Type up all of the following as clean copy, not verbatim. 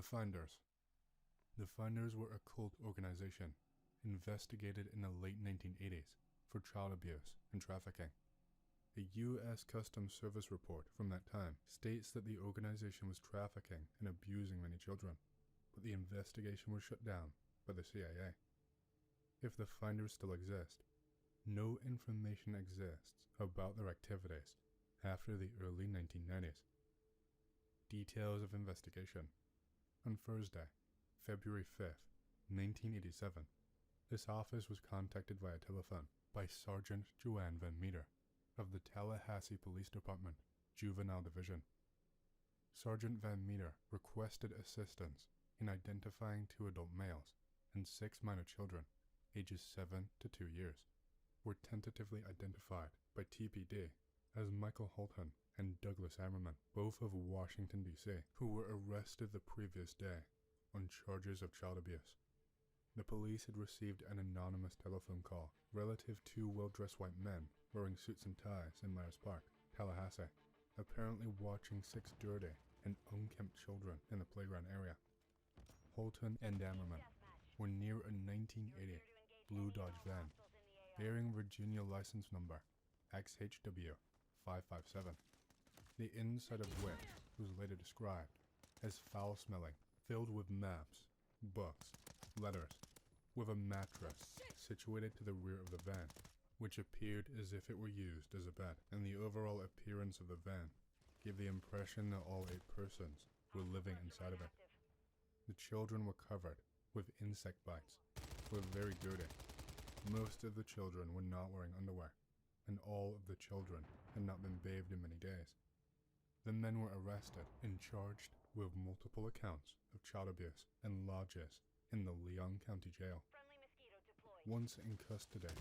The Finders. The Finders were a cult organization investigated in the late 1980s for child abuse and trafficking. A U.S. Customs Service report from that time states that the organization was trafficking and abusing many children, but the investigation was shut down by the CIA. If the Finders still exist, no information exists about their activities after the early 1990s. Details of investigation. On Thursday, February 5th, 1987, this office was contacted via telephone by Sergeant Joanne Van Meter of the Tallahassee Police Department, Juvenile Division. Sergeant Van Meter requested assistance in identifying 2 adult males and 6 minor children, ages 7 to 2 years, were tentatively identified by TPD as Michael Holton and Douglas Ammerman, both of Washington, D.C., who were arrested the previous day on charges of child abuse. The police had received an anonymous telephone call relative to well-dressed white men wearing suits and ties in Myers Park, Tallahassee, apparently watching 6 dirty and unkempt children in the playground area. Holton and Ammerman were near a 1980 blue Dodge van bearing Virginia license number XHW 557, the inside of which was later described as foul-smelling, filled with maps, books, letters, with a mattress situated to the rear of the van, which appeared as if it were used as a bed, and the overall appearance of the van gave the impression that all 8 persons were living inside of it. The children were covered with insect bites, were very dirty. Most of the children were not wearing underwear, and all of the children had not been bathed in many days. The men were arrested and charged with multiple accounts of child abuse and lodges in the Leon County Jail. Once in custody,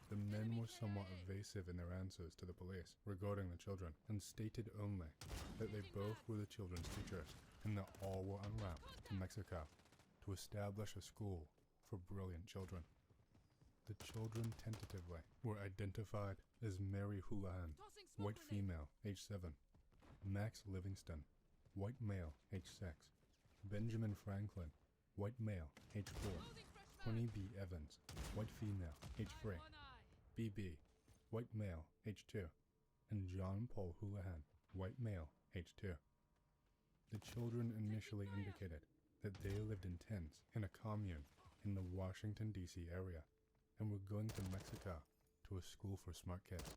the men were somewhat evasive in their answers to the police regarding the children, and stated only that they both were the children's teachers and that all were en route to Mexico to establish a school for brilliant children. The children tentatively were identified as Mary Houlihan, white female, age 7, Max Livingston, white male, age 6, Benjamin Franklin, white male, age 4, Tony B. Evans, white female, age 3, BB, white male, age 2, and John Paul Houlihan, white male, age 2. The children initially indicated that they lived in tents in a commune in the Washington, D.C. area and were going to Mexico to a school for smart kids.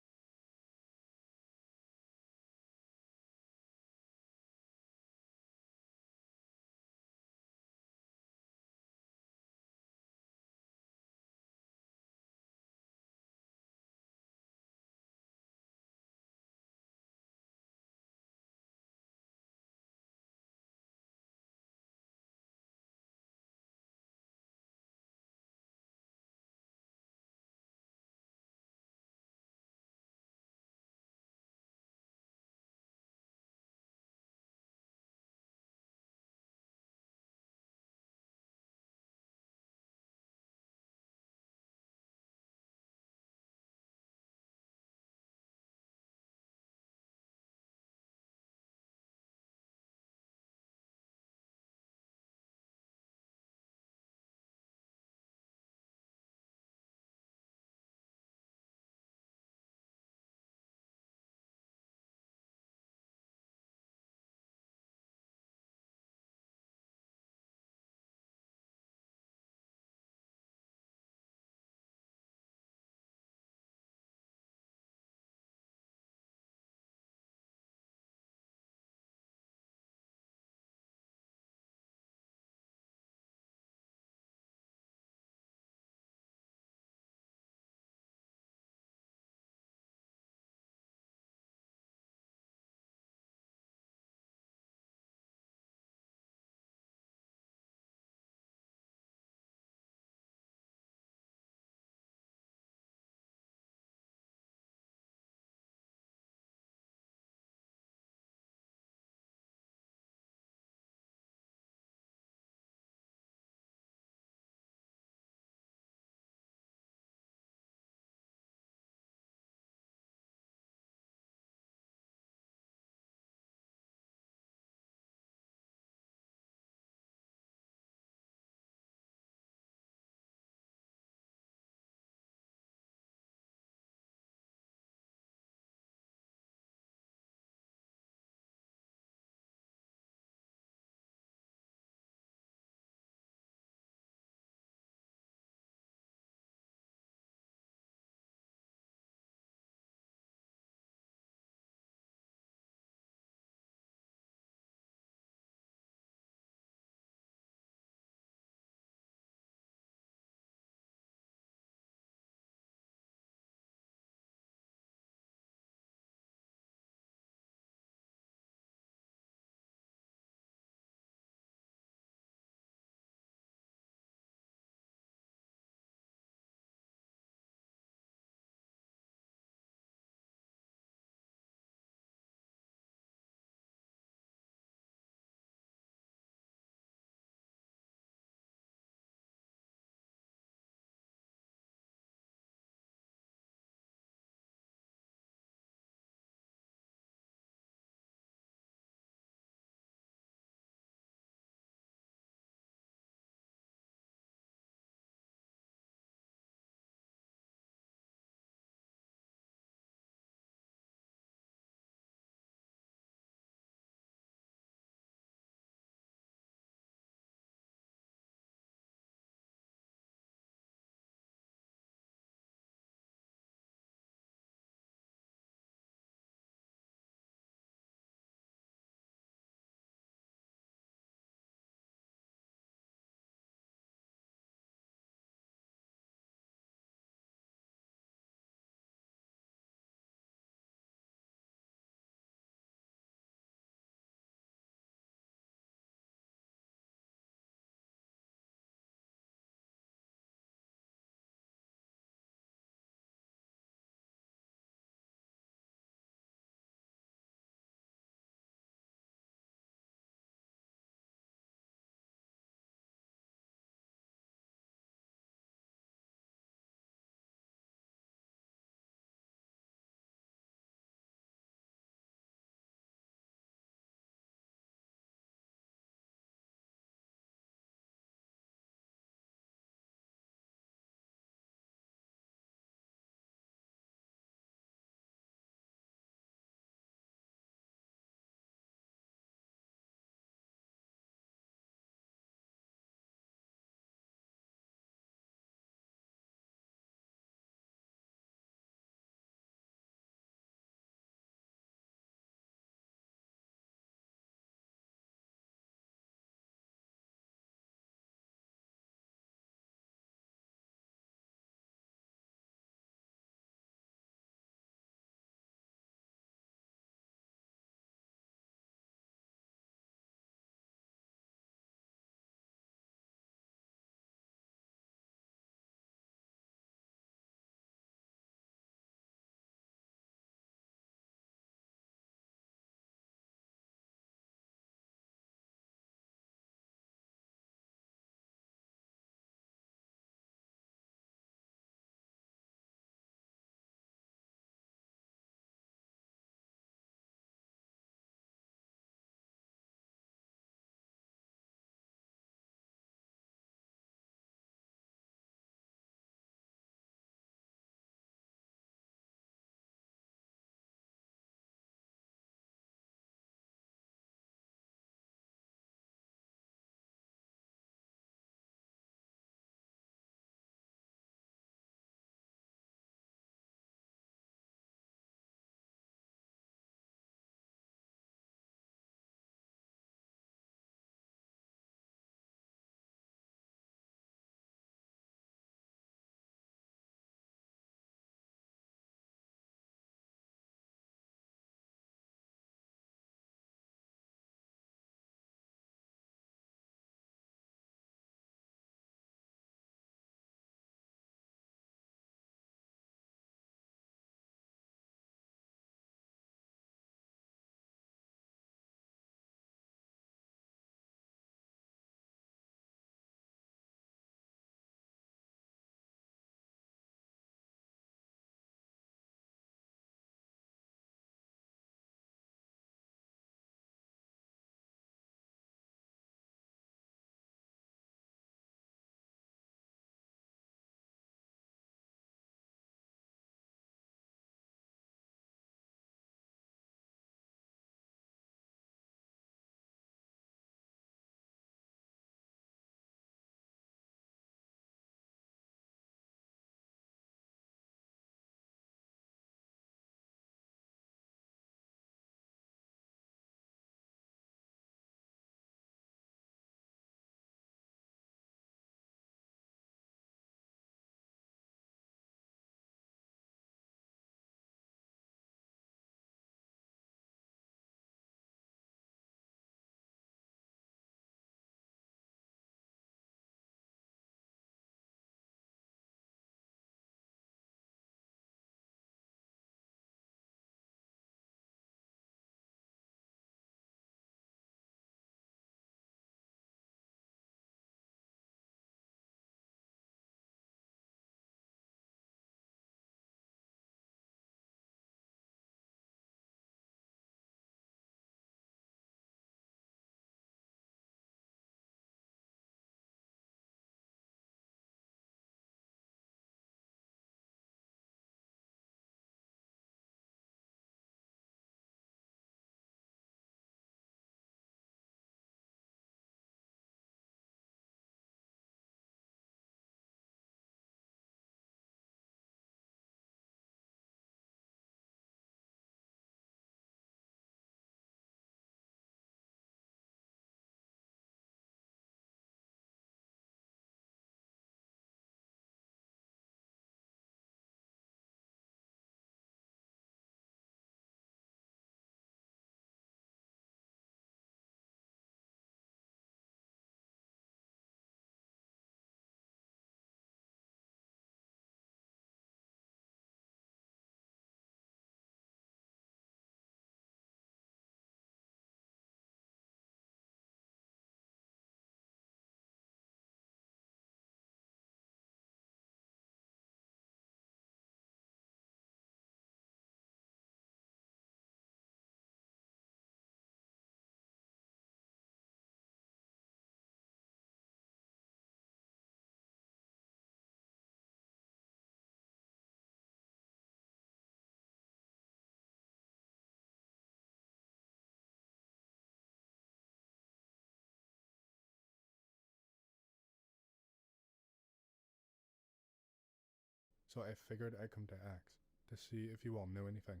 so I figured I'd come to X to see if you all knew anything.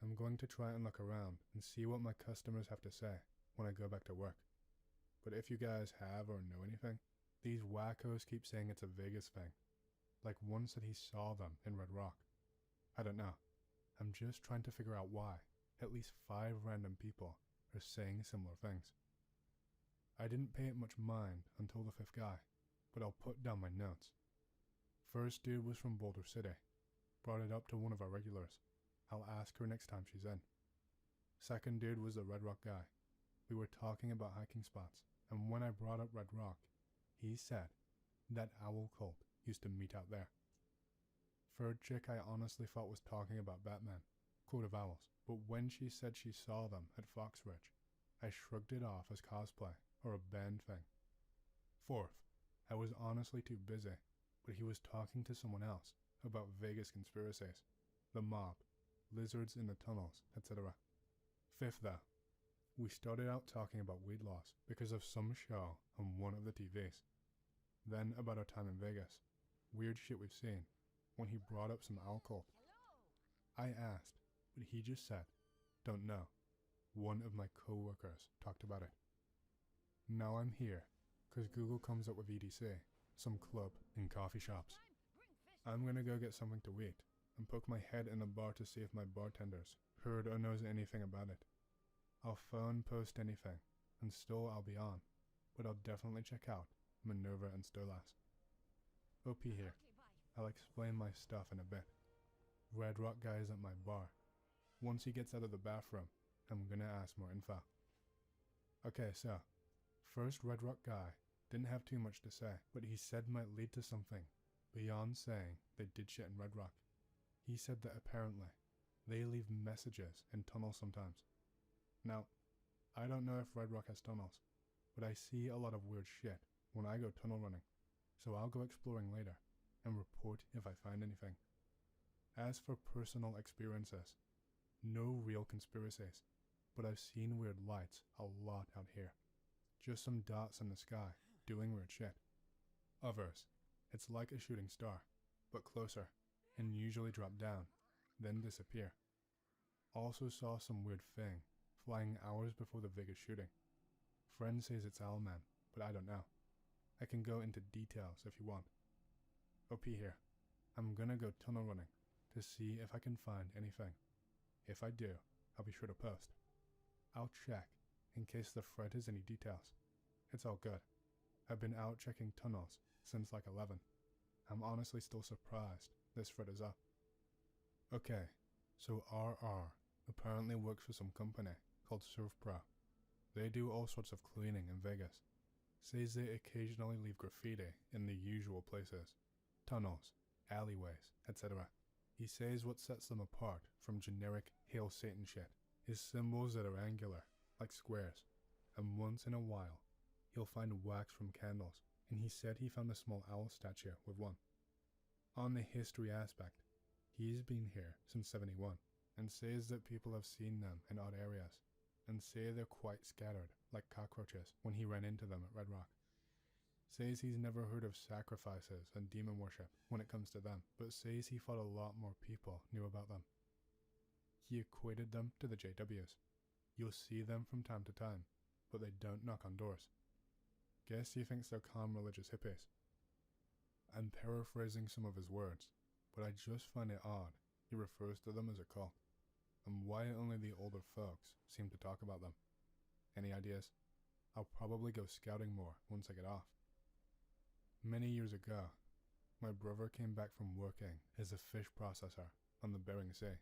I'm going to try and look around and see what my customers have to say when I go back to work. But if you guys have or know anything, these wackos keep saying it's a Vegas thing. Like one said he saw them in Red Rock. I don't know. I'm just trying to figure out why at least 5 random people are saying similar things. I didn't pay it much mind until the 5th guy, but I'll put down my notes. First dude was from Boulder City. Brought it up to one of our regulars. I'll ask her next time she's in. Second dude was the Red Rock guy. We were talking about hiking spots, and when I brought up Red Rock, he said that owl cult used to meet out there. Third chick I honestly thought was talking about Batman, Court of Owls, but when she said she saw them at Fox Ridge, I shrugged it off as cosplay or a band thing. Fourth, I was honestly too busy, but he was talking to someone else about Vegas conspiracies, the mob, lizards in the tunnels, etc. Fifth though, we started out talking about weed laws because of some show on one of the TVs. Then about our time in Vegas, weird shit we've seen, when he brought up some owl cult. I asked, but he just said, don't know. One of my co-workers talked about it. Now I'm here, cause Google comes up with EDC, some club and coffee shops. I'm gonna go get something to eat, and poke my head in the bar to see if my bartenders heard or knows anything about it. I'll phone post anything, and still I'll be on, but I'll definitely check out Minerva and Stolas. OP here. I'll explain my stuff in a bit. Red Rock guy is at my bar. Once he gets out of the bathroom, I'm gonna ask more info. Okay, so, first Red Rock guy didn't have too much to say, but he said might lead to something beyond saying they did shit in Red Rock. He said that apparently they leave messages in tunnels sometimes. Now, I don't know if Red Rock has tunnels, but I see a lot of weird shit when I go tunnel running, so I'll go exploring later and report if I find anything. As for personal experiences, no real conspiracies, but I've seen weird lights a lot out here. Just some dots in the sky doing weird shit. Others, it's like a shooting star, but closer, and usually drop down, then disappear. Also saw some weird thing flying hours before the Vegas shooting. Friend says it's Owlman, but I don't know. I can go into details if you want. OP here. I'm gonna go tunnel running to see if I can find anything. If I do, I'll be sure to post. I'll check in case the thread has any details. It's all good. I've been out checking tunnels since like 11. I'm honestly still surprised this thread is up. Okay, so RR apparently works for some company called Surf Pro. They do all sorts of cleaning in Vegas. Says they occasionally leave graffiti in the usual places. Tunnels, alleyways, etc. He says what sets them apart from generic Hail Satan shit is symbols that are angular, like squares, and once in a while, he'll find wax from candles, and he said he found a small owl statue with one. On the history aspect, he's been here since 71, and says that people have seen them in odd areas, and say they're quite scattered, like cockroaches, when he ran into them at Red Rock. Says he's never heard of sacrifices and demon worship when it comes to them, but says he thought a lot more people knew about them. He equated them to the JWs. You'll see them from time to time, but they don't knock on doors. Guess he thinks they're calm religious hippies. I'm paraphrasing some of his words, but I just find it odd he refers to them as a cult, and why only the older folks seem to talk about them. Any ideas? I'll probably go scouting more once I get off. Many years ago, my brother came back from working as a fish processor on the Bering Sea.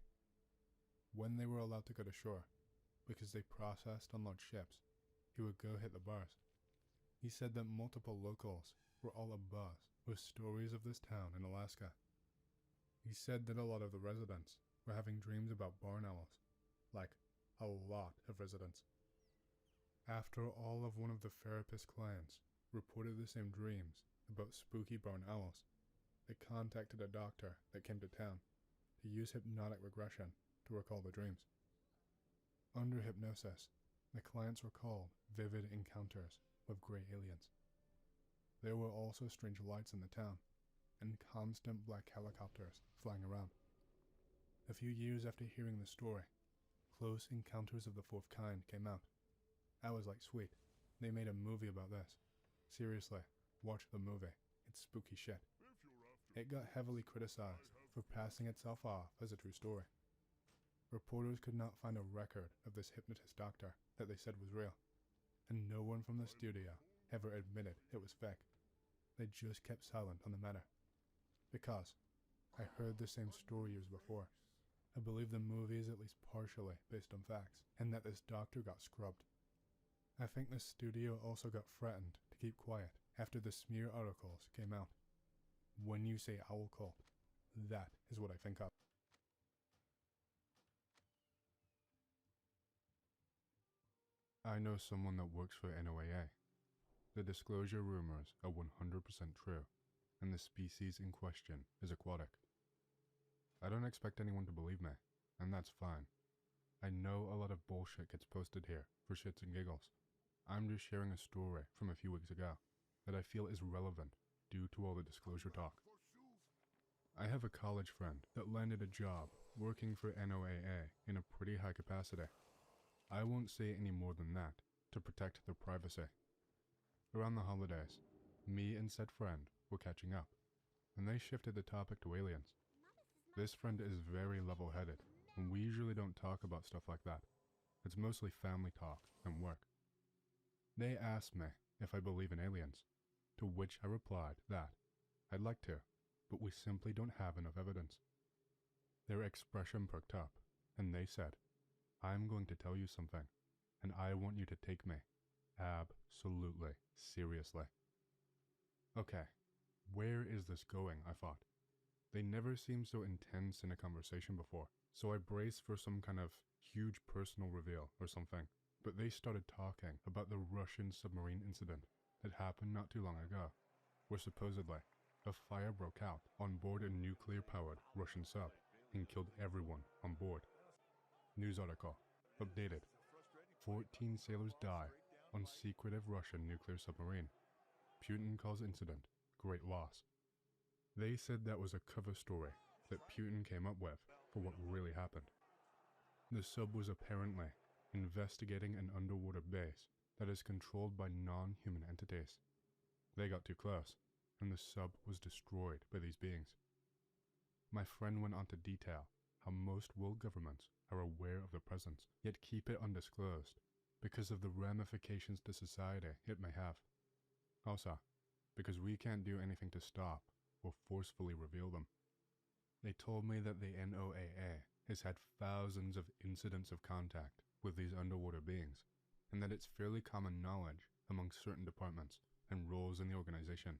When they were allowed to go to shore, because they processed on large ships, he would go hit the bars. He said that multiple locals were all abuzz with stories of this town in Alaska. He said that a lot of the residents were having dreams about barn owls, like a lot of residents. After all of one of the therapist clients reported the same dreams about spooky barn owls, they contacted a doctor that came to town to use hypnotic regression to recall the dreams. Under hypnosis, the clients recalled vivid encounters with gray aliens. There were also strange lights in the town, and constant black helicopters flying around. A few years after hearing the story, Close Encounters of the Fourth Kind came out. I was like, sweet, they made a movie about this. Seriously, watch the movie, it's spooky shit. It got heavily criticized for passing itself off as a true story. Reporters could not find a record of this hypnotist doctor that they said was real, and no one from the studio ever admitted it was fake. They just kept silent on the matter. Because I heard the same story years before. I believe the movie is at least partially based on facts, and that this doctor got scrubbed. I think the studio also got threatened to keep quiet after the smear articles came out. When you say owl cult, that is what I think of. I know someone that works for NOAA. The disclosure rumors are 100% true, and the species in question is aquatic. I don't expect anyone to believe me, and that's fine. I know a lot of bullshit gets posted here for shits and giggles. I'm just sharing a story from a few weeks ago that I feel is relevant due to all the disclosure talk. I have a college friend that landed a job working for NOAA in a pretty high capacity. I won't say any more than that to protect their privacy. Around the holidays, me and said friend were catching up, and they shifted the topic to aliens. This friend is very level-headed, and we usually don't talk about stuff like that. It's mostly family talk and work. They asked me if I believe in aliens, to which I replied that I'd like to, but we simply don't have enough evidence. Their expression perked up, and they said, I'm going to tell you something, and I want you to take me absolutely seriously. Okay, where is this going, I thought. They never seemed so intense in a conversation before, so I braced for some kind of huge personal reveal or something, but they started talking about the Russian submarine incident that happened not too long ago, where supposedly a fire broke out on board a nuclear-powered Russian sub and killed everyone on board. News article, updated. 14 sailors die on secretive Russian nuclear submarine. Putin calls incident great loss. They said that was a cover story that Putin came up with for what really happened. The sub was apparently investigating an underwater base that is controlled by non-human entities. They got too close, and the sub was destroyed by these beings. My friend went on to detail how most world governments are aware of the presence, yet keep it undisclosed because of the ramifications to society it may have. Also, because we can't do anything to stop or forcefully reveal them. They told me that the NOAA has had thousands of incidents of contact with these underwater beings, and that it's fairly common knowledge among certain departments and roles in the organization.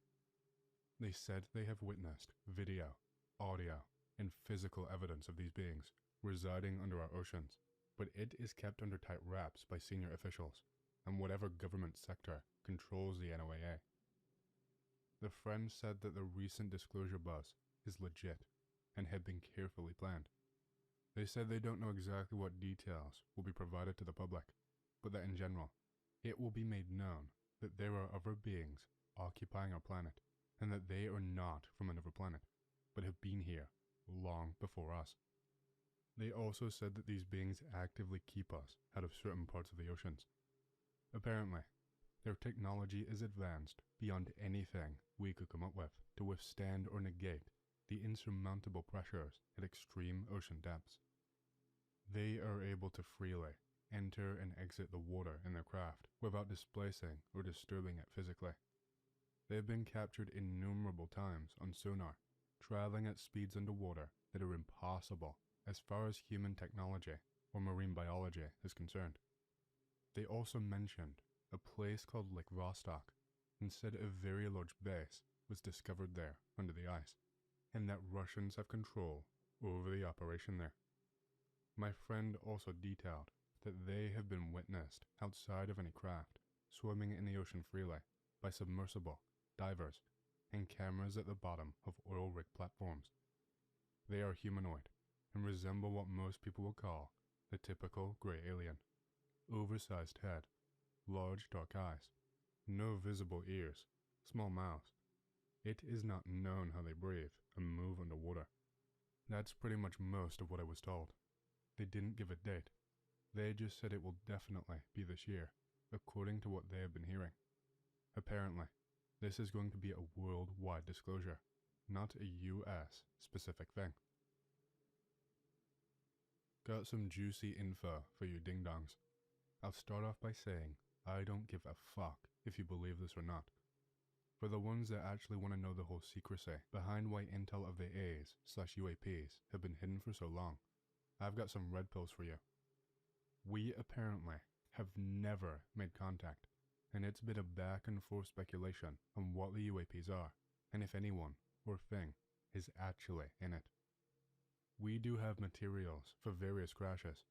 They said they have witnessed video, audio, and physical evidence of these beings residing under our oceans, but it is kept under tight wraps by senior officials and whatever government sector controls the NOAA. The friend said that the recent disclosure buzz is legit and had been carefully planned. They said they don't know exactly what details will be provided to the public, but that in general, it will be made known that there are other beings occupying our planet, and that they are not from another planet, but have been here long before us. They also said that these beings actively keep us out of certain parts of the oceans. Apparently, their technology is advanced beyond anything we could come up with to withstand or negate the insurmountable pressures at extreme ocean depths. They are able to freely enter and exit the water in their craft without displacing or disturbing it physically. They have been captured innumerable times on sonar, traveling at speeds underwater that are impossible as far as human technology or marine biology is concerned. They also mentioned a place called Lake Vostok, and said a very large base was discovered there under the ice, and that Russians have control over the operation there. My friend also detailed that they have been witnessed outside of any craft, swimming in the ocean freely, by submersible, divers, and cameras at the bottom of oil rig platforms. They are humanoid, and resemble what most people will call the typical grey alien. Oversized head, large dark eyes, no visible ears, small mouths. It is not known how they breathe and move underwater. That's pretty much most of what I was told. They didn't give a date. They just said it will definitely be this year, according to what they have been hearing. Apparently, this is going to be a worldwide disclosure, not a US specific thing. Got some juicy info for you ding-dongs. I'll start off by saying I don't give a fuck if you believe this or not. For the ones that actually want to know the whole secrecy behind why intel of the A's/UAPs have been hidden for so long, I've got some red pills for you. We apparently have never made contact, and it's been a back and forth speculation on what the UAPs are, and if anyone or thing is actually in it. We do have materials for various crashes,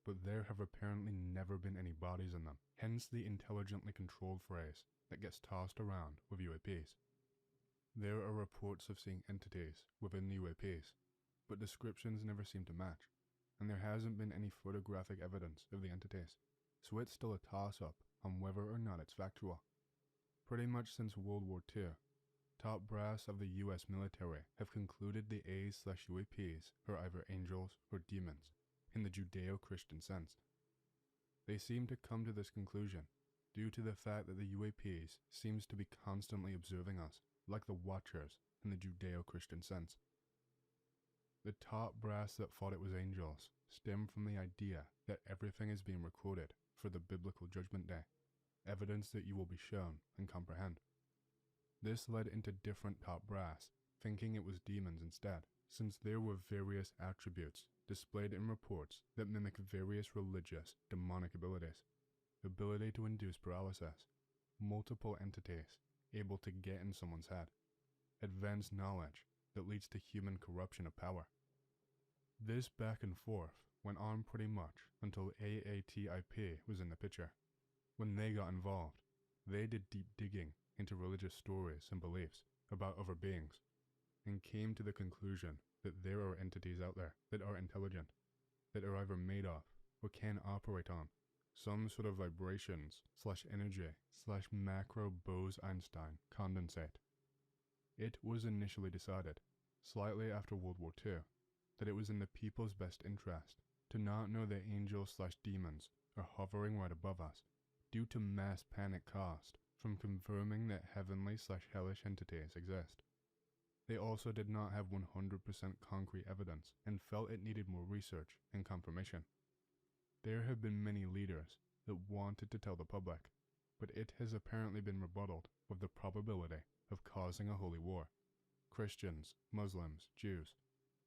but there have apparently never been any bodies in them, hence the intelligently controlled phrase that gets tossed around with UAPs. There are reports of seeing entities within the UAPs, but descriptions never seem to match, and there hasn't been any photographic evidence of the entities, so it's still a toss-up on whether or not it's factual. Pretty much since World War II, top brass of the US military have concluded the A's/UAPs are either angels or demons, in the Judeo-Christian sense. They seem to come to this conclusion due to the fact that the UAPs seems to be constantly observing us, like the Watchers in the Judeo-Christian sense. The top brass that thought it was angels stem from the idea that everything is being recorded for the biblical judgment day, evidence that you will be shown and comprehend. This led into different top brass thinking it was demons instead, since there were various attributes displayed in reports that mimic various religious demonic abilities. Ability to induce paralysis, multiple entities able to get in someone's head, advanced knowledge that leads to human corruption of power. This back and forth went on pretty much until AATIP was in the picture. When they got involved, they did deep digging into religious stories and beliefs about other beings, and came to the conclusion that there are entities out there that are intelligent, that are either made of or can operate on some sort of vibrations/energy/macro Bose-Einstein condensate. It was initially decided, slightly after World War II, that it was in the people's best interest to not know that angels/demons are hovering right above us, due to mass panic caused from confirming that heavenly/hellish entities exist. They also did not have 100% concrete evidence and felt it needed more research and confirmation. There have been many leaders that wanted to tell the public, but it has apparently been rebutted with the probability of causing a holy war. Christians, Muslims, Jews,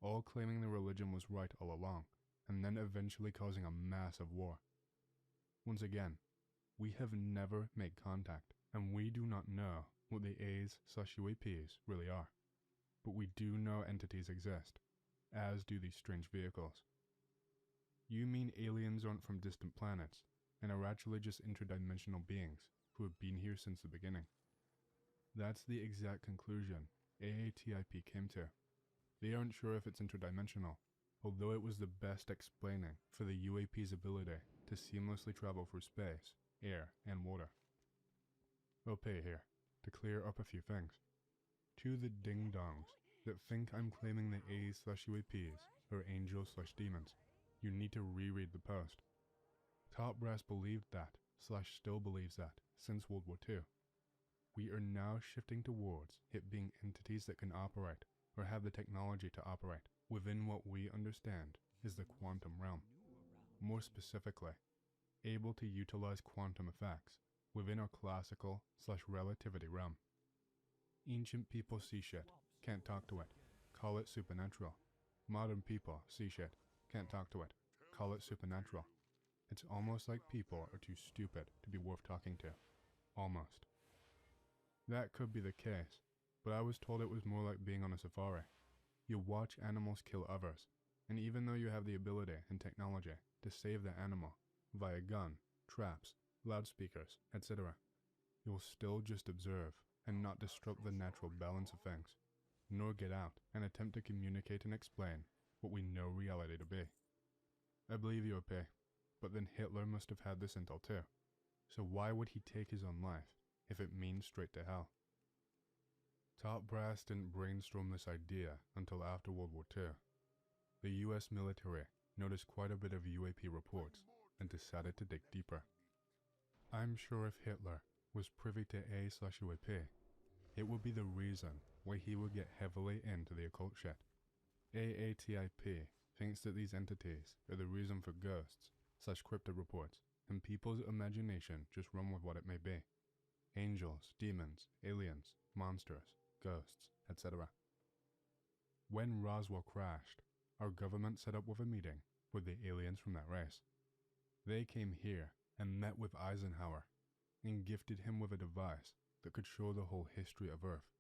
all claiming the religion was right all along, and then eventually causing a massive war. Once again, we have never made contact, and we do not know what the A's/UAPs really are. But we do know entities exist, as do these strange vehicles. You mean aliens aren't from distant planets, and are actually just interdimensional beings who have been here since the beginning? That's the exact conclusion AATIP came to. They aren't sure if it's interdimensional, although it was the best explaining for the UAP's ability to seamlessly travel through space, air, and water. OP here, to clear up a few things. To the ding-dongs that think I'm claiming the A's/UAPs are angels/demons, you need to reread the post. Top brass believed that/still believes that since World War II. We are now shifting towards it being entities that can operate, or have the technology to operate, within what we understand is the quantum realm. More specifically, able to utilize quantum effects within our classical/relativity realm. Ancient people see shit, can't talk to it, call it supernatural. Modern people see shit, can't talk to it, call it supernatural. It's almost like people are too stupid to be worth talking to. Almost. That could be the case, but I was told it was more like being on a safari. You watch animals kill others, and even though you have the ability and technology to save the animal via gun, traps, loudspeakers, etc., you'll still just observe and not disrupt the natural balance of things, nor get out and attempt to communicate and explain what we know reality to be. I believe you, OP, but then Hitler must have had this intel too, so why would he take his own life if it means straight to hell? Top brass didn't brainstorm this idea until after World War II. The US military noticed quite a bit of UAP reports and decided to dig deeper. I'm sure if Hitler was privy to A/UAP, it would be the reason why he would get heavily into the occult shit. AATIP thinks that these entities are the reason for ghosts / cryptid reports, and people's imagination just run with what it may be. Angels, demons, aliens, monsters, ghosts, etc. When Roswell crashed, our government set up with a meeting with the aliens from that race. They came here and met with Eisenhower and gifted him with a device that could show the whole history of Earth,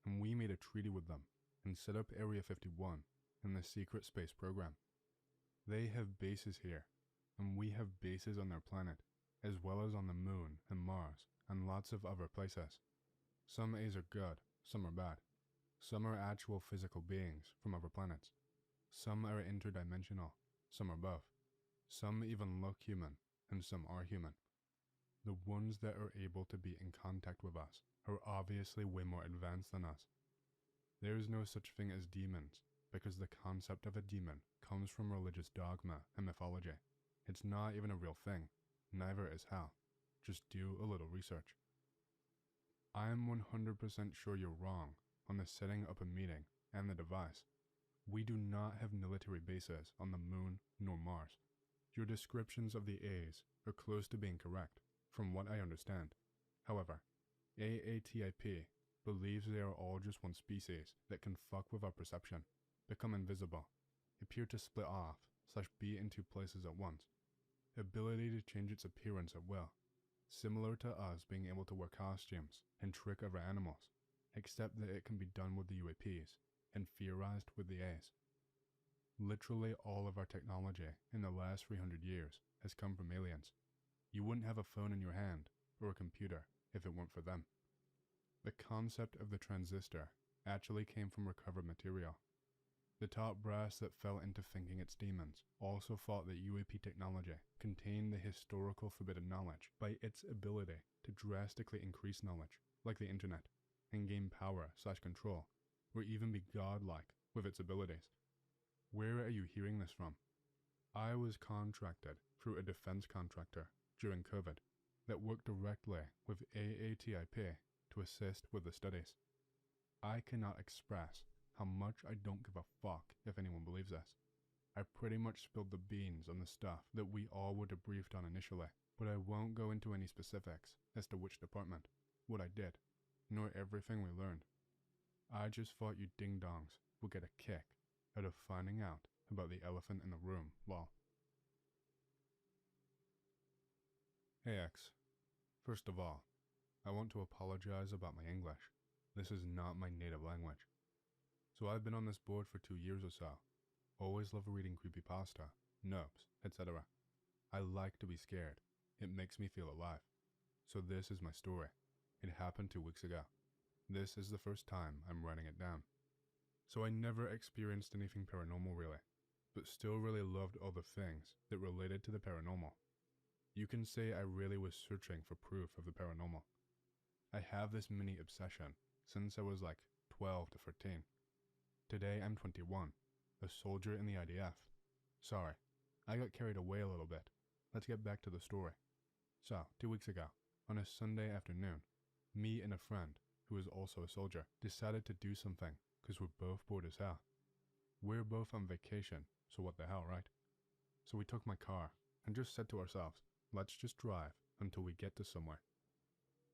and we made a treaty with them and set up Area 51 and the secret space program. They have bases here, and we have bases on their planet, as well as on the moon and Mars and lots of other places. Some A's are good, some are bad. Some are actual physical beings from other planets. Some are interdimensional, some are both. Some even look human, and some are human. The ones that are able to be in contact with us are obviously way more advanced than us. There is no such thing as demons, because the concept of a demon comes from religious dogma and mythology. It's not even a real thing, neither is hell. Just do a little research. I am 100% sure you're wrong on the setting up a meeting and the device. We do not have military bases on the moon nor Mars. Your descriptions of the A's are close to being correct, from what I understand. However, AATIP believes they are all just one species that can fuck with our perception, become invisible, appear to split off / be in two places at once, ability to change its appearance at will, similar to us being able to wear costumes and trick other animals, except that it can be done with the UAPs and theorized with the A's. Literally all of our technology in the last 300 years has come from aliens. You wouldn't have a phone in your hand or a computer if it weren't for them. The concept of the transistor actually came from recovered material. The top brass that fell into thinking it's demons also thought that UAP technology contained the historical forbidden knowledge by its ability to drastically increase knowledge, like the internet, and gain power / control, or even be godlike with its abilities. Where are you hearing this from? I was contracted through a defense contractor during COVID that worked directly with AATIP to assist with the studies. I cannot express how much I don't give a fuck if anyone believes this. I pretty much spilled the beans on the stuff that we all were debriefed on initially, but I won't go into any specifics as to which department, what I did, nor everything we learned. I just thought you ding-dongs would get a kick out of finding out about the elephant in the room, lol. Hey X, first of all, I want to apologize about my English. This is not my native language. So I've been on this board for 2 years or so. Always love reading creepypasta, nopes, etc. I like to be scared. It makes me feel alive. So this is my story. It happened 2 weeks ago. This is the first time I'm writing it down. So I never experienced anything paranormal really, but still really loved all the things that related to the paranormal. You can say I really was searching for proof of the paranormal. I have this mini obsession since I was like 12 to 13. Today I'm 21, a soldier in the IDF. Sorry, I got carried away a little bit. Let's get back to the story. So, 2 weeks ago, on a Sunday afternoon, me and a friend, who is also a soldier, decided to do something because we're both bored as hell. We're both on vacation, so what the hell, right? So we took my car and just said to ourselves, let's just drive until we get to somewhere.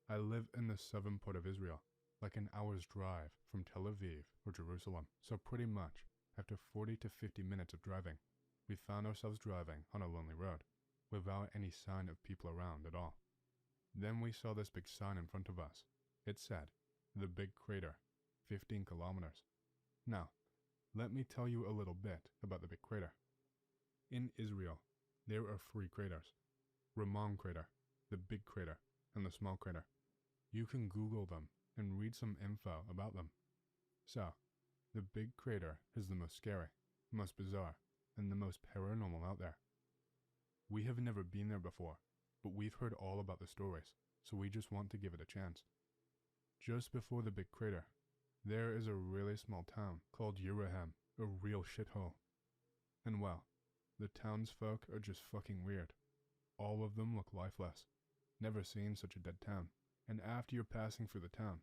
I live in the southern part of Israel, like an hour's drive from Tel Aviv or Jerusalem, so pretty much, after 40 to 50 minutes of driving, we found ourselves driving on a lonely road, without any sign of people around at all. Then we saw this big sign in front of us. It said, "The Big Crater, 15 kilometers. Now, let me tell you a little bit about the Big Crater. In Israel, there are 3 craters. Ramon Crater, the Big Crater, and the Small Crater. You can Google them and read some info about them. So, the Big Crater is the most scary, most bizarre, and the most paranormal out there. We have never been there before, but we've heard all about the stories, so we just want to give it a chance. Just before the Big Crater, There is a really small town called Uraham, a real shithole. And well, the townsfolk are just fucking weird. All of them look lifeless. Never seen such a dead town. And after you're passing through the town,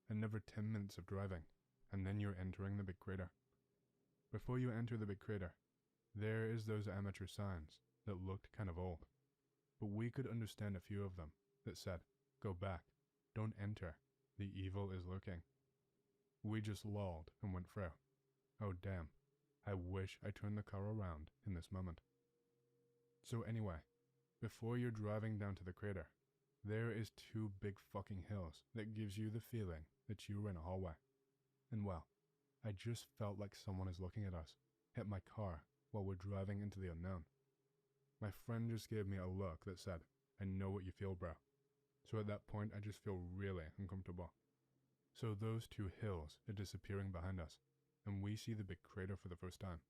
another 10 minutes of driving, and then you're entering the big crater. Before you enter the big crater, there is those amateur signs that looked kind of old. But we could understand a few of them that said, "Go back, don't enter, the evil is lurking." We just lolled and went through. Oh damn, I wish I turned the car around in this moment. So anyway, before you're driving down to the crater, there is 2 big fucking hills that gives you the feeling that you were in a hallway. And well, I just felt like someone is looking at us, at my car, while we're driving into the unknown. My friend just gave me a look that said, "I know what you feel, bro." So at that point, I just feel really uncomfortable. So those 2 hills are disappearing behind us, and we see the big crater for the first time.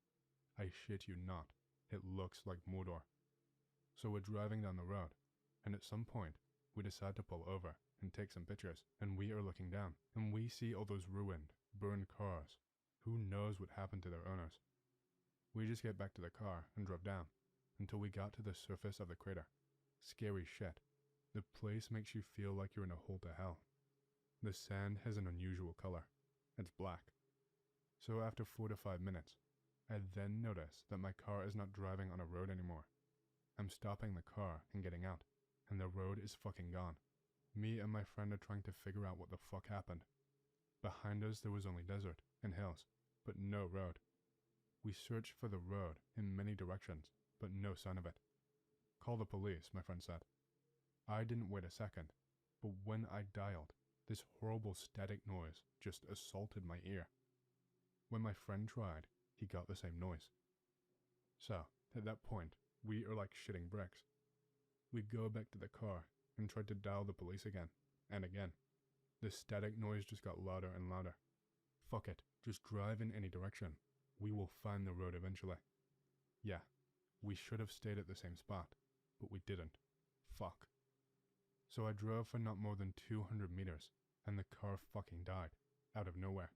I shit you not, it looks like Mordor. So we're driving down the road, and at some point, we decide to pull over and take some pictures, and we are looking down, and we see all those ruined, burned cars. Who knows what happened to their owners? We just get back to the car and drove down, until we got to the surface of the crater. Scary shit. The place makes you feel like you're in a hole to hell. The sand has an unusual color. It's black. So after 4 to 5 minutes, I then notice that my car is not driving on a road anymore. I'm stopping the car and getting out, and the road is fucking gone. Me and my friend are trying to figure out what the fuck happened. Behind us there was only desert and hills, but no road. We searched for the road in many directions, but no sign of it. "Call the police," my friend said. I didn't wait a second, but when I dialed, this horrible static noise just assaulted my ear. When my friend tried, he got the same noise. So, at that point, we are like shitting bricks. We go back to the car and tried to dial the police again, and again. The static noise just got louder and louder. Fuck it, just drive in any direction. We will find the road eventually. Yeah, we should have stayed at the same spot, but we didn't. Fuck. So I drove for not more than 200 meters, and the car fucking died, out of nowhere.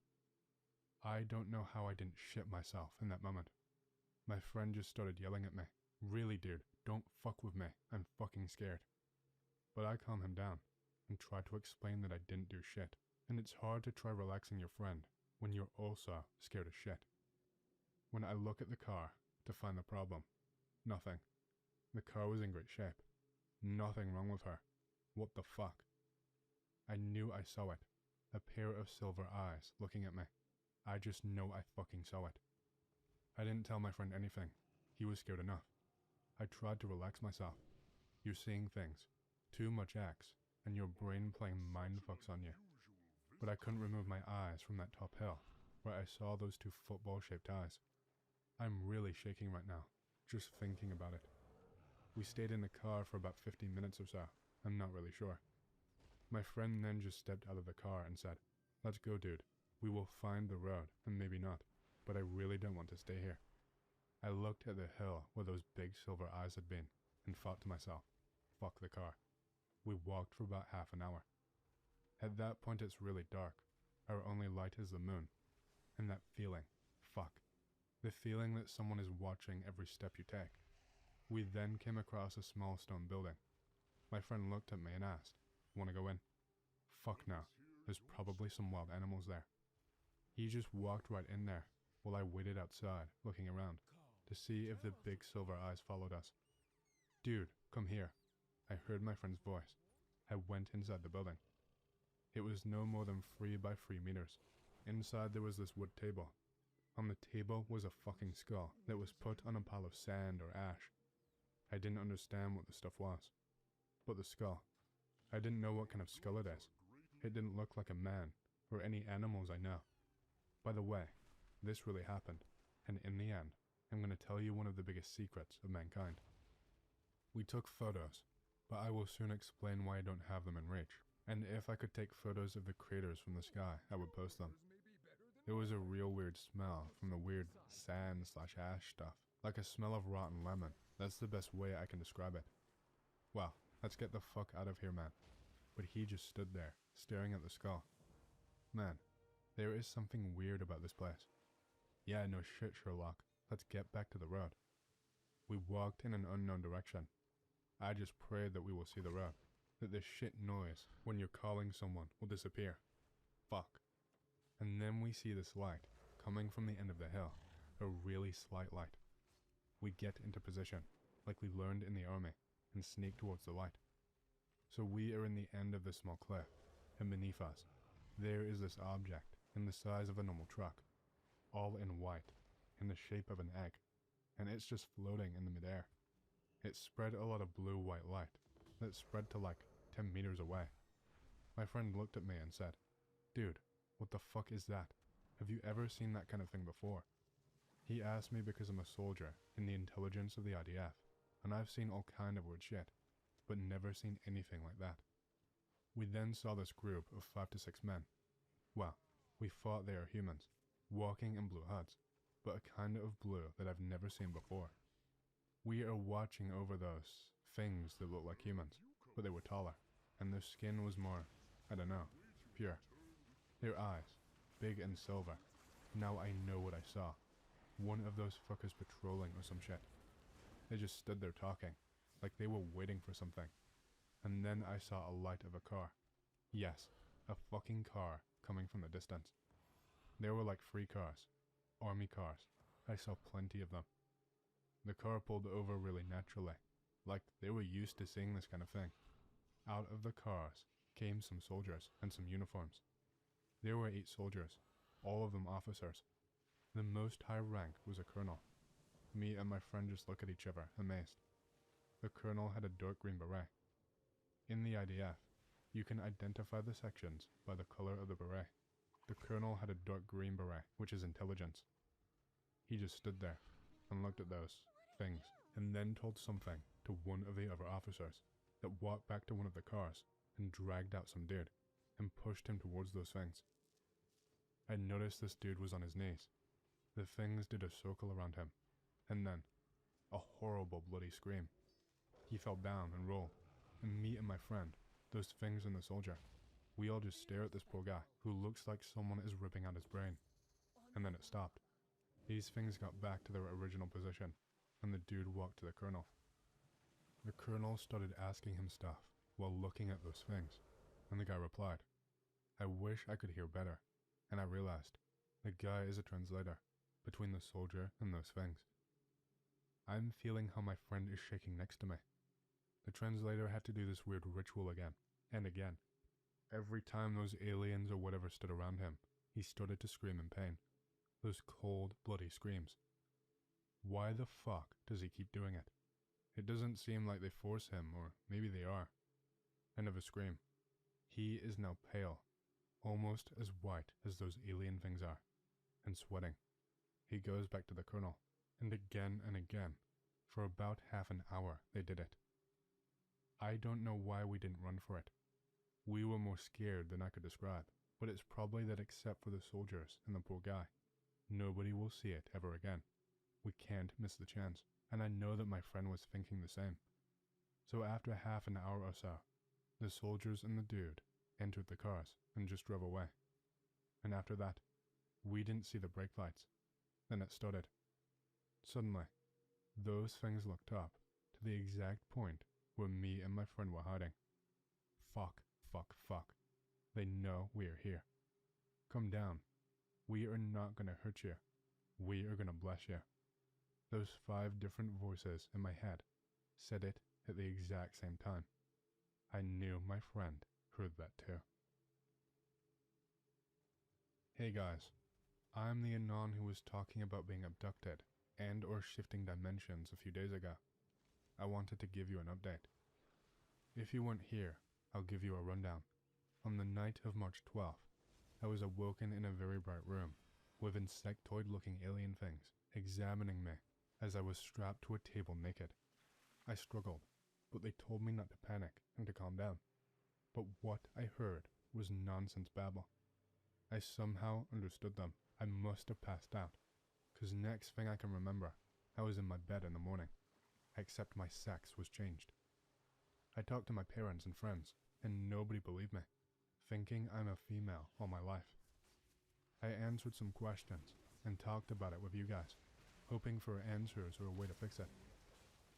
I don't know how I didn't shit myself in that moment. My friend just started yelling at me. "Really, dude, don't fuck with me, I'm fucking scared." But I calmed him down, and tried to explain that I didn't do shit, and it's hard to try relaxing your friend when you're also scared as shit. When I look at the car to find the problem, nothing. The car was in great shape. Nothing wrong with her. What the fuck? I knew I saw it. A pair of silver eyes looking at me. I just know I fucking saw it. I didn't tell my friend anything. He was scared enough. I tried to relax myself. You're seeing things. Too much X, and your brain playing mindfucks on you. But I couldn't remove my eyes from that top hill, where I saw those 2 football-shaped eyes. I'm really shaking right now, just thinking about it. We stayed in the car for about 15 minutes or so. I'm not really sure. My friend then just stepped out of the car and said, "Let's go, dude. We will find the road, and maybe not, but I really don't want to stay here." I looked at the hill where those big silver eyes had been, and thought to myself, fuck the car. We walked for about half an hour. At that point it's really dark. Our only light is the moon. And that feeling, fuck. The feeling that someone is watching every step you take. We then came across a small stone building. My friend looked at me and asked, "Wanna go in?" Fuck no, there's probably some wild animals there. He just walked right in there, while I waited outside, looking around, to see if the big silver eyes followed us. "Dude, come here." I heard my friend's voice. I went inside the building. It was no more than 3 by 3 meters. Inside there was this wood table. On the table was a fucking skull that was put on a pile of sand or ash. I didn't understand what the stuff was. But the skull. I didn't know what kind of skull it is. It didn't look like a man, or any animals I know. By the way, this really happened, and in the end, I'm going to tell you one of the biggest secrets of mankind. We took photos, but I will soon explain why I don't have them in reach, and if I could take photos of the craters from the sky, I would post them. There was a real weird smell from the weird sand/ash stuff, like a smell of rotten lemon. That's the best way I can describe it. Well, let's get the fuck out of here, man. But he just stood there, staring at the skull. Man, There is something weird about this place. Yeah, no shit, Sherlock. Let's get back to the road. We walked in an unknown direction. I just prayed that we will see the road, that this shit noise when you're calling someone will disappear. Fuck. And then we see this light coming from the end of the hill, a really slight light. We get into position, like we learned in the army, and sneak towards the light. So we are in the end of this small cliff, and beneath us, there is this object in the size of a normal truck, all in white, in the shape of an egg, and it's just floating in the midair. It spread a lot of blue-white light that spread to like 10 meters away. My friend looked at me and said, "Dude, what the fuck is that? Have you ever seen that kind of thing before?" He asked me because I'm a soldier in the intelligence of the IDF, and I've seen all kind of weird shit, but never seen anything like that. We then saw this group of 5 to 6 men. Well, we thought they are humans, walking in blue hoods, but a kind of blue that I've never seen before. We are watching over those things that look like humans, but they were taller, and their skin was more, I don't know, pure. Their eyes, big and silver. Now I know what I saw. One of those fuckers patrolling or some shit. They just stood there talking, like they were waiting for something. And then I saw a light of a car. Yes, a fucking car coming from the distance. There were like 3 cars. Army cars. I saw plenty of them. The car pulled over really naturally, like they were used to seeing this kind of thing. Out of the cars came some soldiers and some uniforms. There were 8 soldiers, all of them officers. The most high rank was a colonel. Me and my friend just look at each other, amazed. The colonel had a dark green beret. In the IDF, you can identify the sections by the color of the beret. The colonel had a dark green beret, which is intelligence. He just stood there and looked at those things, and then told something to one of the other officers that walked back to one of the cars and dragged out some dude and pushed him towards those things. I noticed this dude was on his knees. The things did a circle around him, and then a horrible bloody scream. He fell down and rolled, and me and my friend, those things and the soldier, we all just stare at this poor guy who looks like someone is ripping out his brain. And then it stopped. These things got back to their original position, and the dude walked to the colonel. The colonel started asking him stuff while looking at those things, and the guy replied. I wish I could hear better, and I realized the guy is a translator between the soldier and those things. I'm feeling how my friend is shaking next to me. The translator had to do this weird ritual again and again. Every time those aliens or whatever stood around him, he started to scream in pain. Those cold, bloody screams. Why the fuck does he keep doing it? It doesn't seem like they force him, or maybe they are. Another scream. He is now pale, almost as white as those alien things are, and sweating. He goes back to the colonel, and again, for about half an hour they did it. I don't know why we didn't run for it. We were more scared than I could describe, but it's probably that except for the soldiers and the poor guy, nobody will see it ever again. We can't miss the chance, and I know that my friend was thinking the same. So after half an hour or so, the soldiers and the dude entered the cars and just drove away. And after that, we didn't see the brake lights. Then it started. Suddenly, those things looked up to the exact point where me and my friend were hiding. Fuck. They know we are here. Come down. We are not gonna hurt you. We are gonna bless you. Those 5 different voices in my head said it at the exact same time. I knew my friend heard that too. Hey guys, I'm the Anon who was talking about being abducted and or shifting dimensions a few days ago. I wanted to give you an update. If you weren't here, I'll give you a rundown. On the night of March 12th, I was awoken in a very bright room with insectoid-looking alien things examining me as I was strapped to a table naked. I struggled, but they told me not to panic and to calm down. But what I heard was nonsense babble. I somehow understood them. I must have passed out, 'cause next thing I can remember, I was in my bed in the morning, except my sex was changed. I talked to my parents and friends, and nobody believed me, thinking I'm a female all my life. I answered some questions and talked about it with you guys, hoping for answers or a way to fix it.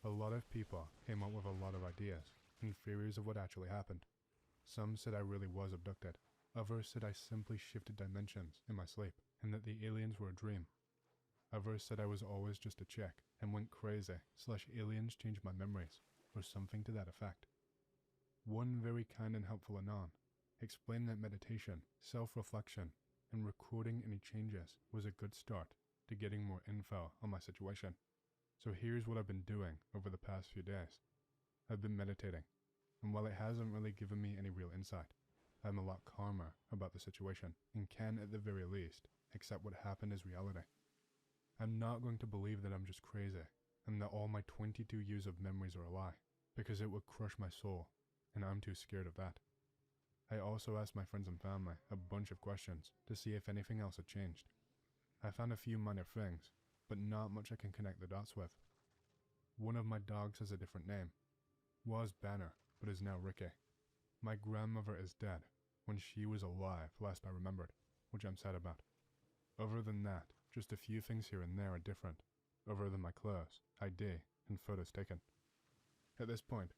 A lot of people came up with a lot of ideas and theories of what actually happened. Some said I really was abducted. Others said I simply shifted dimensions in my sleep and that the aliens were a dream. Others said I was always just a chick and went crazy / aliens changed my memories or something to that effect. One very kind and helpful Anon explained that meditation, self-reflection, and recording any changes was a good start to getting more info on my situation. So here's what I've been doing over the past few days. I've been meditating, and while it hasn't really given me any real insight, I'm a lot calmer about the situation and can at the very least accept what happened as reality. I'm not going to believe that I'm just crazy and that all my 22 years of memories are a lie, because it would crush my soul, and I'm too scared of that. I also asked my friends and family a bunch of questions to see if anything else had changed. I found a few minor things, but not much I can connect the dots with. One of my dogs has a different name. Was Banner, but is now Ricky. My grandmother is dead when she was alive last I remembered, which I'm sad about. Other than that, just a few things here and there are different, other than my clothes, ID, and photos taken. At this point,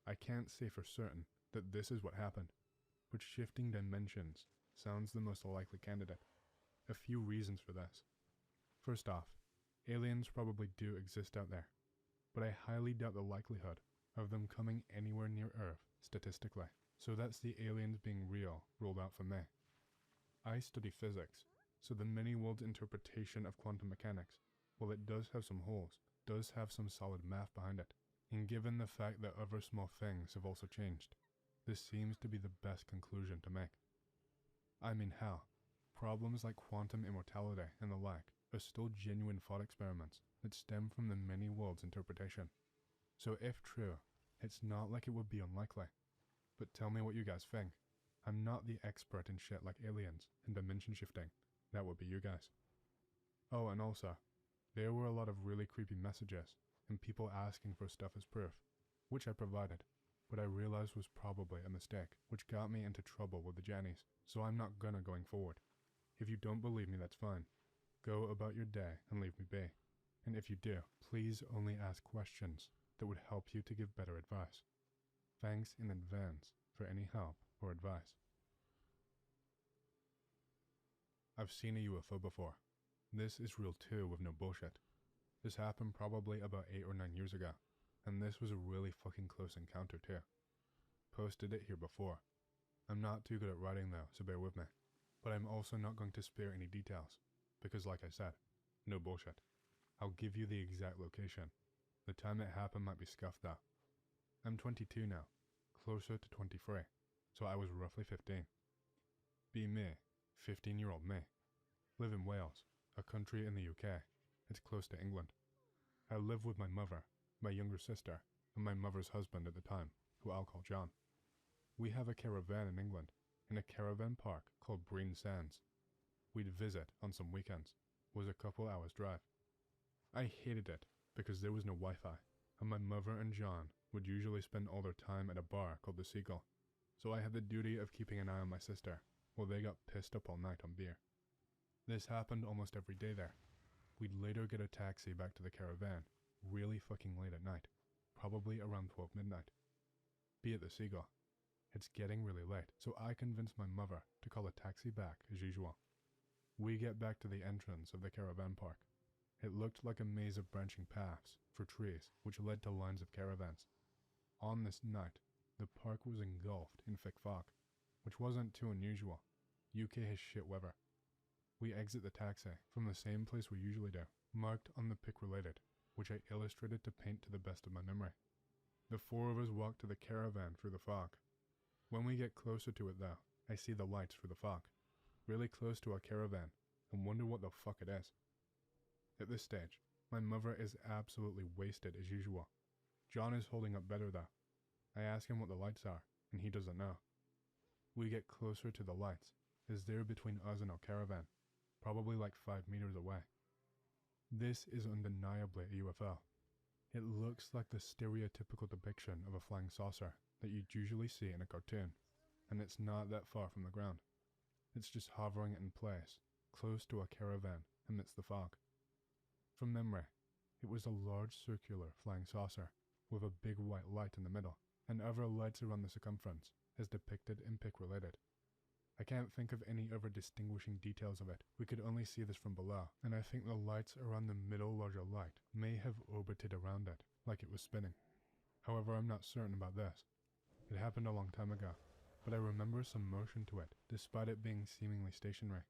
I can't say for certain that this is what happened, but shifting dimensions sounds the most likely candidate. A few reasons for this. First off, aliens probably do exist out there, but I highly doubt the likelihood of them coming anywhere near Earth statistically, so that's the aliens being real ruled out for me. I study physics, so the many-world interpretation of quantum mechanics, while it does have some holes, does have some solid math behind it, and given the fact that other small things have also changed, this seems to be the best conclusion to make. I mean, hell, problems like quantum immortality and the like are still genuine thought experiments that stem from the many worlds interpretation. So if true, it's not like it would be unlikely. But tell me what you guys think. I'm not the expert in shit like aliens and dimension shifting. That would be you guys. Oh, and also, there were a lot of really creepy messages and people asking for stuff as proof, which I provided, but I realized was probably a mistake, which got me into trouble with the Jannies, so I'm not gonna going forward. If you don't believe me, that's fine. Go about your day and leave me be. And if you do, please only ask questions that would help you to give better advice. Thanks in advance for any help or advice. I've seen a UFO before. This is real too, with no bullshit. This happened probably about 8 or 9 years ago, and this was a really fucking close encounter too. Posted it here before. I'm not too good at writing though, so bear with me. But I'm also not going to spare any details, because like I said, no bullshit. I'll give you the exact location. The time it happened might be scuffed though. I'm 22 now, closer to 23, so I was roughly 15. Be me, 15-year-old me. Live in Wales, a country in the UK. It's close to England. I live with my mother, my younger sister, and my mother's husband at the time, who I'll call John. We have a caravan in England, in a caravan park called Breen Sands. We'd visit on some weekends. Was a couple hours drive. I hated it because there was no Wi-Fi, and my mother and John would usually spend all their time at a bar called the Seagull, so I had the duty of keeping an eye on my sister while they got pissed up all night on beer. This happened almost every day there. We'd later get a taxi back to the caravan, really fucking late at night, probably around 12 midnight. Be at the Seagull. It's getting really late, so I convinced my mother to call a taxi back as usual. We get back to the entrance of the caravan park. It looked like a maze of branching paths for trees which led to lines of caravans. On this night, the park was engulfed in thick fog, which wasn't too unusual. UK has shit weather. We exit the taxi from the same place we usually do, marked on the pic related, which I illustrated to paint to the best of my memory. The four of us walk to the caravan through the fog. When we get closer to it though, I see the lights through the fog, really close to our caravan, and wonder what the fuck it is. At this stage, my mother is absolutely wasted as usual. John is holding up better though. I ask him what the lights are, and he doesn't know. We get closer to the lights, as they're between us and our caravan, probably like 5 meters away. This is undeniably a UFO. It looks like the stereotypical depiction of a flying saucer that you'd usually see in a cartoon, and it's not that far from the ground. It's just hovering in place, close to a caravan amidst the fog. From memory, it was a large circular flying saucer with a big white light in the middle and other lights around the circumference as depicted in pic related. I can't think of any other distinguishing details of it. We could only see this from below, and I think the lights around the middle larger light may have orbited around it, like it was spinning. However, I'm not certain about this. It happened a long time ago, but I remember some motion to it, despite it being seemingly stationary.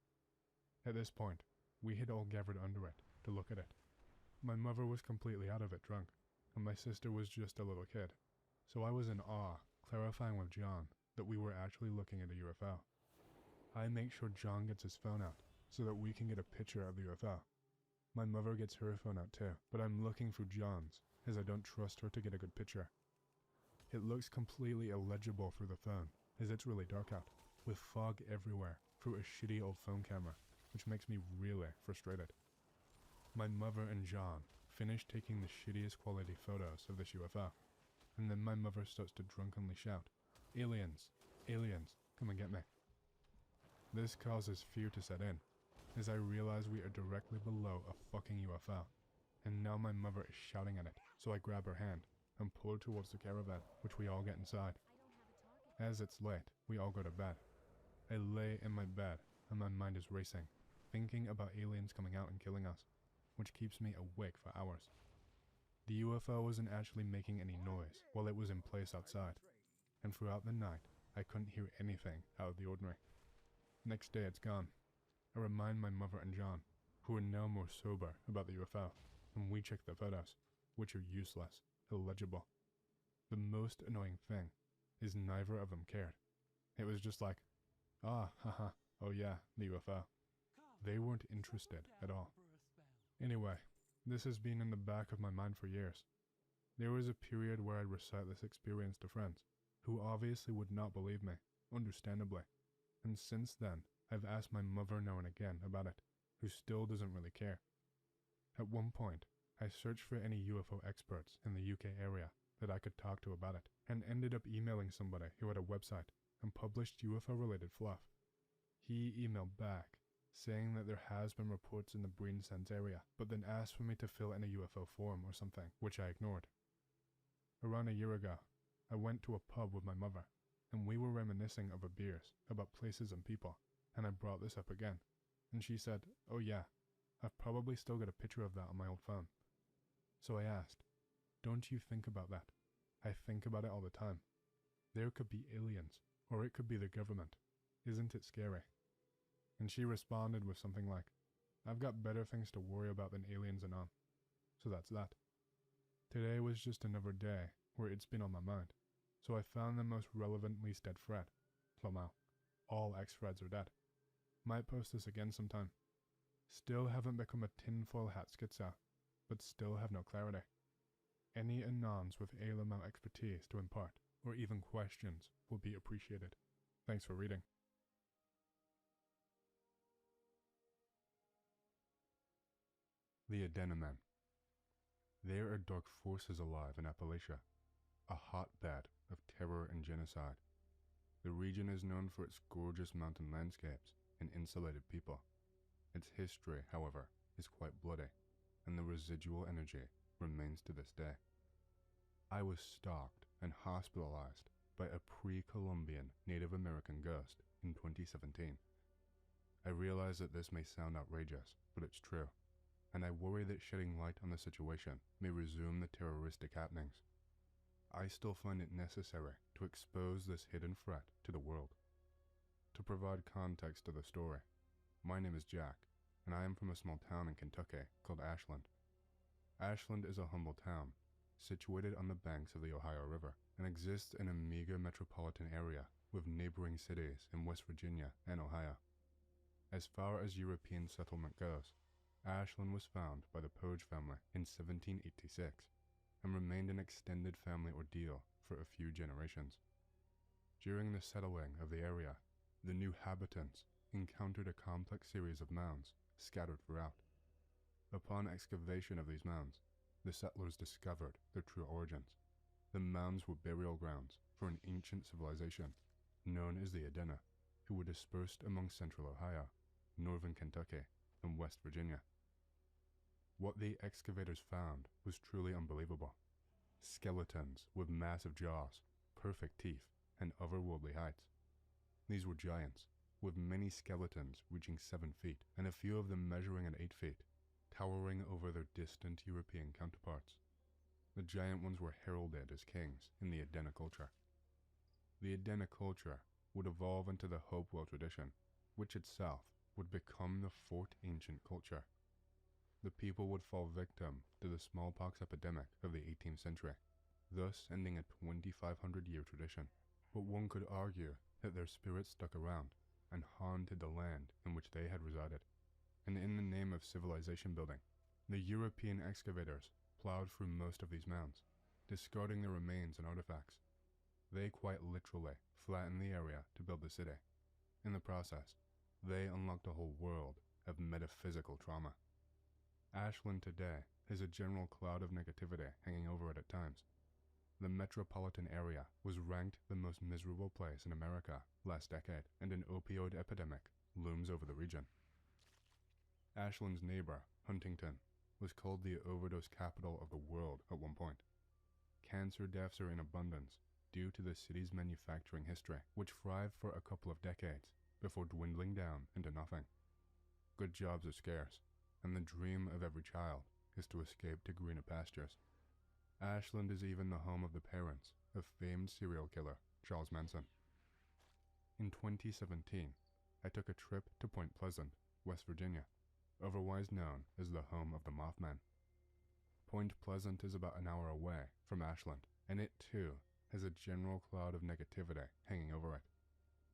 At this point, we had all gathered under it to look at it. My mother was completely out of it drunk, and my sister was just a little kid, so I was in awe, clarifying with John that we were actually looking at a UFO. I make sure John gets his phone out so that we can get a picture of the UFO. My mother gets her phone out too, but I'm looking through John's as I don't trust her to get a good picture. It looks completely illegible through the phone as it's really dark out, with fog everywhere through a shitty old phone camera, which makes me really frustrated. My mother and John finish taking the shittiest quality photos of this UFO, and then my mother starts to drunkenly shout, "Aliens! Aliens! Come and get me." This causes fear to set in, as I realize we are directly below a fucking UFO, and now my mother is shouting at it, so I grab her hand and pull her towards the caravan, which we all get inside. As it's late, we all go to bed. I lay in my bed, and my mind is racing, thinking about aliens coming out and killing us, which keeps me awake for hours. The UFO wasn't actually making any noise while it was in place outside, and throughout the night, I couldn't hear anything out of the ordinary. Next day it's gone. I remind my mother and John, who are now more sober about the UFO, and we check the photos, which are useless, illegible. The most annoying thing is neither of them cared. It was just like, ah, haha, oh yeah, the UFO. They weren't interested at all. Anyway, this has been in the back of my mind for years. There was a period where I'd recite this experience to friends, who obviously would not believe me, understandably. And since then, I've asked my mother now and again about it, who still doesn't really care. At one point, I searched for any UFO experts in the UK area that I could talk to about it, and ended up emailing somebody who had a website and published UFO-related fluff. He emailed back, saying that there has been reports in the Breen Sands area, but then asked for me to fill in a UFO form or something, which I ignored. Around a year ago, I went to a pub with my mother, and we were reminiscing over beers about places and people, and I brought this up again, and she said, "Oh yeah, I've probably still got a picture of that on my old phone." So I asked, "Don't you think about that?" "I think about it all the time. There could be aliens, or it could be the government. Isn't it scary?" And she responded with something like, "I've got better things to worry about than aliens and on." So that's that. Today was just another day where it's been on my mind, so I found the most relevant least dead thread. Somehow, all ex-threads are dead. Might post this again sometime. Still haven't become a tinfoil hat schizo, but still have no clarity. Any anons with ALML expertise to impart, or even questions, will be appreciated. Thanks for reading. The Adenamen. There are dark forces alive in Appalachia, a hotbed of terror and genocide. The region is known for its gorgeous mountain landscapes and insulated people. Its history, however, is quite bloody, and the residual energy remains to this day. I was stalked and hospitalized by a pre-Columbian Native American ghost in 2017. I realize that this may sound outrageous, but it's true, and I worry that shedding light on the situation may resume the terroristic happenings. I still find it necessary to expose this hidden threat to the world. To provide context to the story, my name is Jack, and I am from a small town in Kentucky called Ashland. Ashland is a humble town, situated on the banks of the Ohio River, and exists in a meager metropolitan area with neighboring cities in West Virginia and Ohio. As far as European settlement goes, Ashland was found by the Poge family in 1786, and remained an extended family ordeal for a few generations. During the settling of the area, the new habitants encountered a complex series of mounds scattered throughout. Upon excavation of these mounds, the settlers discovered their true origins. The mounds were burial grounds for an ancient civilization known as the Adena, who were dispersed among central Ohio, northern Kentucky, and West Virginia. What the excavators found was truly unbelievable. Skeletons with massive jaws, perfect teeth, and otherworldly heights. These were giants, with many skeletons reaching 7 feet, and a few of them measuring at 8 feet, towering over their distant European counterparts. The giant ones were heralded as kings in the Adena culture. The Adena culture would evolve into the Hopewell tradition, which itself would become the fourth ancient culture. The people would fall victim to the smallpox epidemic of the 18th century, thus ending a 2,500-year tradition. But one could argue that their spirits stuck around and haunted the land in which they had resided. And in the name of civilization building, the European excavators plowed through most of these mounds, discarding the remains and artifacts. They quite literally flattened the area to build the city. In the process, they unlocked a whole world of metaphysical trauma. Ashland today is a general cloud of negativity hanging over it at times. The metropolitan area was ranked the most miserable place in America last decade, and an opioid epidemic looms over the region. Ashland's neighbor, Huntington, was called the overdose capital of the world at one point. Cancer deaths are in abundance due to the city's manufacturing history, which thrived for a couple of decades before dwindling down into nothing. Good jobs are scarce, and the dream of every child is to escape to greener pastures. Ashland is even the home of the parents of famed serial killer Charles Manson. In 2017, I took a trip to Point Pleasant, West Virginia, otherwise known as the home of the Mothman. Point Pleasant is about an hour away from Ashland, and it too has a general cloud of negativity hanging over it.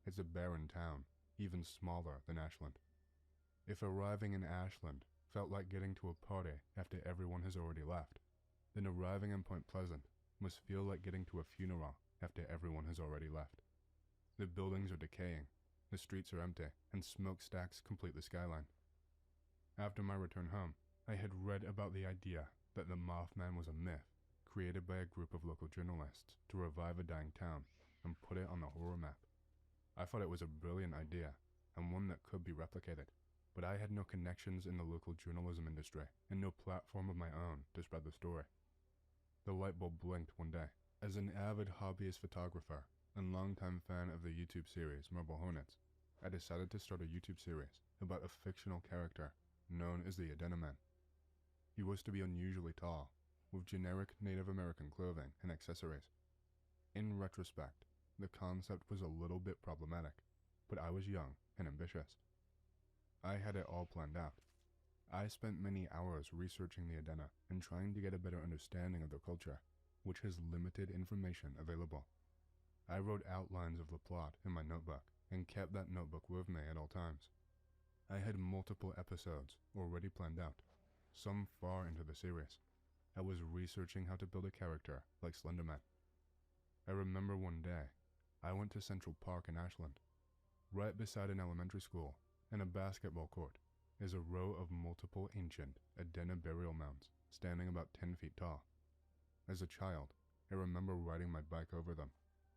It's a barren town, even smaller than Ashland. If arriving in Ashland felt like getting to a party after everyone has already left, then arriving in Point Pleasant must feel like getting to a funeral after everyone has already left. The buildings are decaying, the streets are empty, and smokestacks complete the skyline. After my return home, I had read about the idea that the Mothman was a myth created by a group of local journalists to revive a dying town and put it on the horror map. I thought it was a brilliant idea and one that could be replicated, but I had no connections in the local journalism industry and no platform of my own to spread the story. The light bulb blinked one day. As an avid hobbyist photographer and longtime fan of the YouTube series Marble Hornets, I decided to start a YouTube series about a fictional character known as the Adena Man. He was to be unusually tall, with generic Native American clothing and accessories. In retrospect, the concept was a little bit problematic, but I was young and ambitious. I had it all planned out. I spent many hours researching the Adena and trying to get a better understanding of their culture, which has limited information available. I wrote outlines of the plot in my notebook and kept that notebook with me at all times. I had multiple episodes already planned out, some far into the series. I was researching how to build a character like Slenderman. I remember one day, I went to Central Park in Ashland. Right beside an elementary school and a basketball court is a row of multiple ancient Adena burial mounds standing about 10 feet tall. As a child, I remember riding my bike over them,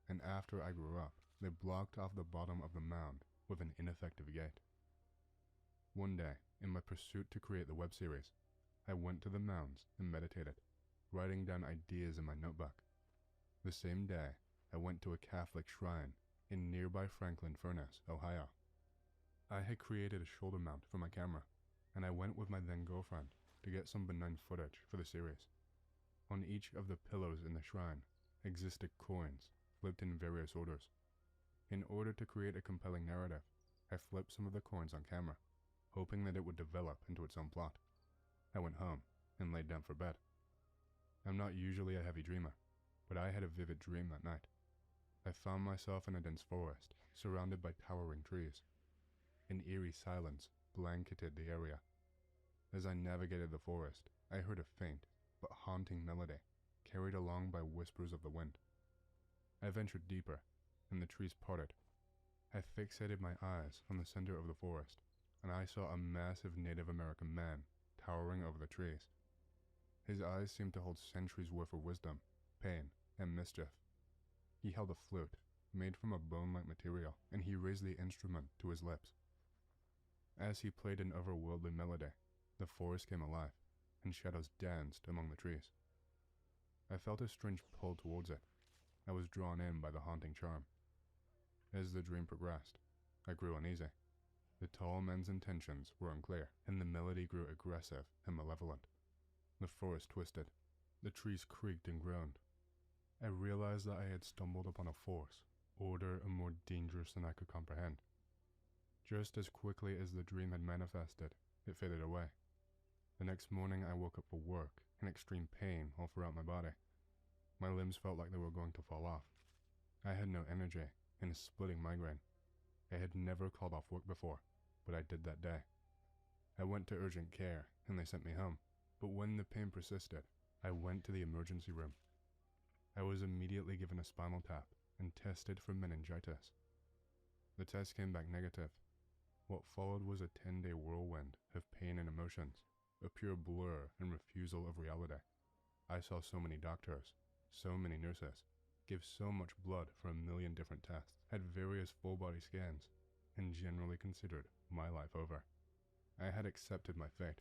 and after I grew up, they blocked off the bottom of the mound with an ineffective gate. One day, in my pursuit to create the web series, I went to the mounds and meditated, writing down ideas in my notebook. The same day, I went to a Catholic shrine in nearby Franklin Furnace, Ohio. I had created a shoulder mount for my camera, and I went with my then-girlfriend to get some benign footage for the series. On each of the pillars in the shrine existed coins flipped in various orders. In order to create a compelling narrative, I flipped some of the coins on camera, hoping that it would develop into its own plot. I went home and laid down for bed. I'm not usually a heavy dreamer, but I had a vivid dream that night. I found myself in a dense forest, surrounded by towering trees. An eerie silence blanketed the area. As I navigated the forest, I heard a faint but haunting melody, carried along by whispers of the wind. I ventured deeper, and the trees parted. I fixated my eyes on the center of the forest, and I saw a massive Native American man towering over the trees. His eyes seemed to hold centuries' worth of wisdom, pain, and mischief. He held a flute, made from a bone-like material, and he raised the instrument to his lips. As he played an otherworldly melody, the forest came alive, and shadows danced among the trees. I felt a strange pull towards it. I was drawn in by the haunting charm. As the dream progressed, I grew uneasy. The tall man's intentions were unclear, and the melody grew aggressive and malevolent. The forest twisted. The trees creaked and groaned. I realized that I had stumbled upon a force, older and more dangerous than I could comprehend. Just as quickly as the dream had manifested, it faded away. The next morning I woke up for work in extreme pain all throughout my body. My limbs felt like they were going to fall off. I had no energy and a splitting migraine. I had never called off work before, but I did that day. I went to urgent care and they sent me home, but when the pain persisted, I went to the emergency room. I was immediately given a spinal tap and tested for meningitis. The test came back negative. What followed was a 10-day whirlwind of pain and emotions, a pure blur and refusal of reality. I saw so many doctors, so many nurses, give so much blood for 1,000,000 different tests, had various full-body scans, and generally considered my life over. I had accepted my fate.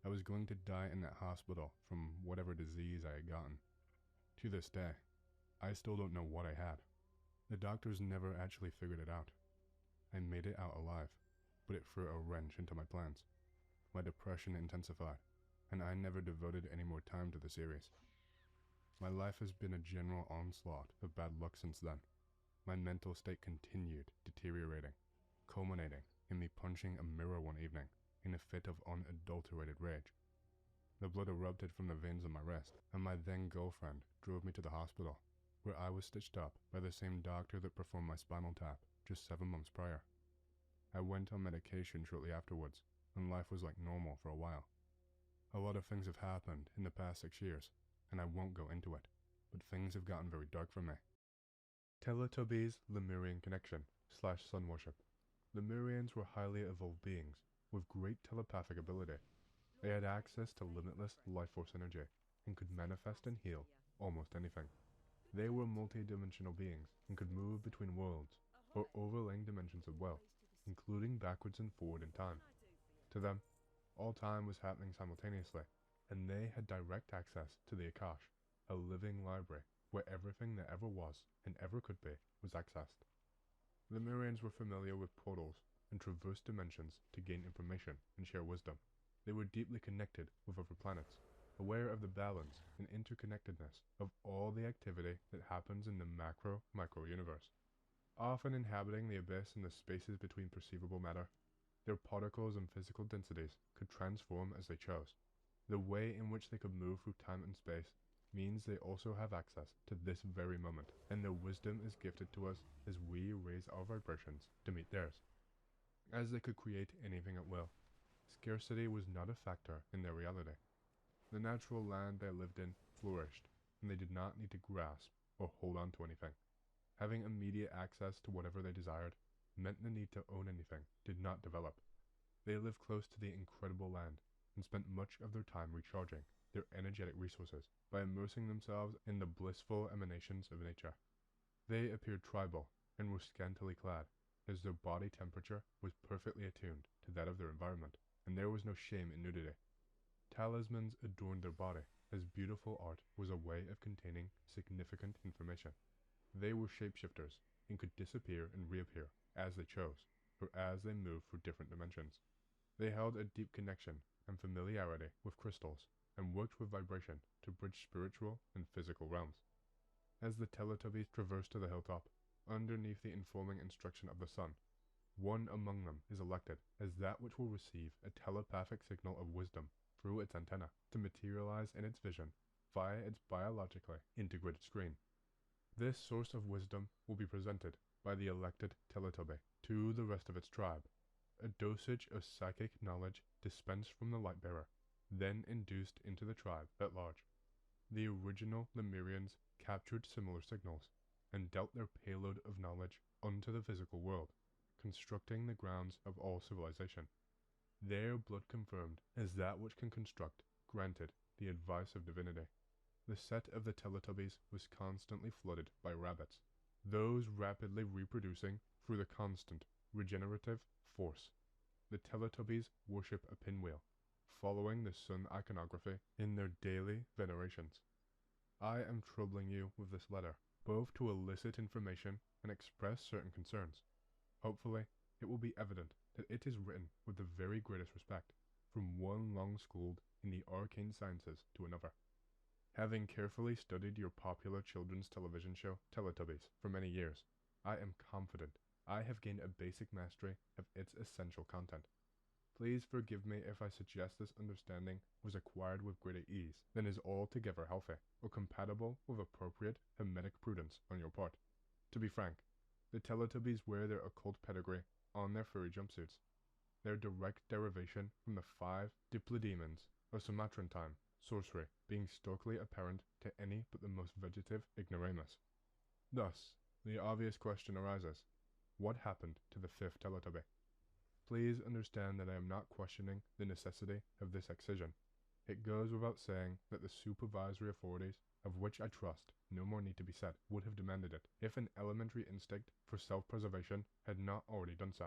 I was going to die in that hospital from whatever disease I had gotten. To this day, I still don't know what I had. The doctors never actually figured it out. I made it out alive, but it threw a wrench into my plans. My depression intensified, and I never devoted any more time to the series. My life has been a general onslaught of bad luck since then. My mental state continued deteriorating, culminating in me punching a mirror one evening in a fit of unadulterated rage. The blood erupted from the veins on my wrist, and my then girlfriend drove me to the hospital, where I was stitched up by the same doctor that performed my spinal tap just 7 months prior. I went on medication shortly afterwards, and life was like normal for a while. A lot of things have happened in the past 6 years, and I won't go into it, but things have gotten very dark for me. Teletubbies Lemurian connection / sun worship. Lemurians were highly evolved beings with great telepathic ability. They had access to limitless life force energy and could manifest and heal almost anything. They were multi-dimensional beings and could move between worlds or overlaying dimensions as well, including backwards and forward in time. To them, all time was happening simultaneously, and they had direct access to the Akash, a living library where everything that ever was and ever could be was accessed. Lemurians were familiar with portals and traversed dimensions to gain information and share wisdom. They were deeply connected with other planets, aware of the balance and interconnectedness of all the activity that happens in the macro-micro universe. Often inhabiting the abyss and the spaces between perceivable matter, their particles and physical densities could transform as they chose. The way in which they could move through time and space means they also have access to this very moment, and their wisdom is gifted to us as we raise our vibrations to meet theirs. As they could create anything at will, scarcity was not a factor in their reality. The natural land they lived in flourished, and they did not need to grasp or hold on to anything. Having immediate access to whatever they desired meant the need to own anything did not develop. They lived close to the incredible land and spent much of their time recharging their energetic resources by immersing themselves in the blissful emanations of nature. They appeared tribal and were scantily clad, as their body temperature was perfectly attuned to that of their environment, and there was no shame in nudity. Talismans adorned their body, as beautiful art was a way of containing significant information. They were shapeshifters and could disappear and reappear as they chose, or as they moved through different dimensions. They held a deep connection and familiarity with crystals, and worked with vibration to bridge spiritual and physical realms. As the Teletubbies traversed to the hilltop, underneath the informing instruction of the sun, one among them is elected as that which will receive a telepathic signal of wisdom through its antenna to materialize in its vision via its biologically integrated screen. This source of wisdom will be presented by the elected Teletubby to the rest of its tribe, a dosage of psychic knowledge dispensed from the Lightbearer, then induced into the tribe at large. The original Lemurians captured similar signals, and dealt their payload of knowledge onto the physical world, constructing the grounds of all civilization. Their blood confirmed as that which can construct, granted the advice of divinity. The set of the Teletubbies was constantly flooded by rabbits, those rapidly reproducing through the constant regenerative force. the Teletubbies worship a pinwheel, following the sun iconography in their daily venerations. I am troubling you with this letter, both to elicit information and express certain concerns. Hopefully, it will be evident that it is written with the very greatest respect, from one long-schooled in the arcane sciences to another. Having carefully studied your popular children's television show, Teletubbies, for many years, I am confident I have gained a basic mastery of its essential content. Please forgive me if I suggest this understanding was acquired with greater ease than is altogether healthy, or compatible with appropriate Hermetic prudence on your part. To be frank, the Teletubbies wear their occult pedigree on their furry jumpsuits, their direct derivation from the 5 diplodemons of Sumatran time, sorcery being starkly apparent to any but the most vegetative ignoramus. Thus, the obvious question arises, what happened to the 5th Teletubby? Please understand that I am not questioning the necessity of this excision. It goes without saying that the supervisory authorities, of which I trust no more need to be said, would have demanded it, if an elementary instinct for self-preservation had not already done so.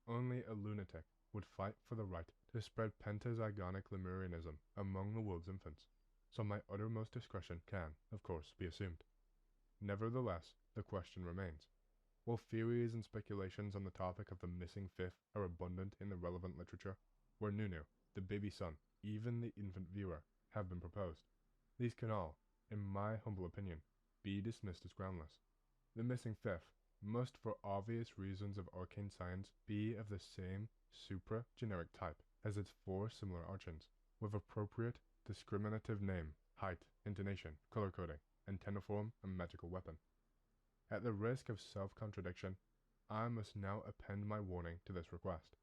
Only a lunatic would fight for the right to spread pentazygonic Lemurianism among the world's infants, so my uttermost discretion can, of course, be assumed. Nevertheless, the question remains. While theories and speculations on the topic of the missing 5th are abundant in the relevant literature, where Nunu, the baby son, even the infant viewer, have been proposed, these can all, in my humble opinion, be dismissed as groundless. The missing 5th must, for obvious reasons of arcane science, be of the same supra-generic type as its 4 similar archons, with appropriate discriminative name, height, intonation, color coding, antenniform, and magical weapon. At the risk of self-contradiction, I must now append my warning to this request.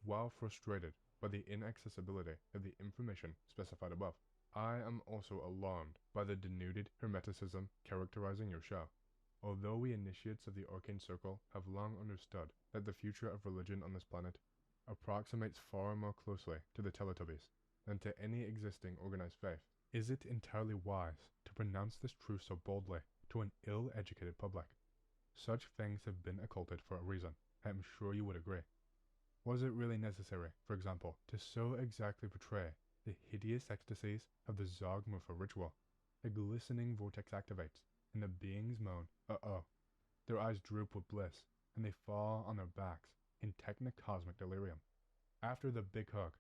While frustrated by the inaccessibility of the information specified above, I am also alarmed by the denuded hermeticism characterizing your show. Although we initiates of the Arcane Circle have long understood that the future of religion on this planet approximates far more closely to the Teletubbies than to any existing organized faith, is it entirely wise to pronounce this truth so boldly to an ill-educated public? Such things have been occulted for a reason, I am sure you would agree. Was it really necessary, for example, to so exactly portray the hideous ecstasies of the Zog-Murphy ritual? A glistening vortex activates, and the beings moan, uh-oh. Their eyes droop with bliss, and they fall on their backs in technicosmic delirium. After the big hug,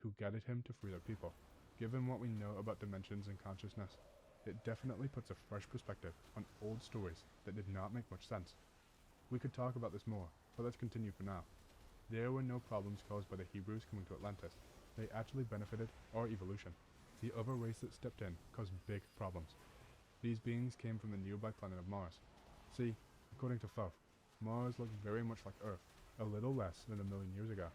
who guided him to free their people. Given what we know about dimensions and consciousness, it definitely puts a fresh perspective on old stories that did not make much sense. We could talk about this more, but let's continue for now. There were no problems caused by the Hebrews coming to Atlantis. They actually benefited our evolution. The other race that stepped in caused big problems. These beings came from the nearby planet of Mars. See, according to Thoth, Mars looked very much like Earth, a little less than 1,000,000 years ago.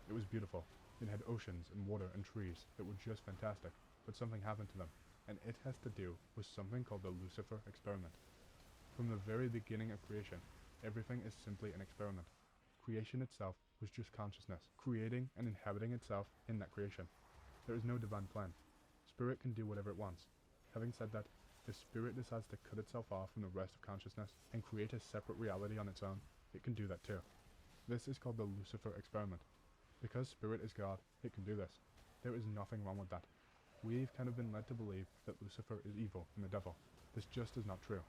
It was beautiful. It had oceans and water and trees that were just fantastic, but something happened to them, and it has to do with something called the Lucifer experiment. From the very beginning of creation, everything is simply an experiment. Creation itself was just consciousness, creating and inhabiting itself in that creation. There is no divine plan. Spirit can do whatever it wants. Having said that, if spirit decides to cut itself off from the rest of consciousness and create a separate reality on its own, it can do that too. This is called the Lucifer experiment. Because spirit is God, it can do this. There is nothing wrong with that. We've kind of been led to believe that Lucifer is evil and the devil. This just is not true.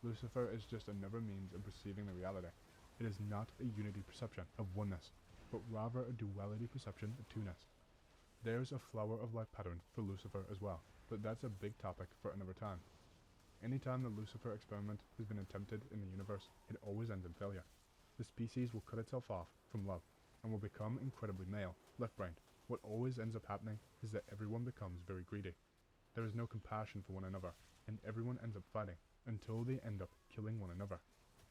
Lucifer is just another means of perceiving the reality. It is not a unity perception of oneness, but rather a duality perception of two-ness. There's a flower of life pattern for Lucifer as well, but that's a big topic for another time. Anytime the Lucifer experiment has been attempted in the universe, it always ends in failure. The species will cut itself off from love, and will become incredibly male, left-brained. What always ends up happening is that everyone becomes very greedy. There is no compassion for one another, and everyone ends up fighting, until they end up killing one another.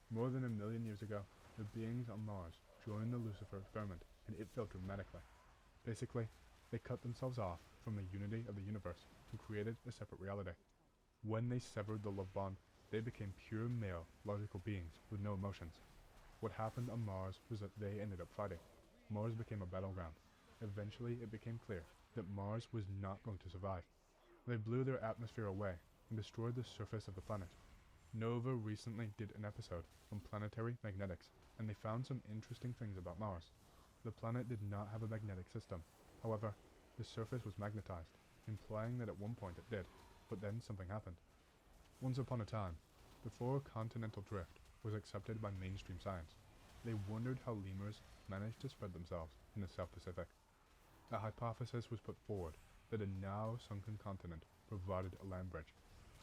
More than 1,000,000 years ago, the beings on Mars joined the Lucifer experiment, and it failed dramatically. Basically, they cut themselves off from the unity of the universe and created a separate reality. When they severed the love bond, they became pure male, logical beings with no emotions. What happened on Mars was that they ended up fighting. Mars became a battleground. Eventually, it became clear that Mars was not going to survive. They blew their atmosphere away and destroyed the surface of the planet. Nova recently did an episode on planetary magnetics, and they found some interesting things about Mars. The planet did not have a magnetic system. However, the surface was magnetized, implying that at one point it did, but then something happened. Once upon a time, before continental drift was accepted by mainstream science, they wondered how lemurs managed to spread themselves in the South Pacific. A hypothesis was put forward that a now sunken continent provided a land bridge.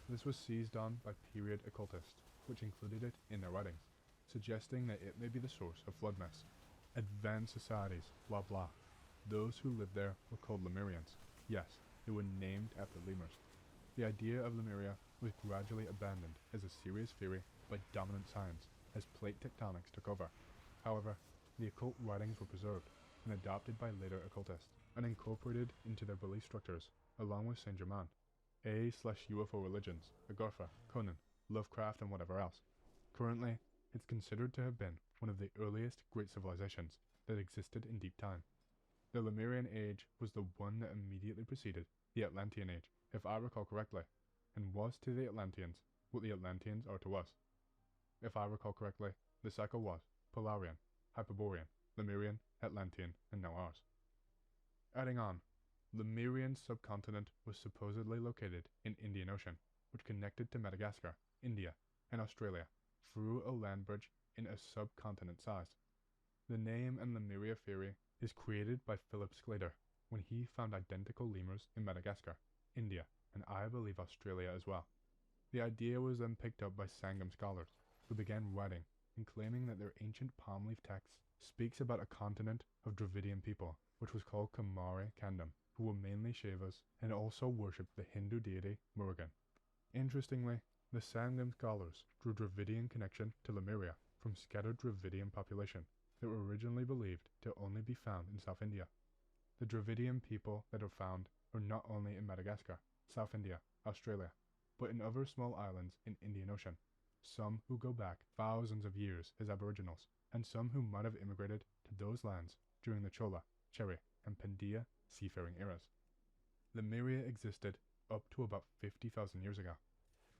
This was seized on by period occultists, which included it in their writings, suggesting that it may be the source of flood myths. Advanced societies, blah blah. Those who lived there were called Lemurians. Yes, they were named after lemurs. The idea of Lemuria was gradually abandoned as a serious theory by dominant science as plate tectonics took over. However, the occult writings were preserved and adopted by later occultists and incorporated into their belief structures, along with Saint Germain, A/UFO religions, Agartha, Conan, Lovecraft, and whatever else. Currently, it's considered to have been one of the earliest great civilizations that existed in deep time. The Lemurian Age was the one that immediately preceded the Atlantean Age, if I recall correctly, and was to the Atlanteans what the Atlanteans are to us. If I recall correctly, the cycle was Polarian, Hyperborean, Lemurian, Atlantean, and now ours. Adding on, Lemurian subcontinent was supposedly located in Indian Ocean, which connected to Madagascar, India, and Australia through a land bridge in a subcontinent size. The name and Lemuria theory is created by Philip Sclater when he found identical lemurs in Madagascar, India, and I believe Australia as well. The idea was then picked up by Sangam scholars, who began writing and claiming that their ancient palm leaf text speaks about a continent of Dravidian people, which was called Kamari Kandam, who were mainly Shaivas and also worshipped the Hindu deity Murugan. Interestingly, the Sangam scholars drew Dravidian connection to Lemuria from scattered Dravidian population that were originally believed to only be found in South India. The Dravidian people that are found are not only in Madagascar, South India, Australia, but in other small islands in Indian Ocean, some who go back thousands of years as aboriginals, and some who might have immigrated to those lands during the Chola, Cherry, and Pandya seafaring eras. Lemuria existed up to about 50,000 years ago.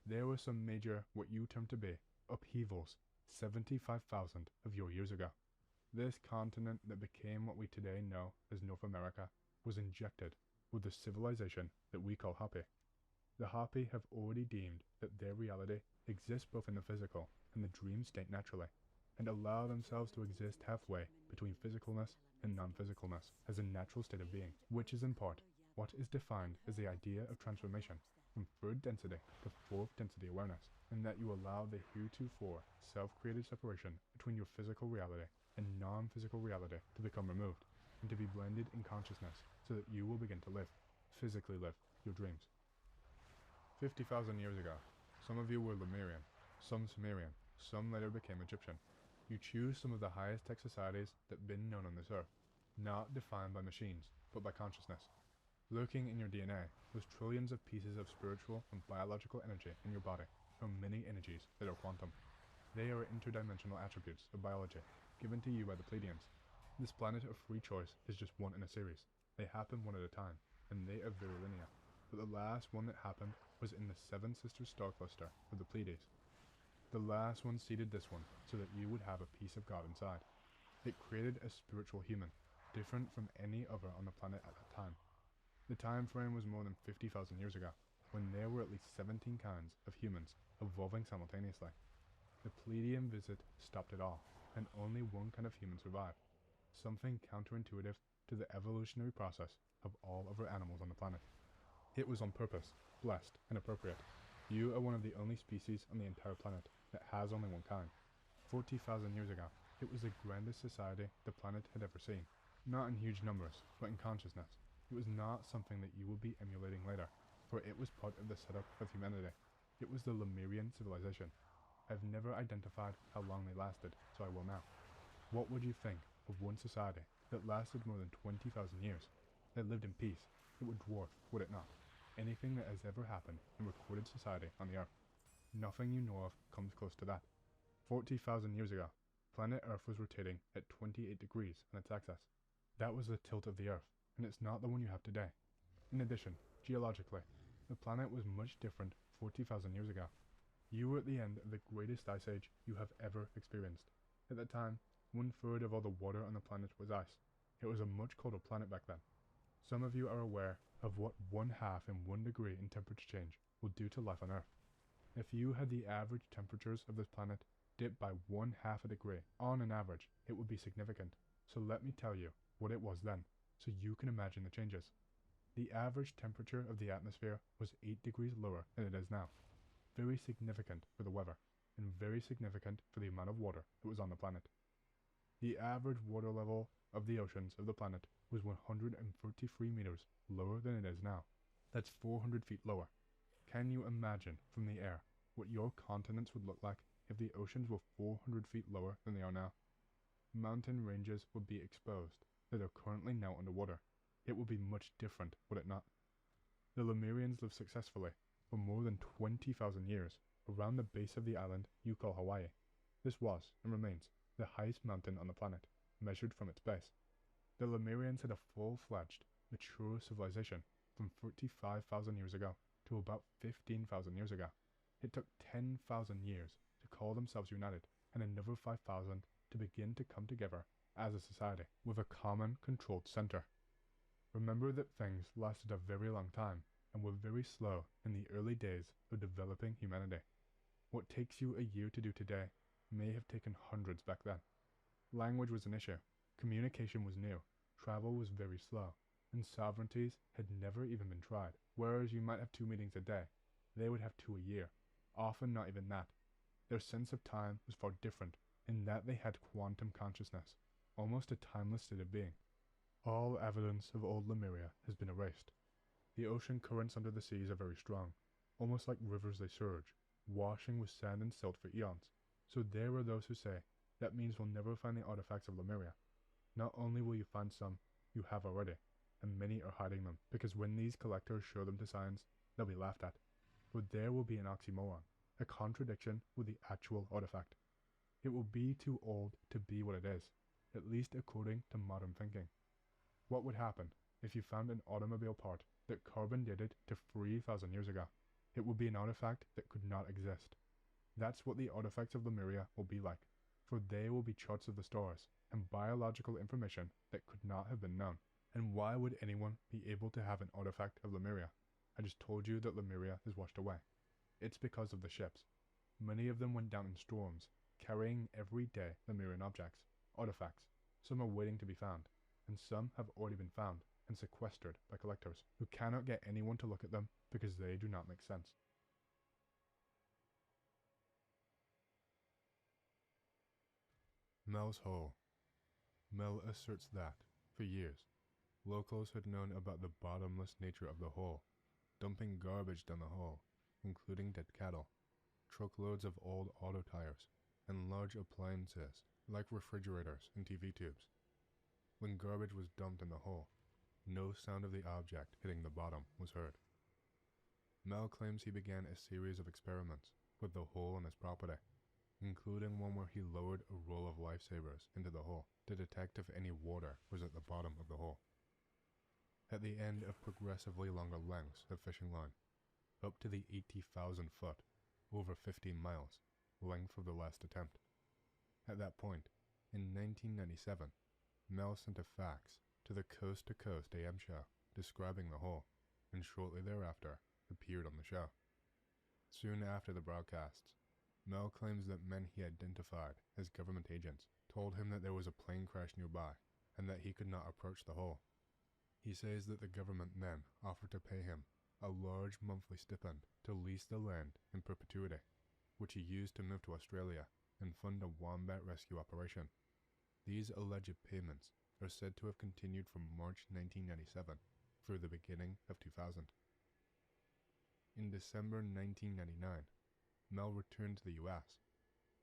There were some major, what you term to be, upheavals 75,000 of your years ago. This continent that became what we today know as North America was injected with the civilization that we call Hapi. The Hapi have already deemed that their reality exists both in the physical and the dream state naturally. and allow themselves to exist halfway between physicalness and non-physicalness as a natural state of being, which is in part what is defined as the idea of transformation from third density to fourth density awareness, and that you allow the heretofore self-created separation between your physical reality and non-physical reality to become removed and to be blended in consciousness so that you will begin to physically live, your dreams. 50,000 years ago, some of you were Lemurian, some Sumerian, some later became Egyptian. You choose some of the highest tech societies that have been known on this earth, not defined by machines, but by consciousness. Lurking in your DNA was trillions of pieces of spiritual and biological energy in your body from many energies that are quantum. They are interdimensional attributes of biology given to you by the Pleiadians. This planet of free choice is just one in a series. They happen one at a time, and they are very linear. But the last one that happened was in the Seven Sisters star cluster of the Pleiades. The last one seeded this one so that you would have a piece of God inside. It created a spiritual human, different from any other on the planet at that time. The time frame was more than 50,000 years ago, when there were at least 17 kinds of humans evolving simultaneously. The Pleiadian visit stopped it all, and only one kind of human survived, something counterintuitive to the evolutionary process of all other animals on the planet. It was on purpose, blessed, and appropriate. You are one of the only species on the entire planet that has only one kind. 40,000 years ago, it was the grandest society the planet had ever seen. Not in huge numbers, but in consciousness. It was not something that you will be emulating later, for it was part of the setup of humanity. It was the Lemurian civilization. I've never identified how long they lasted, so I will now. What would you think of one society that lasted more than 20,000 years, that lived in peace? It would dwarf, would it not, anything that has ever happened in recorded society on the Earth. Nothing you know of comes close to that. 40,000 years ago, planet Earth was rotating at 28 degrees on its axis. That was the tilt of the Earth, and it's not the one you have today. In addition, geologically, the planet was much different 40,000 years ago. You were at the end of the greatest ice age you have ever experienced. At that time, 1/3 of all the water on the planet was ice. It was a much colder planet back then. Some of you are aware of what 1/2 in 1 degree in temperature change will do to life on Earth. If you had the average temperatures of this planet dip by 1/2 a degree, on an average, it would be significant. So let me tell you what it was then, so you can imagine the changes. The average temperature of the atmosphere was 8 degrees lower than it is now. Very significant for the weather, and very significant for the amount of water that was on the planet. The average water level of the oceans of the planet was 133 meters lower than it is now. That's 400 feet lower. Can you imagine from the air what your continents would look like if the oceans were 400 feet lower than they are now? Mountain ranges would be exposed that are currently now underwater. It would be much different, would it not? The Lemurians lived successfully for more than 20,000 years around the base of the island you call Hawaii. This was, and remains, the highest mountain on the planet, measured from its base. The Lemurians had a full-fledged, mature civilization from 35,000 years ago to about 15,000 years ago. It took 10,000 years to call themselves united, and another 5,000 to begin to come together as a society, with a common controlled center. Remember that things lasted a very long time, and were very slow in the early days of developing humanity. What takes you a year to do today may have taken hundreds back then. Language was an issue, communication was new, travel was very slow, and sovereignties had never even been tried. Whereas you might have 2 meetings a day, they would have 2 a year, often not even that. Their sense of time was far different, in that they had quantum consciousness, almost a timeless state of being. All evidence of old Lemuria has been erased. The ocean currents under the seas are very strong, almost like rivers they surge, washing with sand and silt for eons. So there are those who say, that means we'll never find the artifacts of Lemuria. Not only will you find some, you have already, and many are hiding them, because when these collectors show them to science, they'll be laughed at. For there will be an oxymoron, a contradiction with the actual artifact. It will be too old to be what it is, at least according to modern thinking. What would happen if you found an automobile part that carbon dated to 3,000 years ago? It would be an artifact that could not exist. That's what the artifacts of Lemuria will be like, for they will be charts of the stars and biological information that could not have been known. And why would anyone be able to have an artifact of Lemuria? I just told you that Lemuria is washed away. It's because of the ships. Many of them went down in storms, carrying every day Lemurian objects, artifacts. Some are waiting to be found, and some have already been found and sequestered by collectors who cannot get anyone to look at them because they do not make sense. Mel's hole. Mel asserts that, for years, locals had known about the bottomless nature of the hole, dumping garbage down the hole, including dead cattle, truckloads of old auto tires, and large appliances like refrigerators and TV tubes. When garbage was dumped in the hole, no sound of the object hitting the bottom was heard. Mel claims he began a series of experiments with the hole on his property, including one where he lowered a roll of lifesavers into the hole to detect if any water was at the bottom of the hole. At the end of progressively longer lengths of fishing line, up to the 80,000 foot, over 15 miles, length of the last attempt. At that point, in 1997, Mel sent a fax to the Coast to Coast AM show describing the hole, and shortly thereafter appeared on the show. Soon after the broadcasts, Mel claims that men he identified as government agents told him that there was a plane crash nearby and that he could not approach the hole. He says that the government then offered to pay him a large monthly stipend to lease the land in perpetuity, which he used to move to Australia and fund a wombat rescue operation. These alleged payments are said to have continued from March 1997 through the beginning of 2000. In December 1999, Mel returned to the US.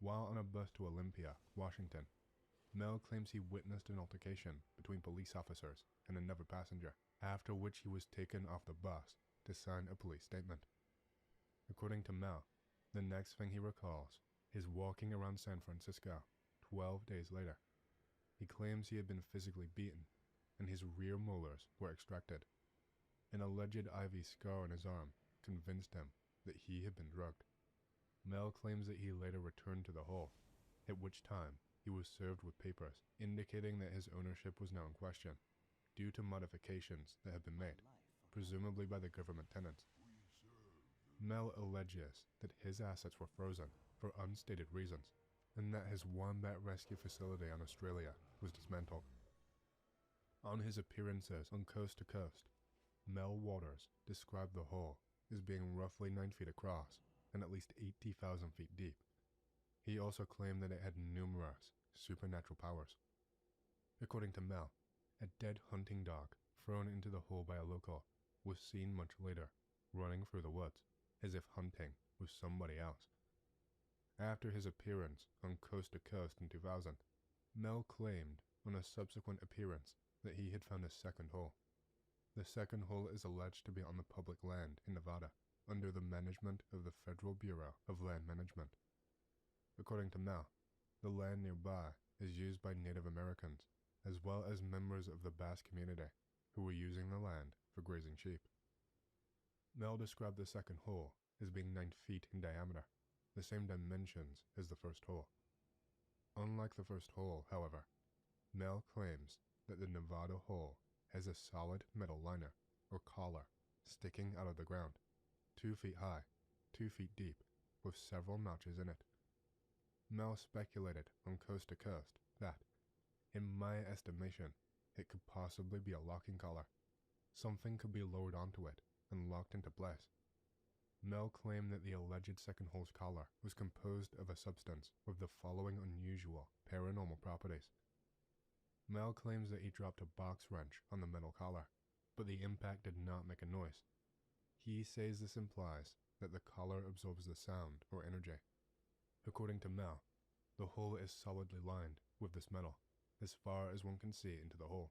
While on a bus to Olympia, Washington, Mel claims he witnessed an altercation between police officers and another passenger, after which he was taken off the bus to sign a police statement. According to Mel, the next thing he recalls is walking around San Francisco 12 days later. He claims he had been physically beaten and his rear molars were extracted. An alleged IV scar on his arm convinced him that he had been drugged. Mel claims that he later returned to the hole, at which time he was served with papers indicating that his ownership was now in question, due to modifications that had been made, presumably by the government tenants. Mel alleges that his assets were frozen for unstated reasons, and that his wombat rescue facility on Australia was dismantled. On his appearances on Coast to Coast, Mel Waters described the hole as being roughly 9 feet across and at least 80,000 feet deep. He also claimed that it had numerous supernatural powers. According to Mel, a dead hunting dog thrown into the hole by a local was seen much later, running through the woods, as if hunting with somebody else. After his appearance on Coast to Coast in 2000, Mel claimed on a subsequent appearance that he had found a second hole. The second hole is alleged to be on the public land in Nevada, under the management of the Federal Bureau of Land Management. According to Mel, the land nearby is used by Native Americans, as well as members of the Basque community, who were using the land for grazing sheep. Mel described the second hole as being 9 feet in diameter, the same dimensions as the first hole. Unlike the first hole, however, Mel claims that the Nevada hole has a solid metal liner, or collar, sticking out of the ground, 2 feet high, 2 feet deep, with several notches in it. Mel speculated on Coast to Coast that, in my estimation, it could possibly be a locking collar. Something could be lowered onto it and locked into place. Mel claimed that the alleged second hole's collar was composed of a substance with the following unusual paranormal properties. Mel claims that he dropped a box wrench on the metal collar, but the impact did not make a noise. He says this implies that the collar absorbs the sound or energy. According to Mel, the hole is solidly lined with this metal, as far as one can see into the hole.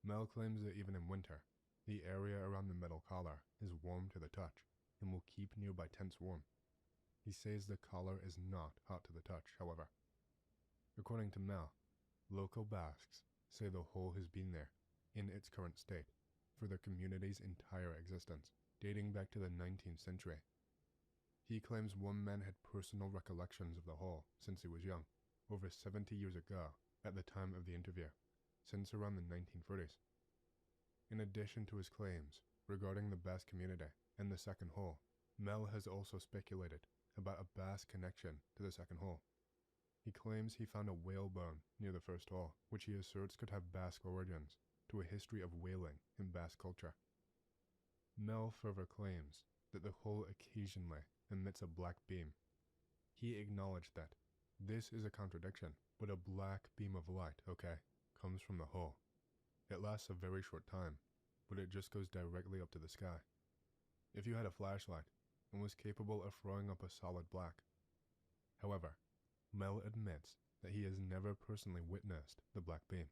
Mel claims that even in winter, the area around the metal collar is warm to the touch and will keep nearby tents warm. He says the collar is not hot to the touch, however. According to Mel, local Basques say the hole has been there, in its current state, for their community's entire existence, dating back to the 19th century. He claims one man had personal recollections of the hole since he was young, over 70 years ago at the time of the interview, since around the 1930s. In addition to his claims regarding the Basque community and the second hole, Mel has also speculated about a Basque connection to the second hole. He claims he found a whale bone near the first hole, which he asserts could have Basque origins, to a history of whaling in Basque culture. Mel further claims that the hole occasionally emits a black beam. He acknowledged that this is a contradiction, but a black beam of light, okay, comes from the hole. It lasts a very short time, but it just goes directly up to the sky. If you had a flashlight and was capable of throwing up a solid black. However, Mel admits that he has never personally witnessed the black beam.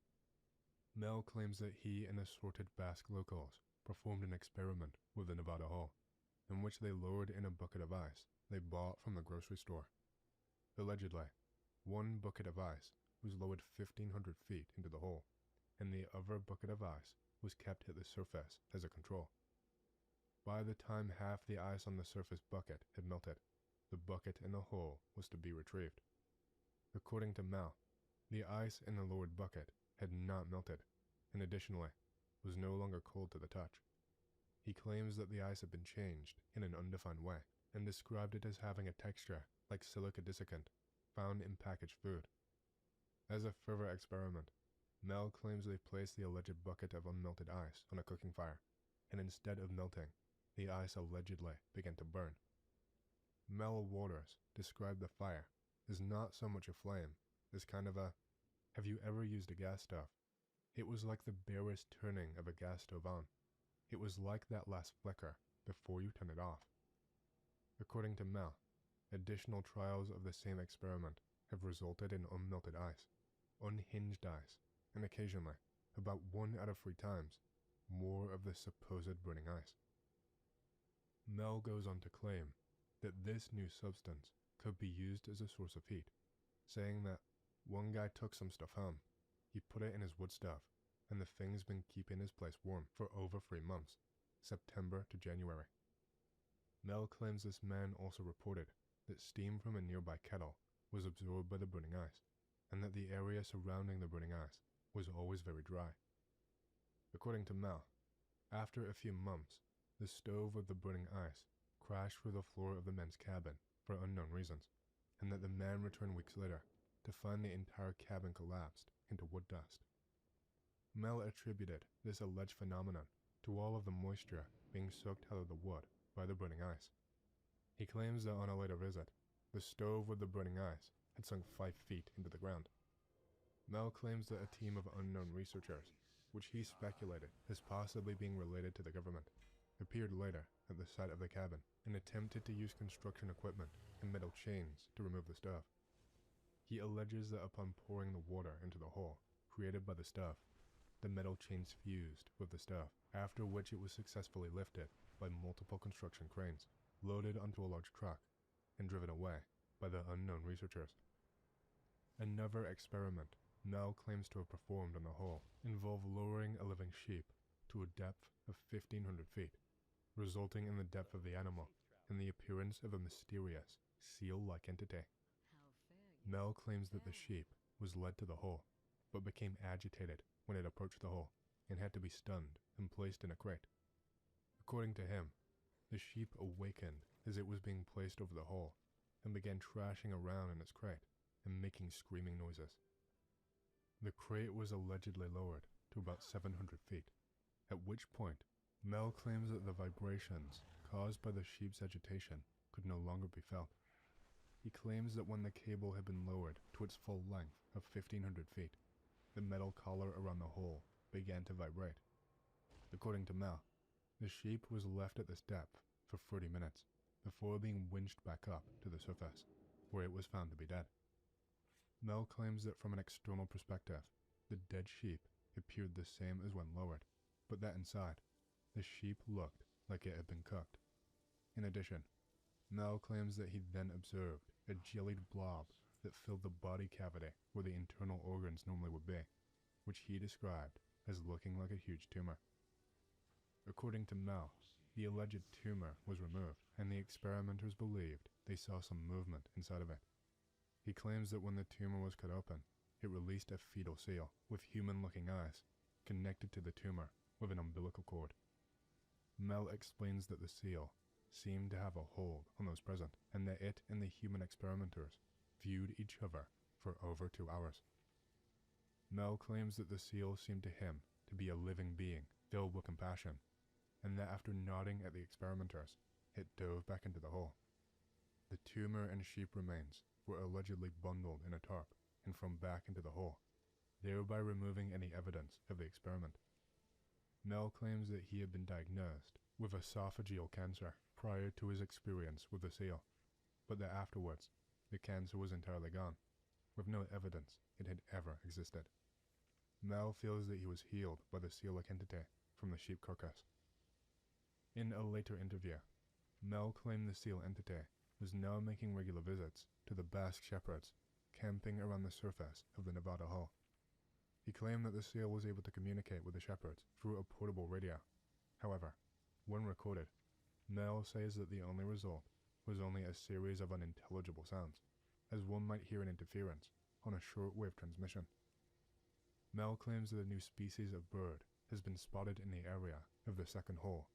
Mel claims that he and assorted Basque locals performed an experiment with the Nevada hole, in which they lowered in a bucket of ice they bought from the grocery store. Allegedly, one bucket of ice was lowered 1,500 feet into the hole, and the other bucket of ice was kept at the surface as a control. By the time half the ice on the surface bucket had melted, the bucket in the hole was to be retrieved. According to Mel, the ice in the lowered bucket had not melted, and additionally, was no longer cold to the touch. He claims that the ice had been changed in an undefined way, and described it as having a texture like silica desiccant found in packaged food. As a further experiment, Mel claims they placed the alleged bucket of unmelted ice on a cooking fire, and instead of melting, the ice allegedly began to burn. Mel Waters described the fire as not so much a flame as kind of a, have you ever used a gas stove? It was like the barest turning of a gas stove on. It was like that last flicker before you turn it off. According to Mel, additional trials of the same experiment have resulted in unmelted ice, unhinged ice, and occasionally, about 1 out of 3 times, more of the supposed burning ice. Mel goes on to claim that this new substance could be used as a source of heat, saying that one guy took some stuff home, he put it in his wood stove, and the thing's been keeping his place warm for over 3 months, September to January. Mel claims this man also reported that steam from a nearby kettle was absorbed by the burning ice, and that the area surrounding the burning ice was always very dry. According to Mel, after a few months, the stove with the burning ice crashed through the floor of the men's cabin for unknown reasons, and that the man returned weeks later to find the entire cabin collapsed into wood dust. Mel attributed this alleged phenomenon to all of the moisture being soaked out of the wood by the burning ice. He claims that on a later visit, the stove with the burning ice had sunk 5 feet into the ground. Mel claims that a team of unknown researchers, which he speculated as possibly being related to the government, appeared later at the site of the cabin and attempted to use construction equipment and metal chains to remove the stove. He alleges that upon pouring the water into the hole created by the stove, the metal chains fused with the stove, after which it was successfully lifted by multiple construction cranes, loaded onto a large truck, and driven away by the unknown researchers. Another experiment Mel claims to have performed on the hole involved lowering a living sheep to a depth of 1,500 feet, resulting in the depth of the animal and the appearance of a mysterious, seal-like entity. Mel claims that the sheep was led to the hole, but became agitated when it approached the hole and had to be stunned and placed in a crate. According to him, the sheep awakened as it was being placed over the hole and began thrashing around in its crate and making screaming noises. The crate was allegedly lowered to about 700 feet, at which point Mel claims that the vibrations caused by the sheep's agitation could no longer be felt. He claims that when the cable had been lowered to its full length of 1,500 feet, the metal collar around the hole began to vibrate. According to Mel, the sheep was left at this depth for 30 minutes before being winched back up to the surface, where it was found to be dead. Mel claims that from an external perspective, the dead sheep appeared the same as when lowered, but that inside, the sheep looked like it had been cooked. In addition, Mel claims that he then observed a jellied blob that filled the body cavity where the internal organs normally would be, which he described as looking like a huge tumor. According to Mel, the alleged tumor was removed, and the experimenters believed they saw some movement inside of it. He claims that when the tumor was cut open, it released a fetal seal with human-looking eyes connected to the tumor with an umbilical cord. Mel explains that the seal seemed to have a hold on those present, and that it and the human experimenters viewed each other for over 2 hours. Mel claims that the seal seemed to him to be a living being filled with compassion, and that after nodding at the experimenters, it dove back into the hole. The tumor and sheep remains were allegedly bundled in a tarp and thrown back into the hole, thereby removing any evidence of the experiment. Mel claims that he had been diagnosed with esophageal cancer prior to his experience with the seal, but that afterwards, the cancer was entirely gone, with no evidence it had ever existed. Mel feels that he was healed by the seal-like entity from the sheep carcass. In a later interview, Mel claimed the seal entity was now making regular visits to the Basque shepherds camping around the surface of the Nevada hole. He claimed that the seal was able to communicate with the shepherds through a portable radio. However, when recorded, Mel says that the only result was only a series of unintelligible sounds, as one might hear an interference on a shortwave transmission. Mel claims that a new species of bird has been spotted in the area of the second hole,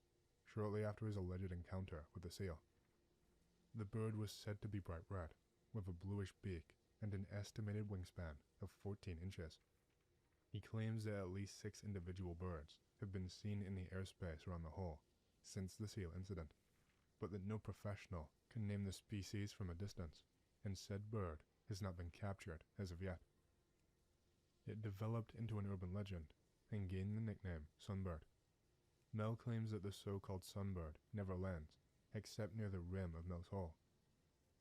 shortly after his alleged encounter with the seal. The bird was said to be bright red, with a bluish beak and an estimated wingspan of 14 inches. He claims that at least 6 individual birds have been seen in the airspace around the hole since the seal incident, but that no professional can name the species from a distance, and said bird has not been captured as of yet. It developed into an urban legend and gained the nickname Sunbird. Mel claims that the so-called Sunbird never lands, except near the rim of Mel's hole.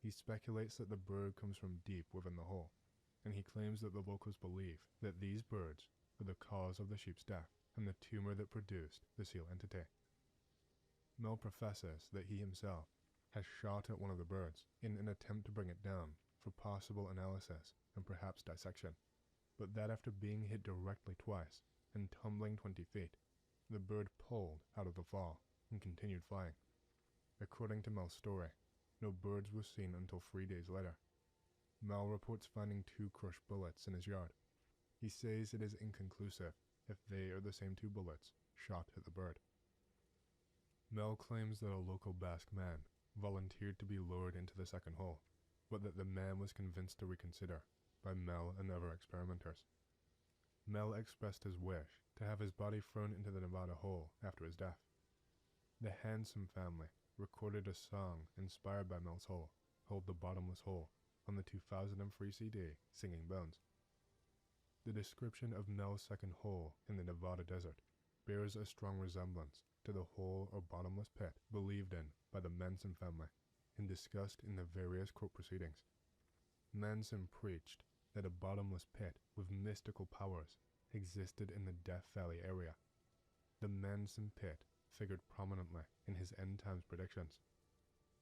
He speculates that the bird comes from deep within the hole, and he claims that the locals believe that these birds are the cause of the sheep's death and the tumor that produced the seal entity. Mel professes that he himself has shot at one of the birds in an attempt to bring it down for possible analysis and perhaps dissection, but that after being hit directly twice and tumbling 20 feet, the bird pulled out of the fall and continued flying. According to Mel's story, no birds were seen until 3 days later. Mel reports finding 2 crushed bullets in his yard. He says it is inconclusive if they are the same 2 bullets shot at the bird. Mel claims that a local Basque man volunteered to be lured into the second hole, but that the man was convinced to reconsider by Mel and other experimenters. Mel expressed his wish to have his body thrown into the Nevada hole after his death. The Handsome family recorded a song inspired by Mel's hole, called The Bottomless Hole, on the 2003 CD, Singing Bones. The description of Mel's second hole in the Nevada desert bears a strong resemblance to the hole or bottomless pit believed in by the Manson family and discussed in the various court proceedings. Manson preached that a bottomless pit with mystical powers existed in the Death Valley area. The Manson pit figured prominently in his end times predictions.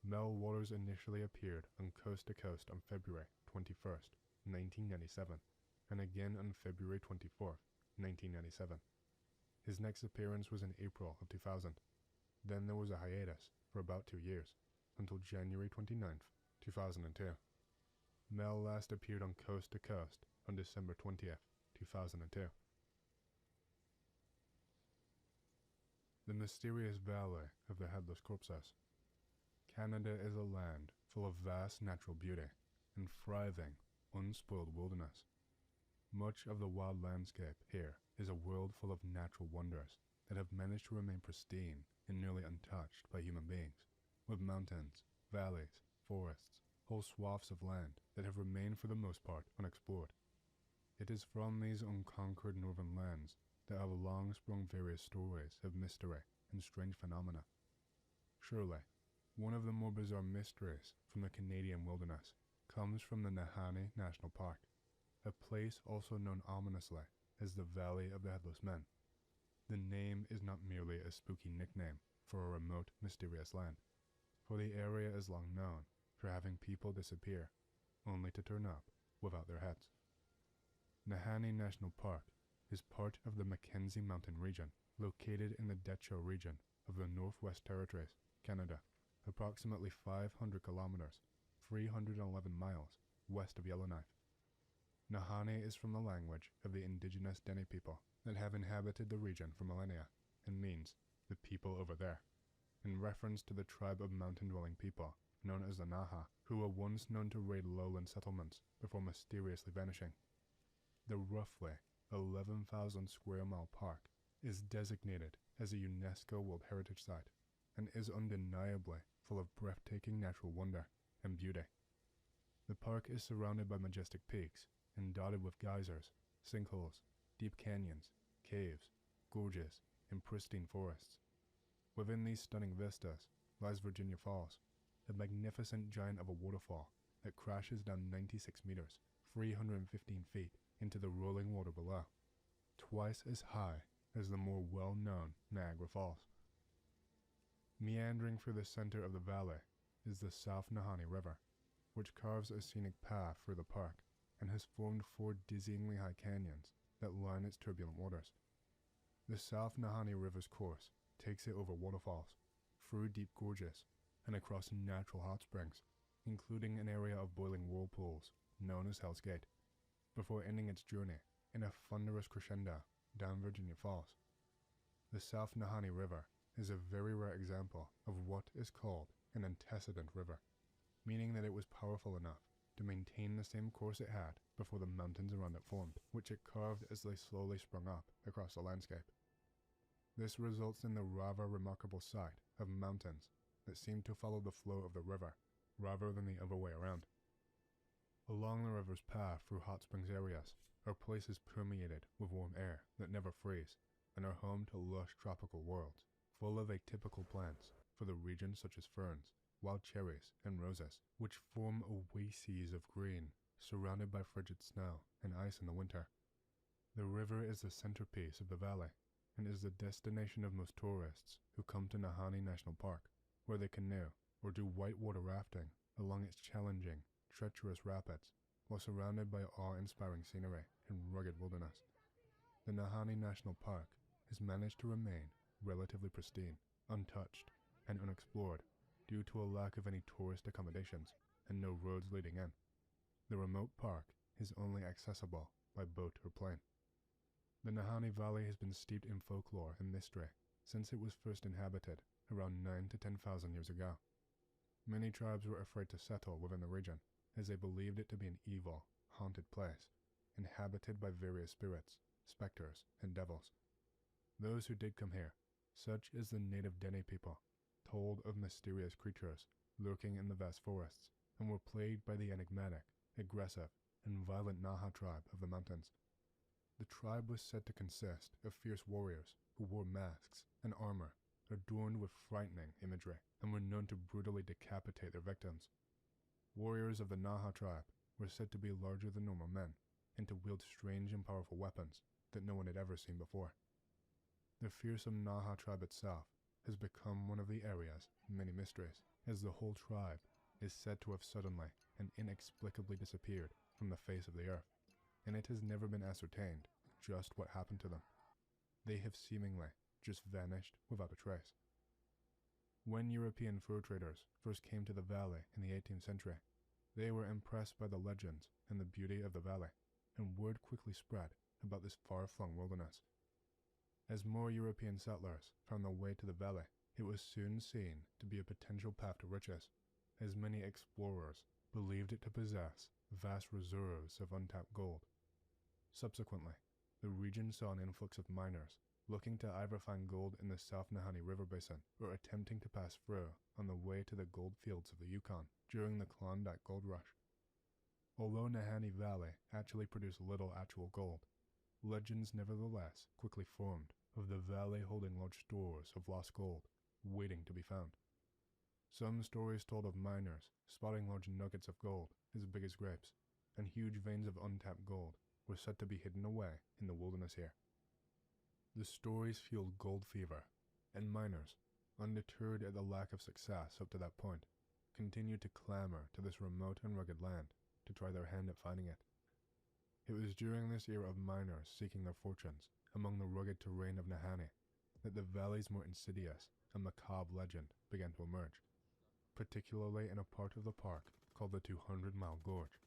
Mel Waters initially appeared on Coast to Coast on February 21st, 1997, and again on February 24th, 1997. His next appearance was in April of 2000. Then there was a hiatus for about 2 years, until January 29th, 2002. Mel last appeared on Coast to Coast on December 20th, 2002. The mysterious valley of the Headless Corpses. Canada is a land full of vast natural beauty and thriving, unspoiled wilderness. Much of the wild landscape here is a world full of natural wonders that have managed to remain pristine and nearly untouched by human beings, with mountains, valleys, forests, whole swaths of land that have remained for the most part unexplored. It is from these unconquered northern lands that have long sprung various stories of mystery and strange phenomena. Surely, one of the more bizarre mysteries from the Canadian wilderness comes from the Nahanni National Park, a place also known ominously as the Valley of the Headless Men. The name is not merely a spooky nickname for a remote, mysterious land, for the area is long known for having people disappear, only to turn up without their heads. Nahanni National Park is part of the Mackenzie Mountain region, located in the Detroit region of the Northwest Territories, Canada, approximately 500 kilometers, 311 miles west of Yellowknife. Nahanni is from the language of the indigenous Dene people that have inhabited the region for millennia, and means the people over there, in reference to the tribe of mountain-dwelling people known as the Naha, who were once known to raid lowland settlements before mysteriously vanishing. The roughly 11,000 square mile park is designated as a UNESCO World Heritage Site and is undeniably full of breathtaking natural wonder and beauty. The park is surrounded by majestic peaks and dotted with geysers, sinkholes, deep canyons, caves, gorges, and pristine forests. Within these stunning vistas lies Virginia Falls, a magnificent giant of a waterfall that crashes down 96 meters, 315 feet, into the rolling water below, twice as high as the more well-known Niagara Falls. Meandering through the center of the valley is the South Nahanni River, which carves a scenic path through the park and has formed 4 dizzyingly high canyons that line its turbulent waters. The South Nahanni River's course takes it over waterfalls, through deep gorges, and across natural hot springs, including an area of boiling whirlpools known as Hell's Gate, before ending its journey in a thunderous crescendo down Virginia Falls. The South Nahanni River is a very rare example of what is called an antecedent river, meaning that it was powerful enough to maintain the same course it had before the mountains around it formed, which it carved as they slowly sprung up across the landscape. This results in the rather remarkable sight of mountains that seem to follow the flow of the river rather than the other way around. Along the river's path through hot springs areas are places permeated with warm air that never freeze and are home to lush tropical worlds full of atypical plants for the region, such as ferns, wild cherries, and roses, which form oases of green surrounded by frigid snow and ice in the winter. The river is the centerpiece of the valley and is the destination of most tourists who come to Nahanni National Park, where they canoe or do whitewater rafting along its challenging, treacherous rapids while surrounded by awe-inspiring scenery and rugged wilderness. The Nahanni National Park has managed to remain relatively pristine, untouched, and unexplored due to a lack of any tourist accommodations and no roads leading in. The remote park is only accessible by boat or plane. The Nahanni Valley has been steeped in folklore and mystery since it was first inhabited around 9,000 to 10,000 years ago. Many tribes were afraid to settle within the region as they believed it to be an evil, haunted place, inhabited by various spirits, specters, and devils. Those who did come here, such as the native Dene people, told of mysterious creatures lurking in the vast forests and were plagued by the enigmatic, aggressive, and violent Naha tribe of the mountains. The tribe was said to consist of fierce warriors who wore masks and armor adorned with frightening imagery and were known to brutally decapitate their victims. Warriors of the Naha tribe were said to be larger than normal men and to wield strange and powerful weapons that no one had ever seen before. The fearsome Naha tribe itself has become one of the area's many mysteries, as the whole tribe is said to have suddenly and inexplicably disappeared from the face of the earth, and it has never been ascertained just what happened to them. They have seemingly just vanished without a trace. When European fur traders first came to the valley in the 18th century, they were impressed by the legends and the beauty of the valley, and word quickly spread about this far-flung wilderness. As more European settlers found their way to the valley, it was soon seen to be a potential path to riches, as many explorers believed it to possess vast reserves of untapped gold. Subsequently, the region saw an influx of miners looking to either find gold in the South Nahanni River Basin or attempting to pass through on the way to the gold fields of the Yukon during the Klondike Gold Rush. Although Nahanni Valley actually produced little actual gold, legends nevertheless quickly formed of the valley holding large stores of lost gold waiting to be found. Some stories told of miners spotting large nuggets of gold as big as grapes, and huge veins of untapped gold were said to be hidden away in the wilderness here. The stories fueled gold fever, and miners, undeterred at the lack of success up to that point, continued to clamor to this remote and rugged land to try their hand at finding it. It was during this era of miners seeking their fortunes among the rugged terrain of Nahanni that the valley's more insidious and macabre legend began to emerge, particularly in a part of the park called the 200-Mile Gorge.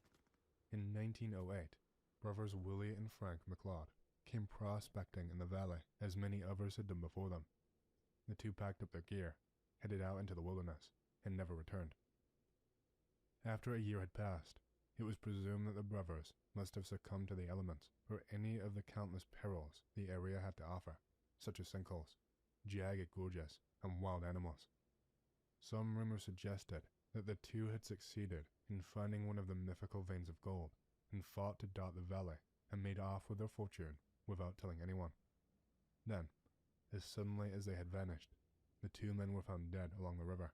In 1908, brothers Willie and Frank McLeod came prospecting in the valley as many others had done before them. The two packed up their gear, headed out into the wilderness, and never returned. After a year had passed, it was presumed that the brothers must have succumbed to the elements or any of the countless perils the area had to offer, such as sinkholes, jagged gorges, and wild animals. Some rumors suggested that the two had succeeded in finding one of the mythical veins of gold and fought to dot the valley and made off with their fortune without telling anyone. Then, as suddenly as they had vanished, the two men were found dead along the river.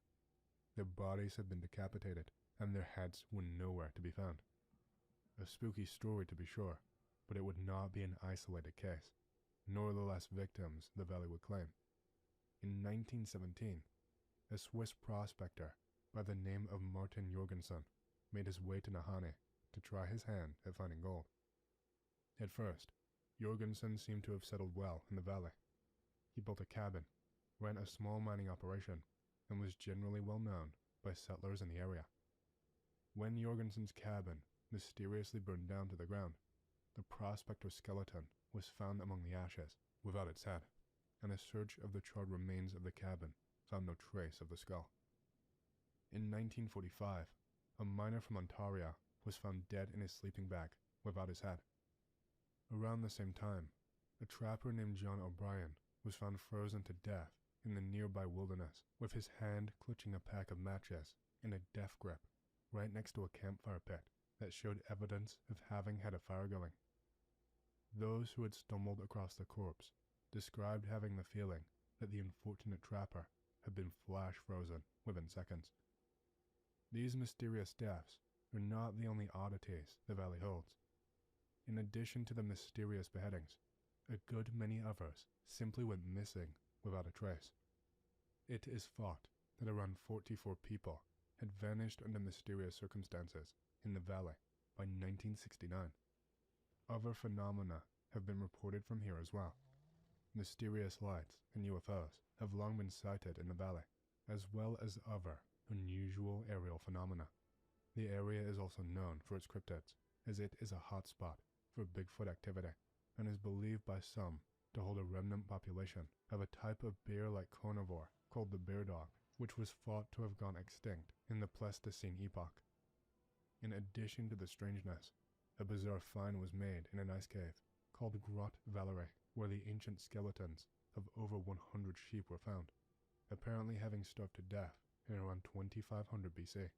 Their bodies had been decapitated, and their heads were nowhere to be found. A spooky story to be sure, but it would not be an isolated case, nor the last victims the valley would claim. In 1917, a Swiss prospector by the name of Martin Jorgensen made his way to Nahanni to try his hand at finding gold. At first, Jorgensen seemed to have settled well in the valley. He built a cabin, ran a small mining operation, and was generally well known by settlers in the area. When Jorgensen's cabin mysteriously burned down to the ground, the prospector's skeleton was found among the ashes without its head, and a search of the charred remains of the cabin found no trace of the skull. In 1945, a miner from Ontario was found dead in his sleeping bag without his head. Around the same time, a trapper named John O'Brien was found frozen to death in the nearby wilderness with his hand clutching a pack of matches in a death grip right next to a campfire pit that showed evidence of having had a fire going. Those who had stumbled across the corpse described having the feeling that the unfortunate trapper had been flash frozen within seconds. These mysterious deaths are not the only oddities the valley holds. In addition to the mysterious beheadings, a good many others simply went missing without a trace. It is thought that around 44 people had vanished under mysterious circumstances in the valley by 1969. Other phenomena have been reported from here as well. Mysterious lights and UFOs have long been sighted in the valley, as well as other unusual aerial phenomena. The area is also known for its cryptids, as it is a hotspot for Bigfoot activity, and is believed by some to hold a remnant population of a type of bear-like carnivore called the bear dog, which was thought to have gone extinct in the Pleistocene epoch. In addition to the strangeness, a bizarre find was made in an ice cave called Grotte Valerie, where the ancient skeletons of over 100 sheep were found, apparently having starved to death in around 2500 BC.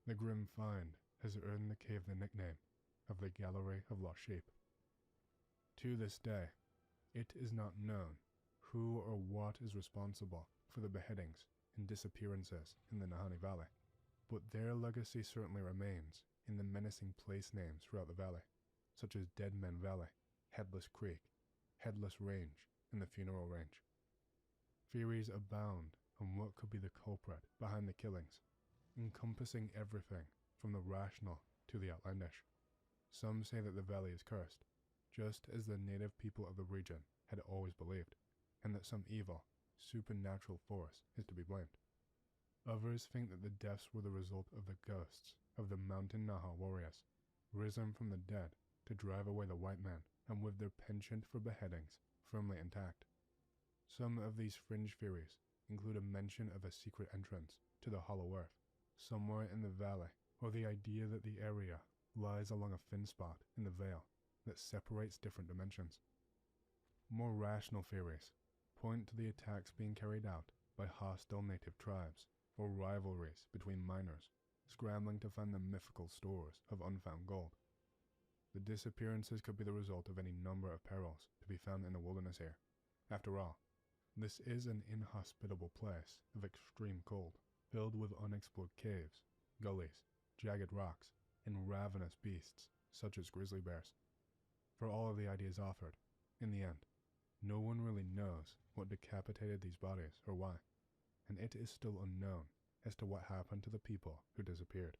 The grim find has earned the cave the nickname of the Gallery of Lost Sheep. To this day, it is not known who or what is responsible for the beheadings and disappearances in the Nahanni Valley, but their legacy certainly remains in the menacing place names throughout the valley, such as Dead Men Valley, Headless Creek, Headless Range, and the Funeral Range. Theories abound on what could be the culprit behind the killings, encompassing everything from the rational to the outlandish. Some say that the valley is cursed, just as the native people of the region had always believed, and that some evil, supernatural force is to be blamed. Others think that the deaths were the result of the ghosts of the Mountain Naha warriors, risen from the dead to drive away the white man, and with their penchant for beheadings firmly intact. Some of these fringe theories include a mention of a secret entrance to the Hollow Earth, somewhere in the valley, or the idea that the area lies along a thin spot in the veil that separates different dimensions. More rational theories point to the attacks being carried out by hostile native tribes, or rivalries between miners scrambling to find the mythical stores of unfound gold. The disappearances could be the result of any number of perils to be found in the wilderness here. After all, this is an inhospitable place of extreme cold, filled with unexplored caves, gullies, jagged rocks, and ravenous beasts such as grizzly bears. For all of the ideas offered, in the end, no one really knows what decapitated these bodies or why, and it is still unknown as to what happened to the people who disappeared.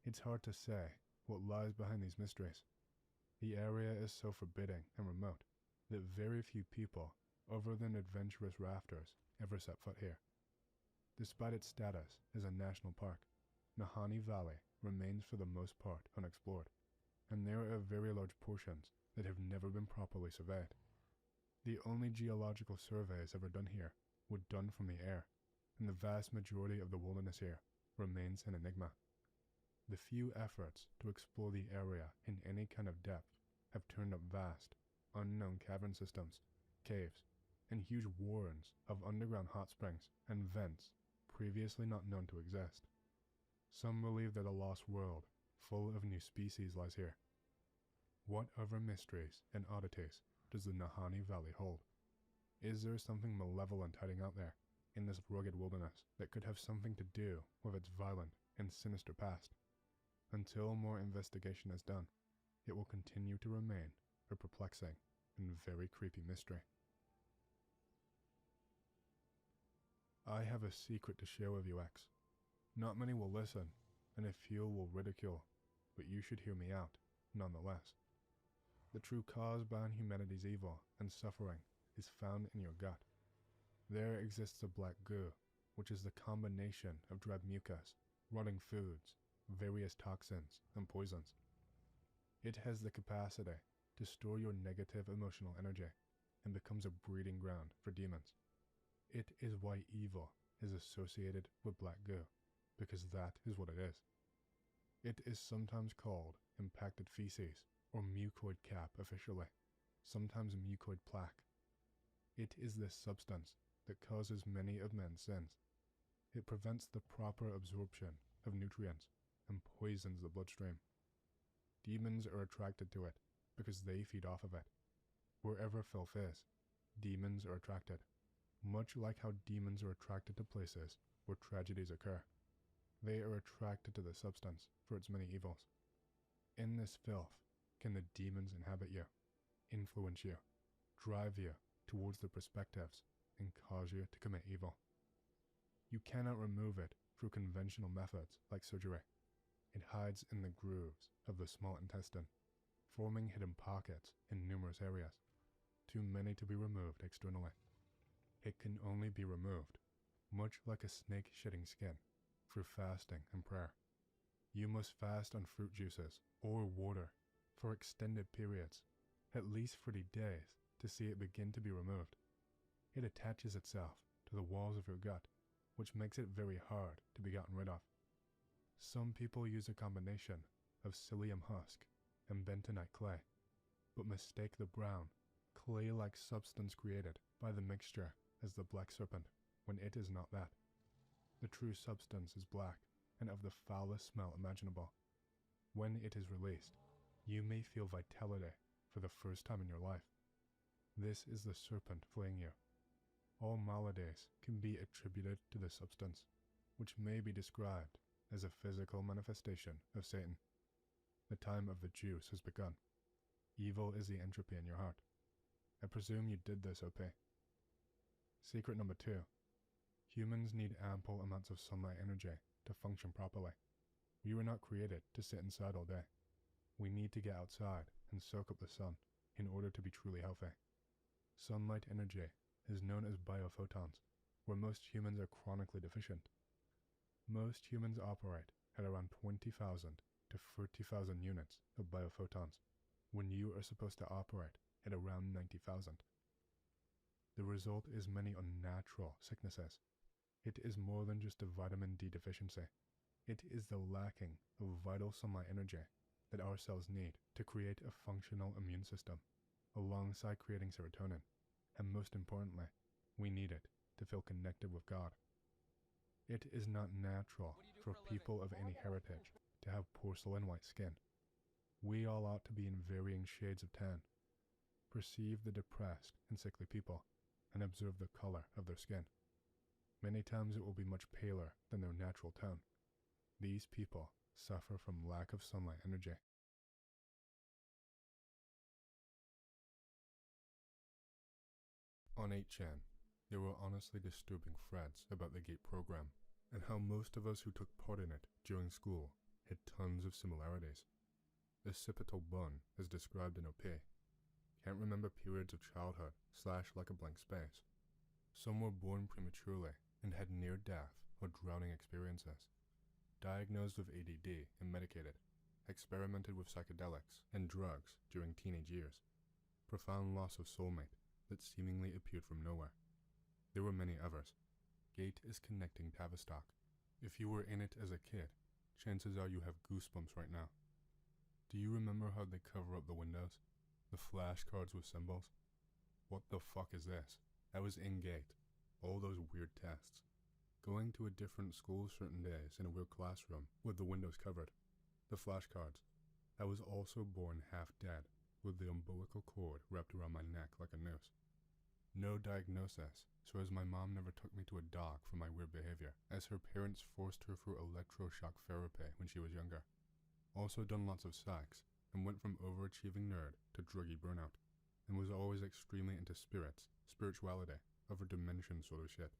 It's hard to say what lies behind these mysteries. The area is so forbidding and remote that very few people, other than adventurous rafters, ever set foot here. Despite its status as a national park, Nahanni Valley remains for the most part unexplored, and there are very large portions that have never been properly surveyed. The only geological surveys ever done here were done from the air, and the vast majority of the wilderness here remains an enigma. The few efforts to explore the area in any kind of depth have turned up vast, unknown cavern systems, caves, and huge warrens of underground hot springs and vents previously not known to exist. Some believe that a lost world, full of new species, lies here. What other mysteries and oddities does the Nahanni Valley hold? Is there something malevolent hiding out there, in this rugged wilderness, that could have something to do with its violent and sinister past? Until more investigation is done, it will continue to remain a perplexing and very creepy mystery. I have a secret to share with you, X. Not many will listen, and a few will ridicule, but you should hear me out, nonetheless. The true cause behind humanity's evil and suffering is found in your gut. There exists a black goo, which is the combination of dried mucus, rotting foods, various toxins, and poisons. It has the capacity to store your negative emotional energy and becomes a breeding ground for demons. It is why evil is associated with black goo, because that is what it is. It is sometimes called impacted feces or mucoid cap officially, sometimes mucoid plaque. It is this substance that causes many of men's sins. It prevents the proper absorption of nutrients and poisons the bloodstream. Demons are attracted to it because they feed off of it. Wherever filth is, demons are attracted, much like how demons are attracted to places where tragedies occur. They are attracted to the substance for its many evils. In this filth can the demons inhabit you, influence you, drive you towards their perspectives, and cause you to commit evil. You cannot remove it through conventional methods like surgery. It hides in the grooves of the small intestine, forming hidden pockets in numerous areas, too many to be removed externally. It can only be removed, much like a snake shedding skin, through fasting and prayer. You must fast on fruit juices or water for extended periods, at least 30 days, to see it begin to be removed. It attaches itself to the walls of your gut, which makes it very hard to be gotten rid of. Some people use a combination of psyllium husk and bentonite clay, but mistake the brown, clay-like substance created by the mixture as the black serpent, when it is not that. The true substance is black and of the foulest smell imaginable. When it is released, you may feel vitality for the first time in your life. This is the serpent fleeing you. All maladies can be attributed to the substance, which may be described as a physical manifestation of Satan. The time of the juice has begun. Evil is the entropy in your heart. I presume you did this, OP. Secret number 2. Humans need ample amounts of sunlight energy to function properly. We were not created to sit inside all day. We need to get outside and soak up the sun in order to be truly healthy. Sunlight energy is known as biophotons, where most humans are chronically deficient. Most humans operate at around 20,000 to 30,000 units of biophotons, when you are supposed to operate at around 90,000. The result is many unnatural sicknesses. It is more than just a vitamin D deficiency. It is the lacking of vital sunlight energy that our cells need to create a functional immune system, alongside creating serotonin, and most importantly, we need it to feel connected with God. It is not natural for people of any heritage to have porcelain white skin. We all ought to be in varying shades of tan. Perceive the depressed and sickly people, and observe the color of their skin. Many times it will be much paler than their natural tone. These people suffer from lack of sunlight energy. On 8chan, there were honestly disturbing threads about the GATE program, and how most of us who took part in it during school had tons of similarities. The occipital bun is described in OP. Can't remember periods of childhood / like a blank space. Some were born prematurely and had near-death or drowning experiences. Diagnosed with ADD and medicated. Experimented with psychedelics and drugs during teenage years. Profound loss of soulmate that seemingly appeared from nowhere. There were many others. GATE is connecting Tavistock. If you were in it as a kid, chances are you have goosebumps right now. Do you remember how they cover up the windows? The flashcards with symbols? What the fuck is this? I was in-gate. All those weird tests. Going to a different school certain days in a weird classroom with the windows covered. The flashcards. I was also born half dead, with the umbilical cord wrapped around my neck like a noose. No diagnosis, so as my mom never took me to a doc for my weird behavior, as her parents forced her through electroshock therapy when she was younger. Also done lots of sex, and went from overachieving nerd to druggy burnout, and was always extremely into spirits, spirituality, other dimension sort of shit.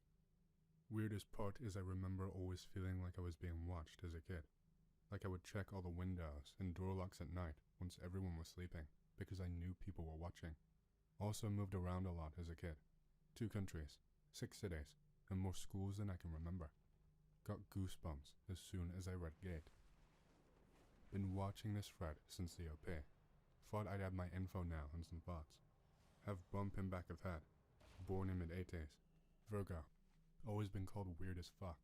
Weirdest part is I remember always feeling like I was being watched as a kid. Like I would check all the windows and door locks at night once everyone was sleeping, because I knew people were watching. Also moved around a lot as a kid. 2 countries, 6 cities, and more schools than I can remember. Got goosebumps as soon as I read Gate. Been watching this thread since the OP. Thought I'd add my info now and some thoughts. Have bump in back of head. Born in mid-80s. Virgo. Always been called weird as fuck.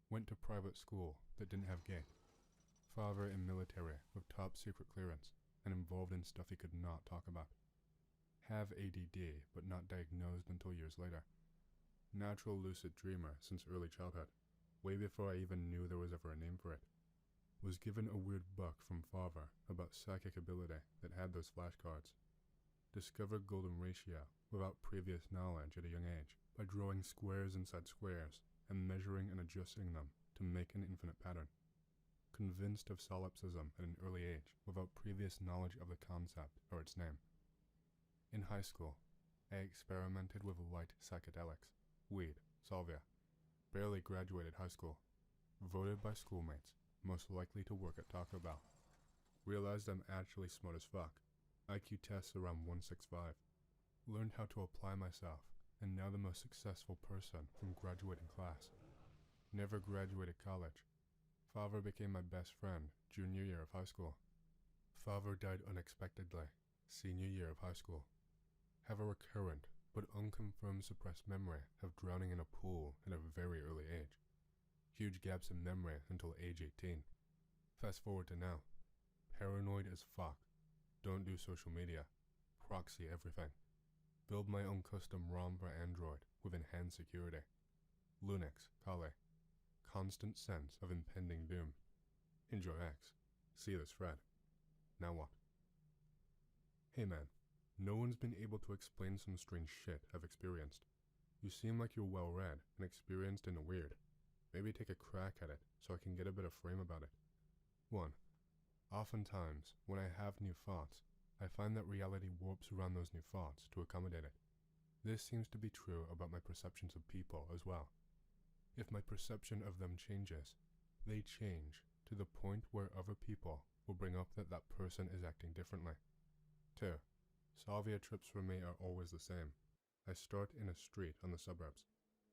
Went to private school that didn't have Gate. Father in military with top secret clearance and involved in stuff he could not talk about. Have ADD but not diagnosed until years later. Natural lucid dreamer since early childhood, way before I even knew there was ever a name for it. Was given a weird book from father about psychic ability that had those flashcards. Discovered golden ratio without previous knowledge at a young age by drawing squares inside squares and measuring and adjusting them to make an infinite pattern. Convinced of solipsism at an early age without previous knowledge of the concept or its name. In high school, I experimented with light psychedelics, weed, salvia. Barely graduated high school. Voted by schoolmates most likely to work at Taco Bell. Realized I'm actually smart as fuck. IQ tests around 165. Learned how to apply myself, and now the most successful person from graduating class. Never graduated college. Father became my best friend junior year of high school. Father died unexpectedly, senior year of high school. Have a recurrent but unconfirmed suppressed memory of drowning in a pool at a very early age. Huge gaps in memory until age 18. Fast forward to now. Paranoid as fuck. Don't do social media. Proxy everything. Build my own custom ROM for Android with enhanced security. Linux, Kali. Constant sense of impending doom. Enjoy X. See this thread. Now what? Hey man, no one's been able to explain some strange shit I've experienced. You seem like you're well read and experienced in the weird. Maybe take a crack at it so I can get a bit of frame about it. 1. Oftentimes, when I have new thoughts, I find that reality warps around those new thoughts to accommodate it. This seems to be true about my perceptions of people as well. If my perception of them changes, they change to the point where other people will bring up that that person is acting differently. 2. Salvia trips for me are always the same. I start in a street on the suburbs.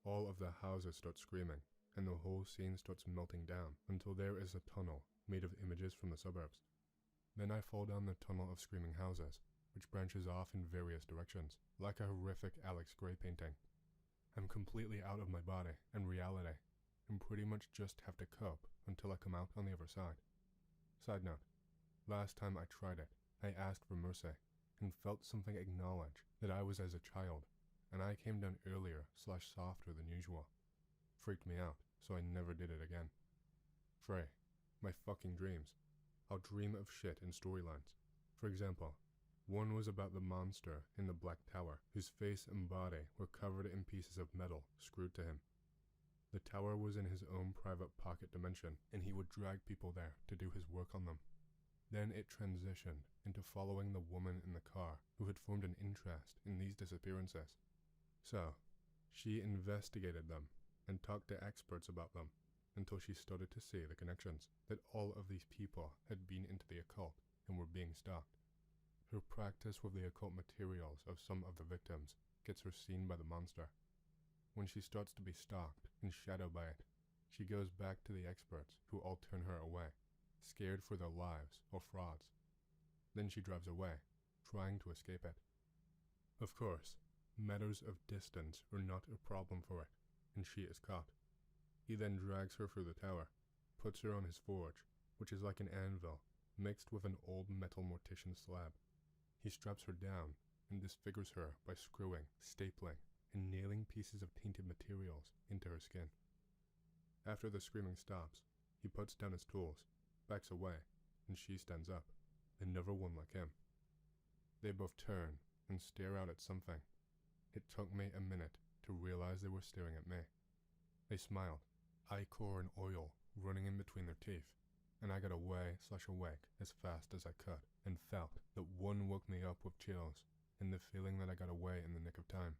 All of the houses start screaming, and the whole scene starts melting down until there is a tunnel made of images from the suburbs. Then I fall down the tunnel of screaming houses, which branches off in various directions, like a horrific Alex Gray painting. I'm completely out of my body and reality, and pretty much just have to cope until I come out on the other side. Side note, last time I tried it, I asked for mercy, and felt something acknowledge that I was as a child, and I came down earlier/softer than usual. Freaked me out, so I never did it again. 3. My fucking dreams. I'll dream of shit in storylines. For example, one was about the monster in the Black Tower, whose face and body were covered in pieces of metal screwed to him. The tower was in his own private pocket dimension, and he would drag people there to do his work on them. Then it transitioned into following the woman in the car who had formed an interest in these disappearances. So, she investigated them and talked to experts about them until she started to see the connections that all of these people had been into the occult and were being stalked. Her practice with the occult materials of some of the victims gets her seen by the monster. When she starts to be stalked and shadowed by it, she goes back to the experts who all turn her away, scared for their lives or frauds. Then she drives away, trying to escape it. Of course, matters of distance are not a problem for it, and she is caught. He then drags her through the tower, puts her on his forge, which is like an anvil, mixed with an old metal mortician slab. He straps her down and disfigures her by screwing, stapling, and nailing pieces of tainted materials into her skin. After the screaming stops, he puts down his tools, backs away, and she stands up, another one like him. They both turn and stare out at something. It took me a minute to realize they were staring at me. They smiled, ichor and oil running in between their teeth, and I got awake as fast as I could, and felt that one woke me up with chills, and the feeling that I got away in the nick of time.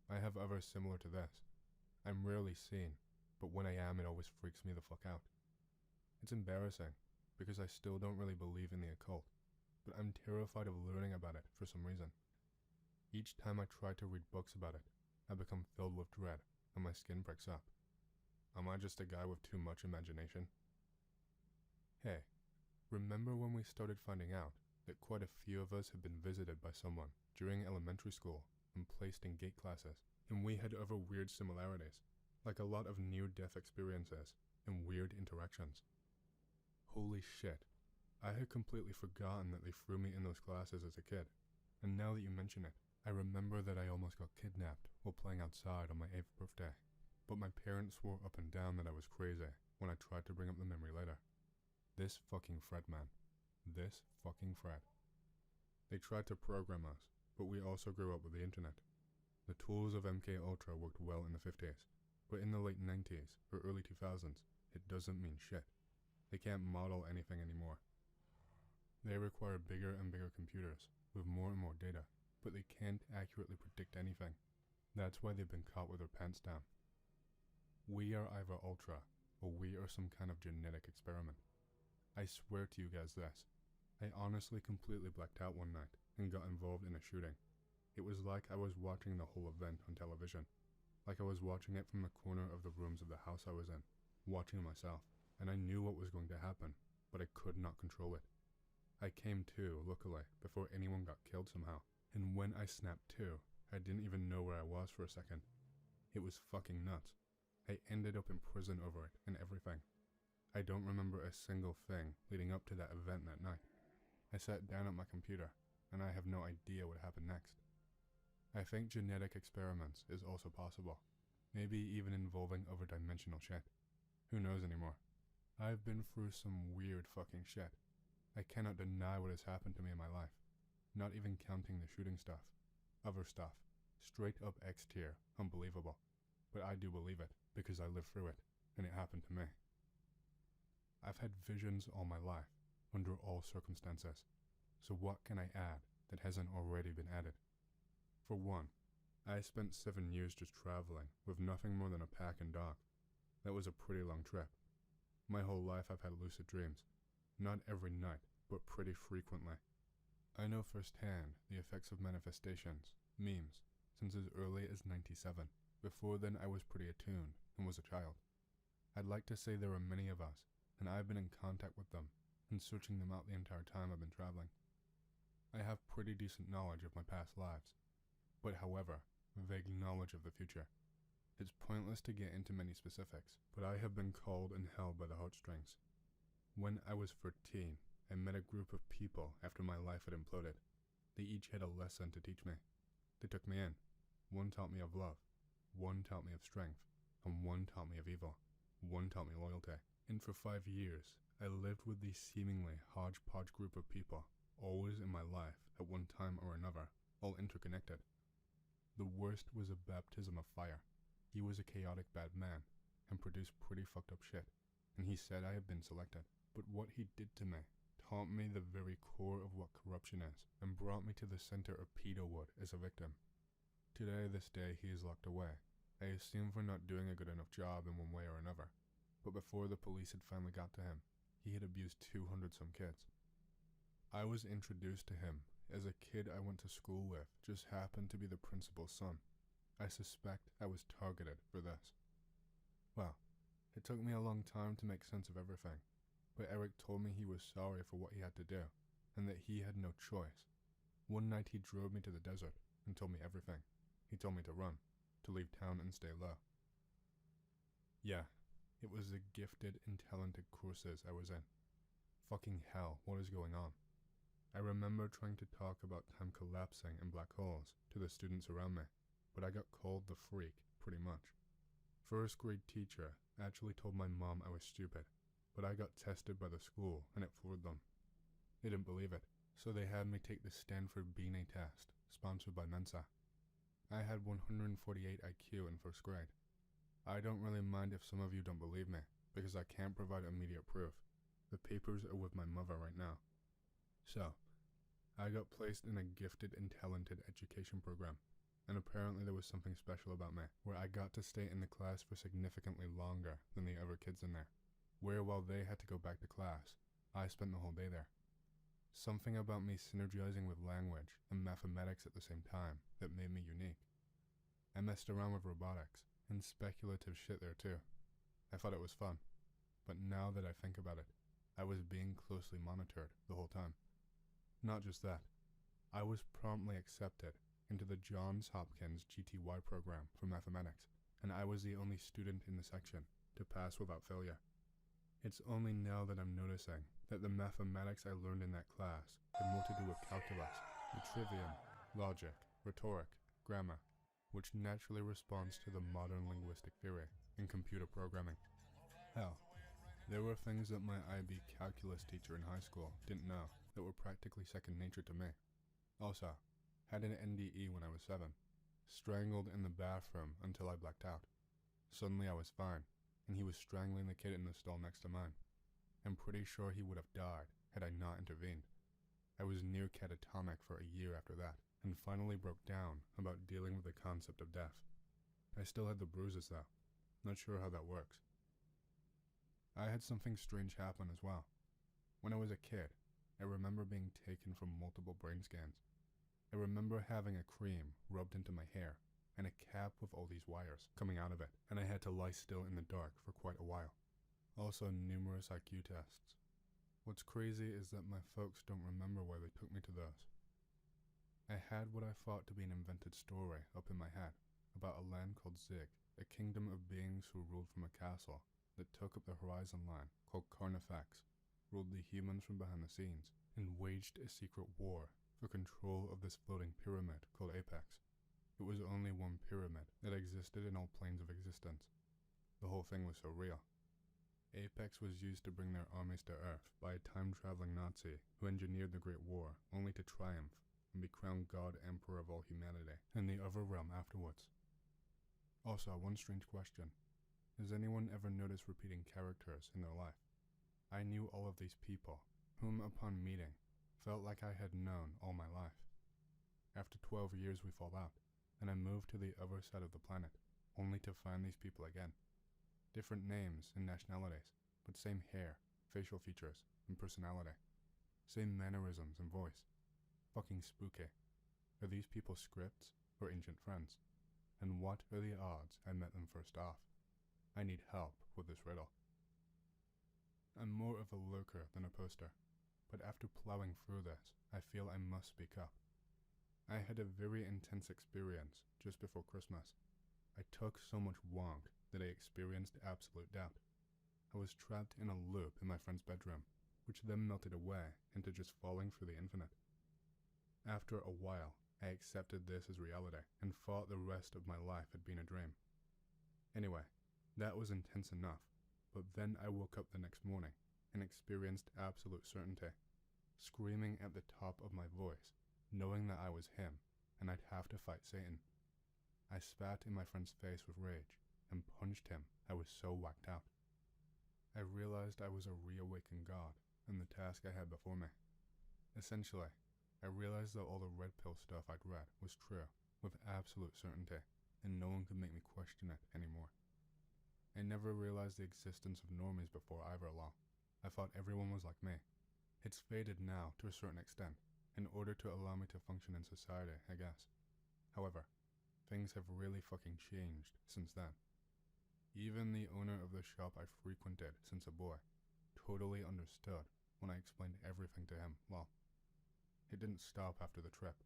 I have others similar to this. I'm rarely seen, but when I am, it always freaks me the fuck out. It's embarrassing, because I still don't really believe in the occult, but I'm terrified of learning about it for some reason. Each time I try to read books about it, I become filled with dread, and my skin pricks up. Am I just a guy with too much imagination? Hey, remember when we started finding out that quite a few of us had been visited by someone during elementary school and placed in gate classes, and we had other weird similarities, like a lot of near-death experiences and weird interactions? Holy shit, I had completely forgotten that they threw me in those classes as a kid, and now that you mention it, I remember that I almost got kidnapped while playing outside on my 8th birthday, but my parents swore up and down that I was crazy when I tried to bring up the memory later. This fucking Fred, man. This fucking Fred. They tried to program us, but we also grew up with the internet. The tools of MK Ultra worked well in the 50s, but in the late 90s or early 2000s, it doesn't mean shit. They can't model anything anymore. They require bigger and bigger computers with more and more data, but they can't accurately predict anything. That's why they've been caught with their pants down. We are either Ultra, or we are some kind of genetic experiment. I swear to you guys this. I honestly completely blacked out one night and got involved in a shooting. It was like I was watching the whole event on television. Like I was watching it from the corner of the rooms of the house I was in, watching myself, and I knew what was going to happen, but I could not control it. I came to, luckily, before anyone got killed somehow, and when I snapped to, I didn't even know where I was for a second. It was fucking nuts. I ended up in prison over it and everything. I don't remember a single thing leading up to that event that night. I sat down at my computer, and I have no idea what happened next. I think genetic experiments is also possible, maybe even involving other dimensional shit. Who knows anymore? I've been through some weird fucking shit. I cannot deny what has happened to me in my life, not even counting the shooting stuff. Other stuff, straight up X tier, unbelievable. But I do believe it, because I lived through it, and it happened to me. I've had visions all my life, under all circumstances, so what can I add that hasn't already been added? For one, I spent 7 years just traveling with nothing more than a pack and dog. That was a pretty long trip. My whole life I've had lucid dreams, not every night, but pretty frequently. I know firsthand the effects of manifestations, memes, since as early as 97. Before then I was pretty attuned and was a child. I'd like to say there are many of us, and I've been in contact with them and searching them out the entire time I've been traveling. I have pretty decent knowledge of my past lives, but however, vague knowledge of the future. It's pointless to get into many specifics, but I have been called and held by the heartstrings. When I was 13, I met a group of people after my life had imploded. They each had a lesson to teach me. They took me in. One taught me of love, one taught me of strength, and one taught me of evil. One taught me loyalty. And for 5 years, I lived with this seemingly hodgepodge group of people, always in my life at one time or another, all interconnected. The worst was a baptism of fire. He was a chaotic bad man, and produced pretty fucked up shit, and he said I had been selected. But what he did to me taught me the very core of what corruption is, and brought me to the center of pedowood as a victim. Today, this day, he is locked away. I assume for not doing a good enough job in one way or another. But before the police had finally got to him, he had abused 200 some kids. I was introduced to him as a kid I went to school with, just happened to be the principal's son. I suspect I was targeted for this. Well, it took me a long time to make sense of everything, but Eric told me he was sorry for what he had to do, and that he had no choice. One night he drove me to the desert and told me everything. He told me to run, to leave town and stay low. Yeah, It was the gifted and talented courses I was in. Fucking hell, what is going on? I remember trying to talk about time collapsing and black holes to the students around me, but I got called the freak, pretty much. First grade teacher actually told my mom I was stupid, but I got tested by the school and it floored them. They didn't believe it, so they had me take the Stanford Binet test, sponsored by Mensa. I had 148 IQ in first grade. I don't really mind if some of you don't believe me, because I can't provide immediate proof. The papers are with my mother right now. So, I got placed in a gifted and talented education program, and apparently there was something special about me, where I got to stay in the class for significantly longer than the other kids in there, where while they had to go back to class, I spent the whole day there. Something about me synergizing with language and mathematics at the same time that made me unique. I messed around with robotics and speculative shit there too. I thought it was fun, but now that I think about it, I was being closely monitored the whole time. Not just that, I was promptly accepted into the Johns Hopkins GTY program for mathematics, and I was the only student in the section to pass without failure. It's only now that I'm noticing that the mathematics I learned in that class had more to do with calculus, the trivium, logic, rhetoric, grammar, which naturally responds to the modern linguistic theory in computer programming. Hell, there were things that my IB calculus teacher in high school didn't know that were practically second nature to me. Also, had an NDE when I was 7, strangled in the bathroom until I blacked out. Suddenly I was fine, and he was strangling the kid in the stall next to mine. I'm pretty sure he would have died had I not intervened. I was near catatonic for a year after that, and finally broke down about dealing with the concept of death. I still had the bruises though, not sure how that works. I had something strange happen as well. When I was a kid, I remember being taken for multiple brain scans. I remember having a cream rubbed into my hair and a cap with all these wires coming out of it, and I had to lie still in the dark for quite a while. Also numerous IQ tests. What's crazy is that my folks don't remember why they took me to those. I had what I thought to be an invented story up in my head about a land called Zig, a kingdom of beings who ruled from a castle that took up the horizon line called Carnifex, ruled the humans from behind the scenes, and waged a secret war for control of this floating pyramid called Apex. It was only one pyramid that existed in all planes of existence. The whole thing was so real. Apex was used to bring their armies to Earth by a time-traveling Nazi who engineered the Great War only to triumph and be crowned God Emperor of all humanity in the other realm afterwards. Also, one strange question. Has anyone ever noticed repeating characters in their life? I knew all of these people, whom upon meeting, felt like I had known all my life. After 12 years we fall out, and I moved to the other side of the planet, only to find these people again. Different names and nationalities, but same hair, facial features, and personality. Same mannerisms and voice. Fucking spooky. Are these people scripts or ancient friends? And what are the odds I met them first off? I need help with this riddle. I'm more of a lurker than a poster, but after plowing through this, I feel I must speak up. I had a very intense experience just before Christmas. I took so much wonk that I experienced absolute doubt. I was trapped in a loop in my friend's bedroom, which then melted away into just falling through the infinite. After a while, I accepted this as reality and thought the rest of my life had been a dream. Anyway, that was intense enough, but then I woke up the next morning and experienced absolute certainty, screaming at the top of my voice, knowing that I was him and I'd have to fight Satan. I spat in my friend's face with rage and punched him. I was so whacked out. I realized I was a reawakened god and the task I had before me. Essentially, I realized that all the red pill stuff I'd read was true with absolute certainty, and no one could make me question it anymore. I never realized the existence of normies before either law. I thought everyone was like me. It's faded now to a certain extent, in order to allow me to function in society, I guess. However, things have really fucking changed since then. Even the owner of the shop I frequented since a boy totally understood when I explained everything to him. Well, it didn't stop after the trip.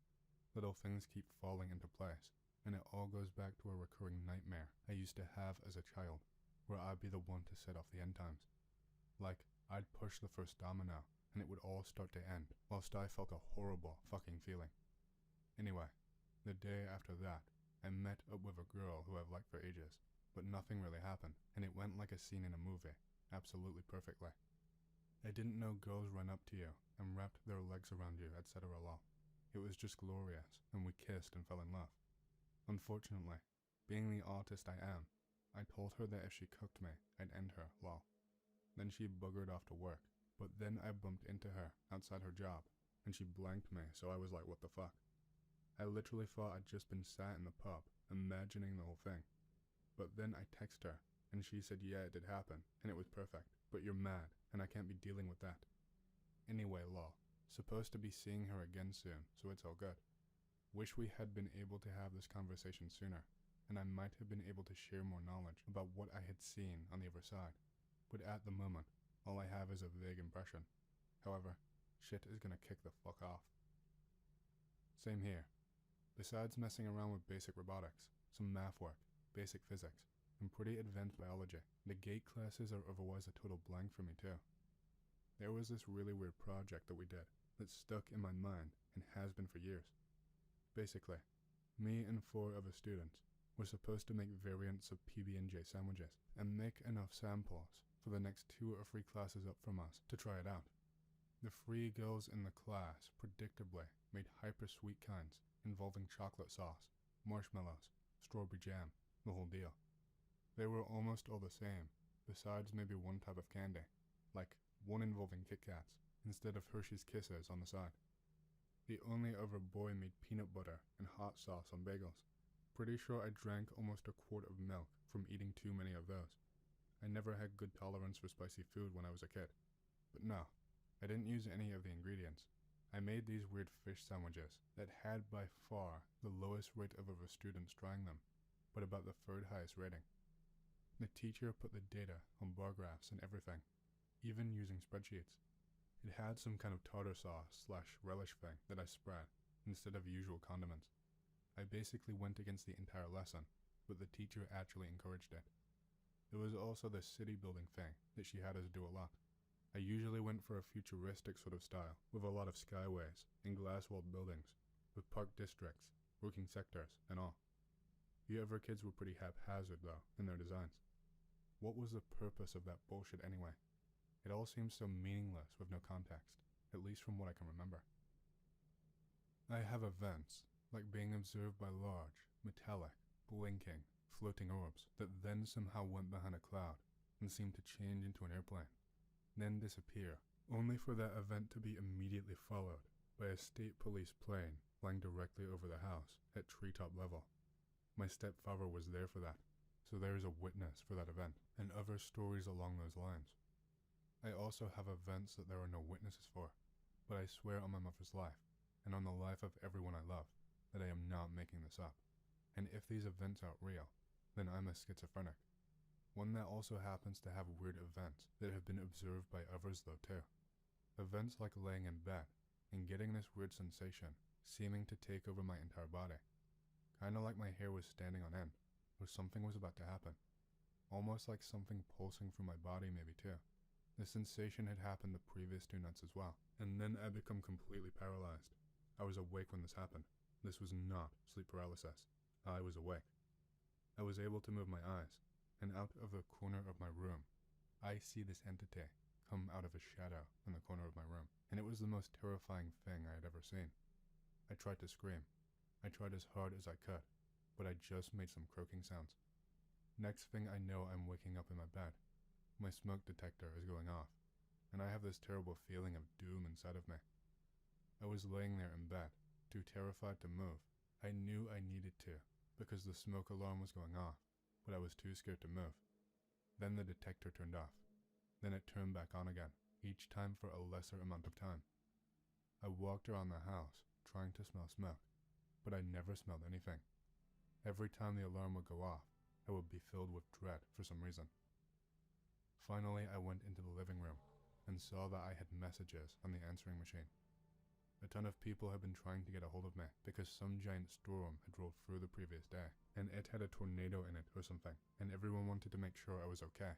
Little things keep falling into place, and it all goes back to a recurring nightmare I used to have as a child. where I'd be the one to set off the end times. Like, I'd push the first domino, and it would all start to end, whilst I felt a horrible fucking feeling. Anyway, the day after that, I met up with a girl who I've liked for ages, but nothing really happened, and it went like a scene in a movie, absolutely perfectly. I didn't know girls ran up to you and wrapped their legs around you, etc. lol. It was just glorious, and we kissed and fell in love. Unfortunately, being the artist I am, I told her that if she cooked me, I'd end her, lol. Then she buggered off to work, but then I bumped into her outside her job, and she blanked me, so I was like, what the fuck? I literally thought I'd just been sat in the pub, imagining the whole thing. But then I texted her, and she said yeah, it did happen, and it was perfect, but you're mad, and I can't be dealing with that. Anyway, lol, supposed to be seeing her again soon, so it's all good. Wish we had been able to have this conversation sooner, and I might have been able to share more knowledge about what I had seen on the other side, but at the moment, all I have is a vague impression. However, shit is gonna kick the fuck off. Same here. Besides messing around with basic robotics, some math work, basic physics, and pretty advanced biology, the gate classes are otherwise a total blank for me too. There was this really weird project that we did that stuck in my mind and has been for years. Basically, me and 4 other students were supposed to make variants of PB&J sandwiches and make enough samples for the next 2 or 3 classes up from us to try it out. The 3 girls in the class predictably made hyper-sweet kinds involving chocolate sauce, marshmallows, strawberry jam, the whole deal. They were almost all the same, besides maybe one type of candy, like one involving Kit Kats, instead of Hershey's Kisses on the side. The only other boy made peanut butter and hot sauce on bagels. Pretty sure I drank almost a quart of milk from eating too many of those. I never had good tolerance for spicy food when I was a kid. But no, I didn't use any of the ingredients. I made these weird fish sandwiches that had by far the lowest rate of other students trying them, but about the 3rd highest rating. The teacher put the data on bar graphs and everything, even using spreadsheets. It had some kind of tartar sauce / relish thing that I spread instead of usual condiments. I basically went against the entire lesson, but the teacher actually encouraged it. There was also the city building thing that she had us do a lot. I usually went for a futuristic sort of style, with a lot of skyways and glass-walled buildings, with park districts, working sectors, and all. The other kids were pretty haphazard though, in their designs. What was the purpose of that bullshit anyway? It all seems so meaningless with no context, at least from what I can remember. I have events, like being observed by large, metallic, blinking, floating orbs that then somehow went behind a cloud and seemed to change into an airplane, then disappear, only for that event to be immediately followed by a state police plane flying directly over the house at treetop level. My stepfather was there for that, so there is a witness for that event, and other stories along those lines. I also have events that there are no witnesses for, but I swear on my mother's life, and on the life of everyone I love, that I am not making this up. And if these events aren't real, then I'm a schizophrenic. One that also happens to have weird events that have been observed by others though too. Events like laying in bed and getting this weird sensation seeming to take over my entire body. Kinda like my hair was standing on end, or something was about to happen. Almost like something pulsing through my body maybe too. The sensation had happened the previous 2 nights as well, and then I become completely paralyzed. I was awake when this happened. This was not sleep paralysis. I was awake. I was able to move my eyes, and out of the corner of my room, I see this entity come out of a shadow in the corner of my room, and it was the most terrifying thing I had ever seen. I tried to scream. I tried as hard as I could, but I just made some croaking sounds. Next thing I know, I'm waking up in my bed. My smoke detector is going off, and I have this terrible feeling of doom inside of me. I was laying there in bed, too terrified to move. I knew I needed to, because the smoke alarm was going off, but I was too scared to move. Then the detector turned off. Then it turned back on again, each time for a lesser amount of time. I walked around the house, trying to smell smoke, but I never smelled anything. Every time the alarm would go off, I would be filled with dread for some reason. Finally, I went into the living room and saw that I had messages on the answering machine. A ton of people had been trying to get a hold of me because some giant storm had rolled through the previous day, and it had a tornado in it or something, and everyone wanted to make sure I was okay.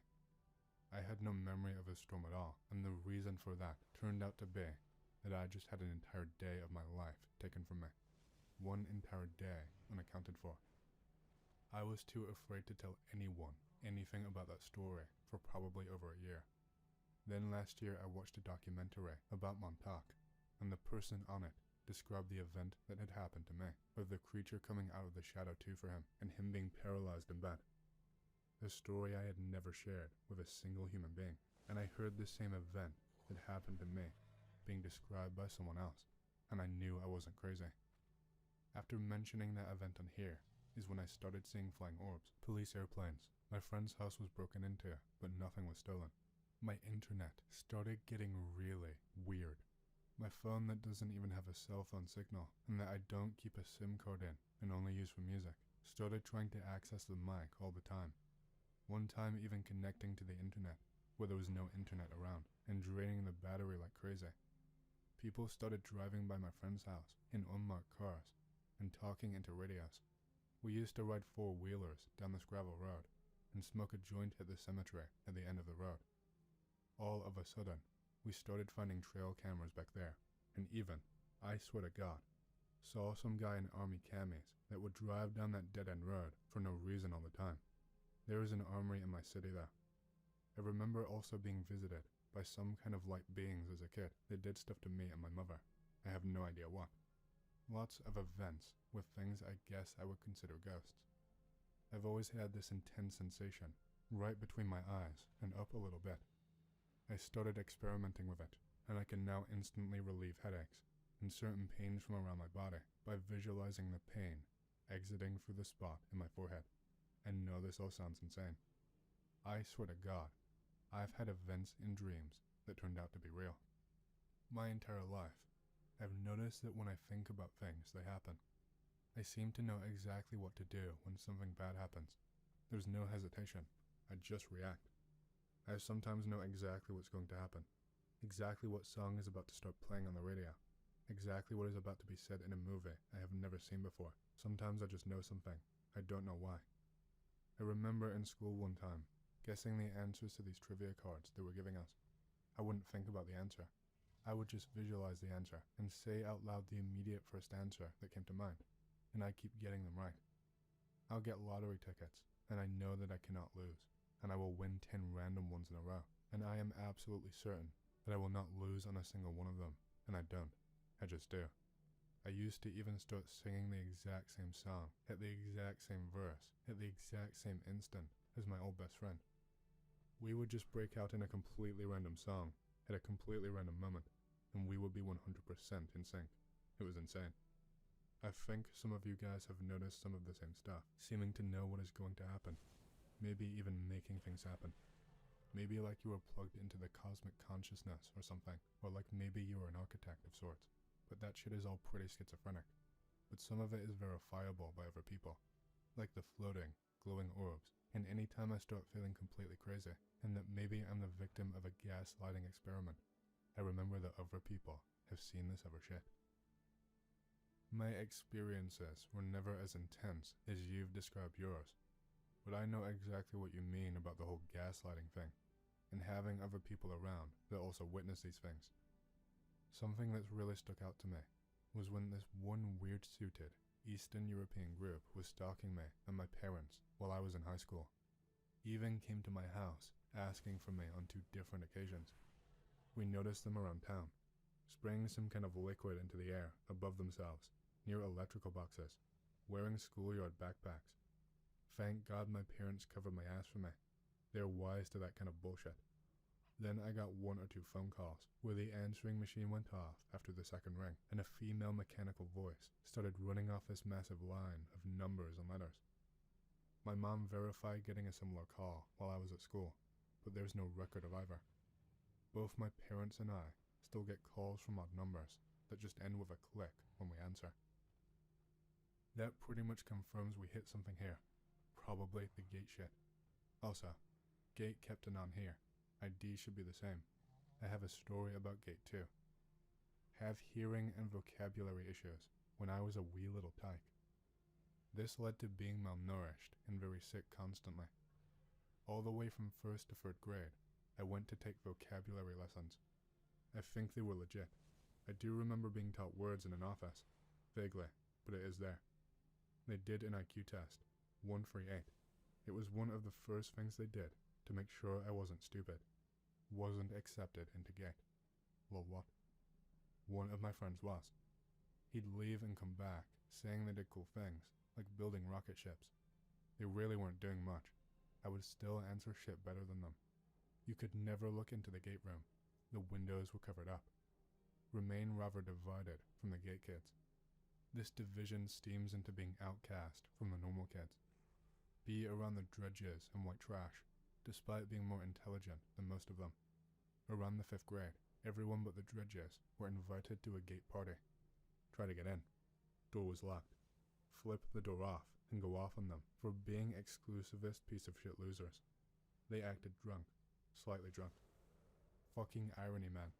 I had no memory of a storm at all, and the reason for that turned out to be that I just had an entire day of my life taken from me. One entire day unaccounted for. I was too afraid to tell anyone anything about that story for probably over a year. Then last year I watched a documentary about Montauk, and the person on it described the event that had happened to me, with the creature coming out of the shadow too for him, and him being paralyzed in bed. A story I had never shared with a single human being, and I heard the same event that happened to me being described by someone else, and I knew I wasn't crazy. After mentioning that event on here is when I started seeing flying orbs, police airplanes. My friend's house was broken into, but nothing was stolen. My internet started getting really weird. My phone that doesn't even have a cell phone signal, and that I don't keep a SIM card in and only use for music, started trying to access the mic all the time. One time even connecting to the internet, where there was no internet around, and draining the battery like crazy. People started driving by my friend's house in unmarked cars, and talking into radios. We used to ride four-wheelers down this gravel road, and smoke a joint at the cemetery at the end of the road. All of a sudden, we started finding trail cameras back there, and even, I swear to God, saw some guy in army camis that would drive down that dead-end road for no reason all the time. There was an armory in my city there. I remember also being visited by some kind of light beings as a kid that did stuff to me and my mother. I have no idea what. Lots of events with things I guess I would consider ghosts. I've always had this intense sensation right between my eyes and up a little bit. I started experimenting with it, and I can now instantly relieve headaches and certain pains from around my body by visualizing the pain exiting through the spot in my forehead. I know this all sounds insane. I swear to God, I've had events in dreams that turned out to be real. My entire life, I've noticed that when I think about things, they happen. I seem to know exactly what to do when something bad happens. There's no hesitation. I just react. I sometimes know exactly what's going to happen. Exactly what song is about to start playing on the radio. Exactly what is about to be said in a movie I have never seen before. Sometimes I just know something. I don't know why. I remember in school one time, guessing the answers to these trivia cards they were giving us. I wouldn't think about the answer. I would just visualize the answer and say out loud the immediate first answer that came to mind, and I keep getting them right. I'll get lottery tickets, and I know that I cannot lose, and I will win 10 random ones in a row, and I am absolutely certain that I will not lose on a single one of them, and I don't. I just do. I used to even start singing the exact same song, at the exact same verse, at the exact same instant as my old best friend. We would just break out in a completely random song, at a completely random moment, and we would be 100% in sync. It was insane. I think some of you guys have noticed some of the same stuff, seeming to know what is going to happen. Maybe even making things happen. Maybe like you were plugged into the cosmic consciousness or something, or like maybe you were an architect of sorts. But that shit is all pretty schizophrenic. But some of it is verifiable by other people, like the floating, glowing orbs, and any time I start feeling completely crazy, and that maybe I'm the victim of a gaslighting experiment, I remember that other people have seen this other shit. My experiences were never as intense as you've described yours, but I know exactly what you mean about the whole gaslighting thing, and having other people around that also witness these things. Something that's really stuck out to me was when this one weird-suited Eastern European group was stalking me and my parents while I was in high school. Even came to my house asking for me on 2 different occasions. We noticed them around town, spraying some kind of liquid into the air above themselves, near electrical boxes, wearing schoolyard backpacks. Thank God my parents covered my ass for me. They're wise to that kind of bullshit. Then I got 1 or 2 phone calls where the answering machine went off after the second ring, and a female mechanical voice started running off this massive line of numbers and letters. My mom verified getting a similar call while I was at school, but there's no record of either. Both my parents and I still get calls from odd numbers that just end with a click when we answer. That pretty much confirms we hit something here. Probably the gate shit. Also, gate kept an on here. ID should be the same. I have a story about gate too. have hearing and vocabulary issues when I was a wee little tyke. This led to being malnourished and very sick constantly. All the way from 1st to 3rd grade, I went to take vocabulary lessons. I think they were legit. I do remember being taught words in an office, vaguely, but it is there. They did an IQ test, 138. It was one of the first things they did to make sure I wasn't stupid. Wasn't accepted into gate. Well, what? One of my friends was. He'd leave and come back, saying they did cool things, like building rocket ships. They really weren't doing much. I would still answer shit better than them. You could never look into the gate room. The windows were covered up. Remain rather divided from the gate kids. This division steams into being outcast from the normal kids. Be around the dredges and white trash, despite being more intelligent than most of them. Around the 5th grade, everyone but the dredges were invited to a gate party. Try to get in. Door was locked. Flip the door off and go off on them for being exclusivist piece of shit losers. They acted drunk, slightly drunk. Fucking irony, man.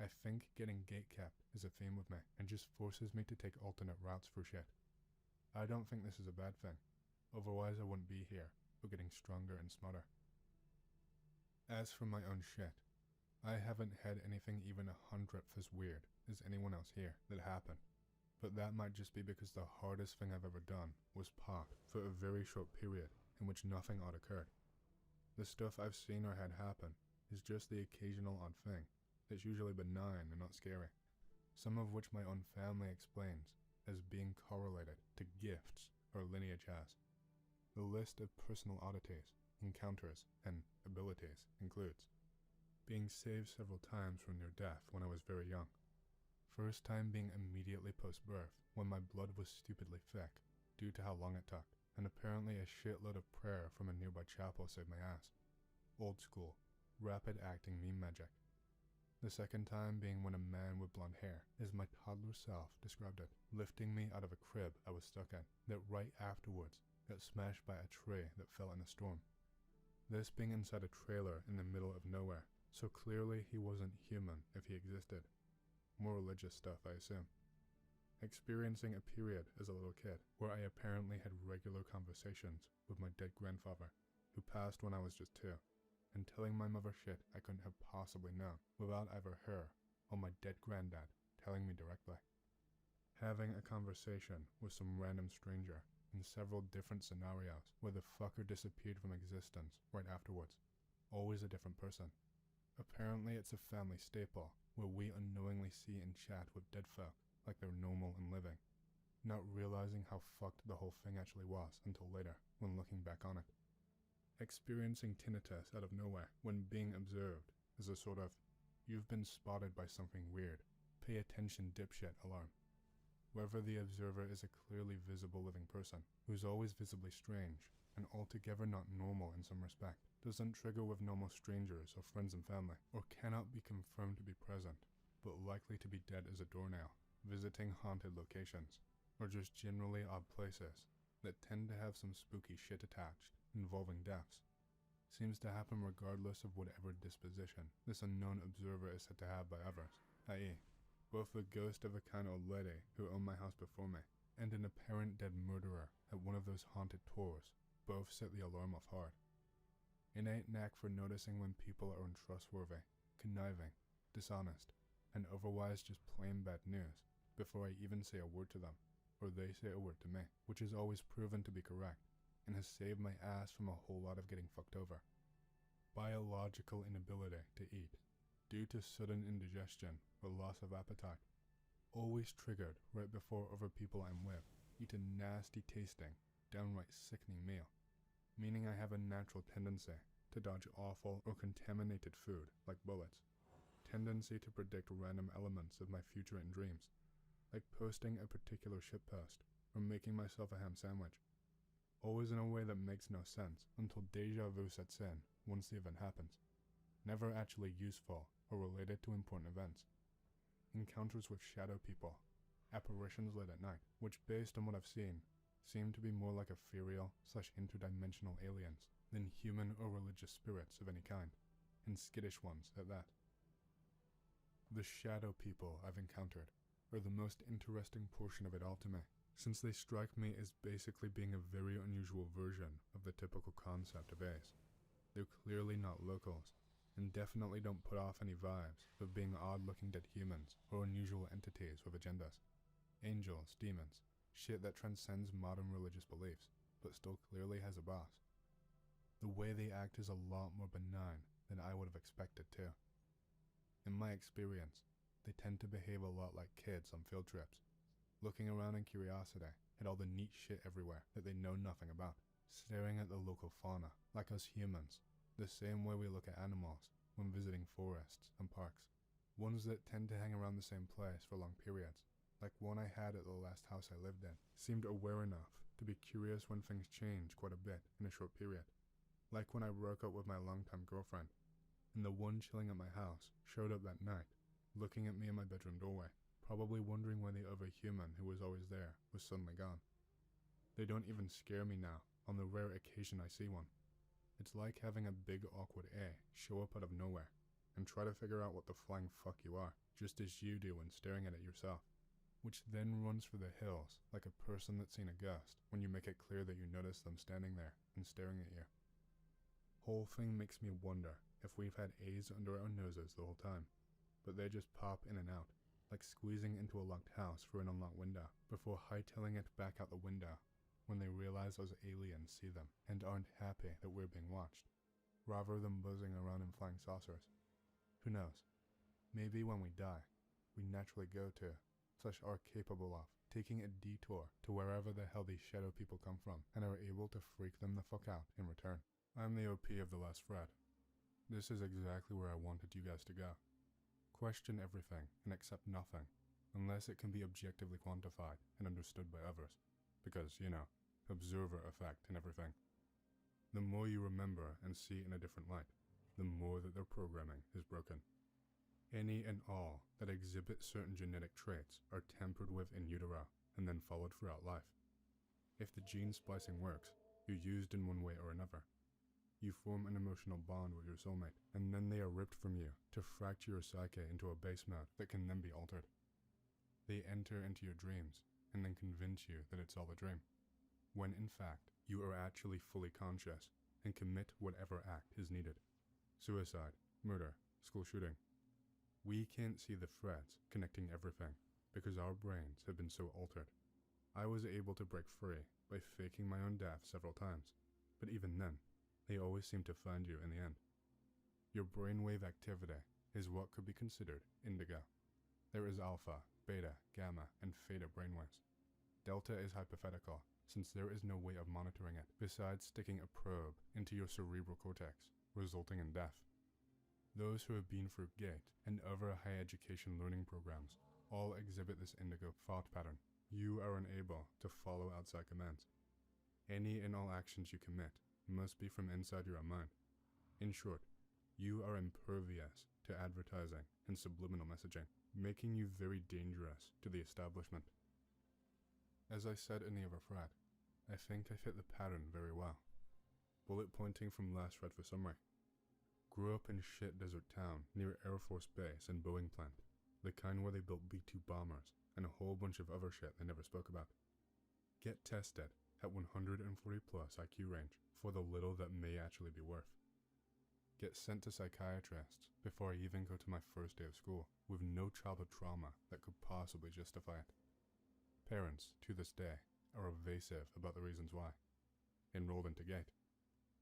I think getting gate-kept is a theme with me and just forces me to take alternate routes for shit. I don't think this is a bad thing, otherwise I wouldn't be here, or getting stronger and smarter. As for my own shit, I haven't had anything even 100th as weird as anyone else here that happened, but that might just be because the hardest thing I've ever done was pop for a very short period in which nothing odd occurred. The stuff I've seen or had happen is just the occasional odd thing that's usually benign and not scary, some of which my own family explains as being correlated to gifts or lineage has. The list of personal oddities, encounters, and abilities includes being saved several times from near death when I was very young. First time being immediately post-birth when my blood was stupidly thick due to how long it took, and apparently a shitload of prayer from a nearby chapel saved my ass. Old school, rapid acting meme magic. The second time being when a man with blonde hair, as my toddler self described it, lifting me out of a crib I was stuck in, that right afterwards got smashed by a tree that fell in a storm. This being inside a trailer in the middle of nowhere, so clearly he wasn't human if he existed. More religious stuff, I assume. Experiencing a period as a little kid where I apparently had regular conversations with my dead grandfather, who passed when I was just 2, and telling my mother shit I couldn't have possibly known without either her or my dead granddad telling me directly. Having a conversation with some random stranger in several different scenarios where the fucker disappeared from existence right afterwards. Always a different person. Apparently it's a family staple where we unknowingly see and chat with dead folk like they're normal and living, not realizing how fucked the whole thing actually was until later when looking back on it. Experiencing tinnitus out of nowhere when being observed is a sort of, you've been spotted by something weird, pay attention dipshit alarm. Whether the observer is a clearly visible living person who's always visibly strange and altogether not normal in some respect, doesn't trigger with normal strangers or friends and family, or cannot be confirmed to be present, but likely to be dead as a doornail, visiting haunted locations, or just generally odd places that tend to have some spooky shit attached involving deaths, seems to happen regardless of whatever disposition this unknown observer is said to have by others, i.e., both the ghost of a kind old lady who owned my house before me, and an apparent dead murderer at one of those haunted tours, both set the alarm off hard. Innate knack for noticing when people are untrustworthy, conniving, dishonest, and otherwise just plain bad news before I even say a word to them, or they say a word to me, which has always proven to be correct, and has saved my ass from a whole lot of getting fucked over. Biological inability to eat, due to sudden indigestion or loss of appetite, always triggered right before other people I'm with eat a nasty tasting, downright sickening meal, meaning I have a natural tendency to dodge awful or contaminated food like bullets, tendency to predict random elements of my future in dreams, like posting a particular shitpost or making myself a ham sandwich, always in a way that makes no sense until deja vu sets in once the event happens, never actually useful or related to important events. Encounters with shadow people, apparitions late at night, which based on what I've seen, seem to be more like ethereal/interdimensional aliens than human or religious spirits of any kind, and skittish ones at that. The shadow people I've encountered are the most interesting portion of it all to me, since they strike me as basically being a very unusual version of the typical concept of Ace. They're clearly not locals, and definitely don't put off any vibes of being odd-looking dead humans or unusual entities with agendas. Angels, demons, shit that transcends modern religious beliefs, but still clearly has a boss. The way they act is a lot more benign than I would have expected too. In my experience, they tend to behave a lot like kids on field trips, looking around in curiosity at all the neat shit everywhere that they know nothing about, staring at the local fauna like us humans, the same way we look at animals when visiting forests and parks. Ones that tend to hang around the same place for long periods, like one I had at the last house I lived in, seemed aware enough to be curious when things change quite a bit in a short period. Like when I broke up with my longtime girlfriend, and the one chilling at my house showed up that night, looking at me in my bedroom doorway, probably wondering why the other human who was always there was suddenly gone. They don't even scare me now, on the rare occasion I see one. It's like having a big awkward A show up out of nowhere, and try to figure out what the flying fuck you are, just as you do when staring at it yourself, which then runs for the hills like a person that's seen a ghost when you make it clear that you notice them standing there and staring at you. Whole thing makes me wonder if we've had A's under our noses the whole time, but they just pop in and out, like squeezing into a locked house through an unlocked window, before hightailing it back out the window when they realize us aliens see them and aren't happy that we're being watched, rather than buzzing around in flying saucers. Who knows? Maybe when we die, we naturally go to, / are capable of, taking a detour to wherever the hell these shadow people come from and are able to freak them the fuck out in return. I'm the OP of the last thread. This is exactly where I wanted you guys to go. Question everything and accept nothing, unless it can be objectively quantified and understood by others, because, observer effect and everything. The more you remember and see in a different light, the more that their programming is broken. Any and all that exhibit certain genetic traits are tampered with in utero and then followed throughout life. If the gene splicing works, you're used in one way or another. You form an emotional bond with your soulmate, and then they are ripped from you to fracture your psyche into a base mode that can then be altered. They enter into your dreams, and then convince you that it's all a dream, when in fact, you are actually fully conscious and commit whatever act is needed. Suicide, murder, school shooting. We can't see the threads connecting everything, because our brains have been so altered. I was able to break free by faking my own death several times, but even then, they always seem to find you in the end. Your brainwave activity is what could be considered indigo. There is alpha, beta, gamma, and theta brainwaves. Delta is hypothetical, since there is no way of monitoring it besides sticking a probe into your cerebral cortex, resulting in death. Those who have been through GATE and other high education learning programs all exhibit this indigo thought pattern. You are unable to follow outside commands. Any and all actions you commit must be from inside your own mind. In short, you are impervious to advertising and subliminal messaging, making you very dangerous to the establishment. As I said in the other thread, I think I fit the pattern very well. Bullet pointing from last thread for summary. Grew up in shit desert town near Air Force Base and Boeing plant, the kind where they built B-2 bombers and a whole bunch of other shit they never spoke about. Get tested at 140 plus IQ range for the little that may actually be worth. Get sent to psychiatrists before I even go to my first day of school with no childhood trauma that could possibly justify it. Parents, to this day, are evasive about the reasons why. Enrolled into GATE.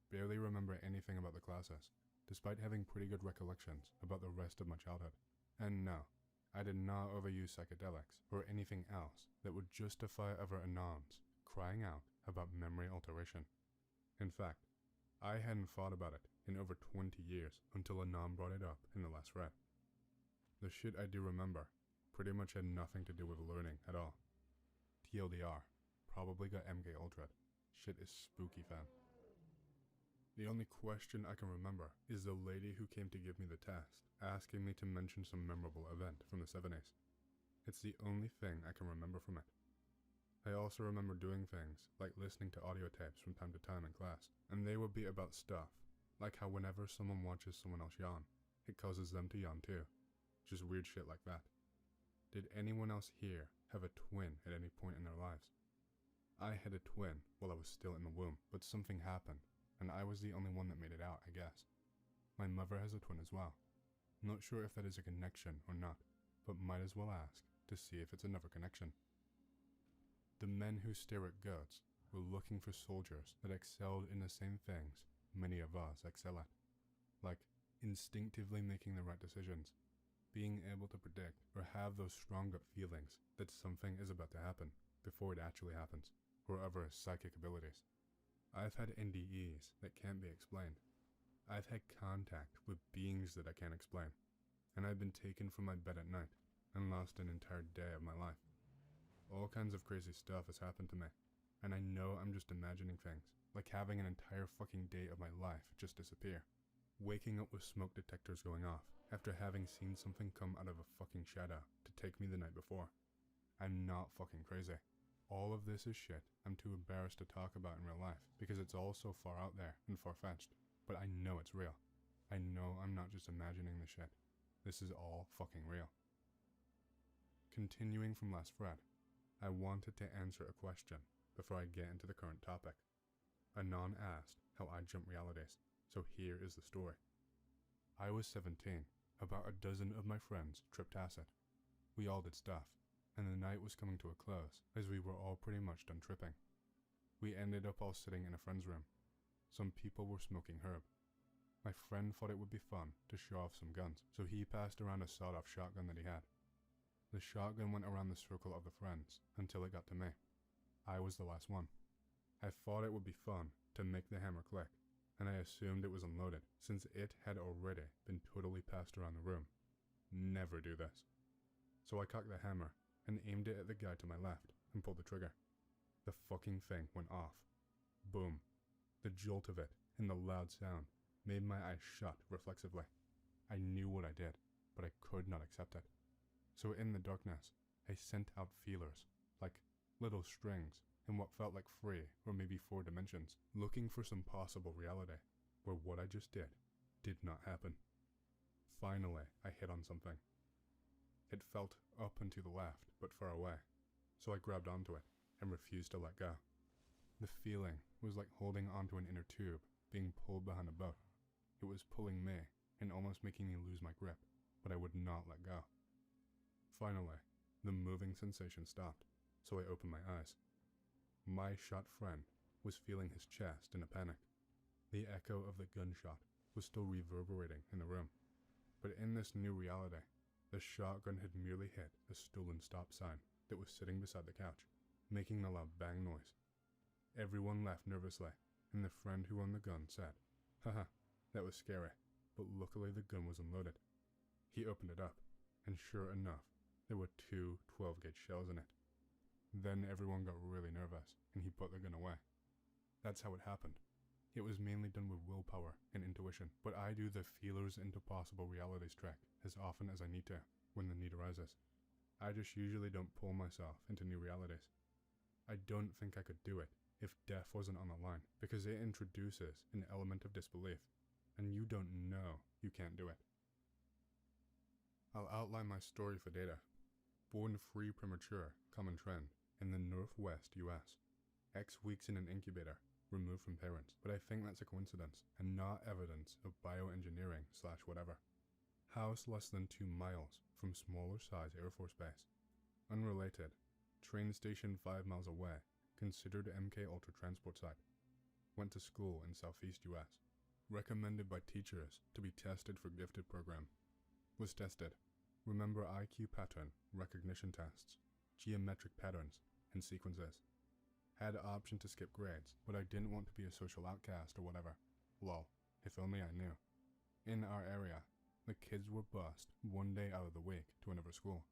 Barely remember anything about the classes, despite having pretty good recollections about the rest of my childhood. And no, I did not overuse psychedelics or anything else that would justify other anons crying out about memory alteration. In fact, I hadn't thought about it in over 20 years until Anon brought it up in the last thread. The shit I do remember pretty much had nothing to do with learning at all. TLDR, probably got MK Ultra. Shit is spooky, fam. The only question I can remember is the lady who came to give me the test, asking me to mention some memorable event from the 70s. It's the only thing I can remember from it. I also remember doing things like listening to audio tapes from time to time in class, and they would be about stuff, like how whenever someone watches someone else yawn, it causes them to yawn too. just weird shit like that. Did anyone else here have a twin at any point in their lives? I had a twin while I was still in the womb, but something happened, and I was the only one that made it out, I guess. My mother has a twin as well. Not sure if that is a connection or not, but might as well ask to see if it's another connection. The men who stare at goats were looking for soldiers that excelled in the same things many of us excel at, like instinctively making the right decisions, being able to predict or have those strong gut feelings that something is about to happen before it actually happens, or other psychic abilities. I've had NDEs that can't be explained. I've had contact with beings that I can't explain, and I've been taken from my bed at night and lost an entire day of my life. All kinds of crazy stuff has happened to me, and I know I'm just imagining things, like having an entire fucking day of my life just disappear. Waking up with smoke detectors going off after having seen something come out of a fucking shadow to take me the night before. I'm not fucking crazy. All of this is shit I'm too embarrassed to talk about in real life because it's all so far out there and far-fetched, but I know it's real. I know I'm not just imagining this shit. This is all fucking real. Continuing from last thread, I wanted to answer a question before I get into the current topic. Anon asked how I jump realities, so here is the story. I was 17. About a dozen of my friends tripped acid. We all did stuff, and the night was coming to a close as we were all pretty much done tripping. We ended up all sitting in a friend's room. Some people were smoking herb. My friend thought it would be fun to show off some guns, so he passed around a sawed-off shotgun that he had. The shotgun went around the circle of the friends until it got to me. I was the last one. I thought it would be fun to make the hammer click, and I assumed it was unloaded since it had already been totally passed around the room. Never do this. So I cocked the hammer and aimed it at the guy to my left and pulled the trigger. The fucking thing went off. Boom. The jolt of it and the loud sound made my eyes shut reflexively. I knew what I did, but I could not accept it. So in the darkness, I sent out feelers, like little strings in what felt like 3 or maybe 4 dimensions, looking for some possible reality where what I just did not happen. Finally, I hit on something. It felt up and to the left, but far away, so I grabbed onto it and refused to let go. The feeling was like holding onto an inner tube being pulled behind a boat. It was pulling me and almost making me lose my grip, but I would not let go. Finally, the moving sensation stopped, so I opened my eyes. My shot friend was feeling his chest in a panic. The echo of the gunshot was still reverberating in the room, but in this new reality, the shotgun had merely hit a stolen stop sign that was sitting beside the couch, making a loud bang noise. Everyone laughed nervously, and the friend who owned the gun said, "Haha, that was scary, but luckily the gun was unloaded." He opened it up, and sure enough, there were 2 12-gauge shells in it. Then everyone got really nervous, and he put the gun away. That's how it happened. It was mainly done with willpower and intuition, but I do the feelers into possible realities trick as often as I need to, when the need arises. I just usually don't pull myself into new realities. I don't think I could do it if death wasn't on the line, because it introduces an element of disbelief, and you don't know you can't do it. I'll outline my story for data. Born free premature, common trend, in the northwest US. X weeks in an incubator, removed from parents, but I think that's a coincidence, and not evidence of bioengineering / whatever. House less than 2 miles from smaller size Air Force Base. Unrelated, train station 5 miles away, considered MK Ultra transport site. Went to school in southeast US. Recommended by teachers to be tested for gifted program. Was tested. Remember IQ pattern, recognition tests, geometric patterns, and sequences. Had option to skip grades, but I didn't want to be a social outcast or whatever. Lol, if only I knew. In our area, the kids were bused 1 day out of the week to another school.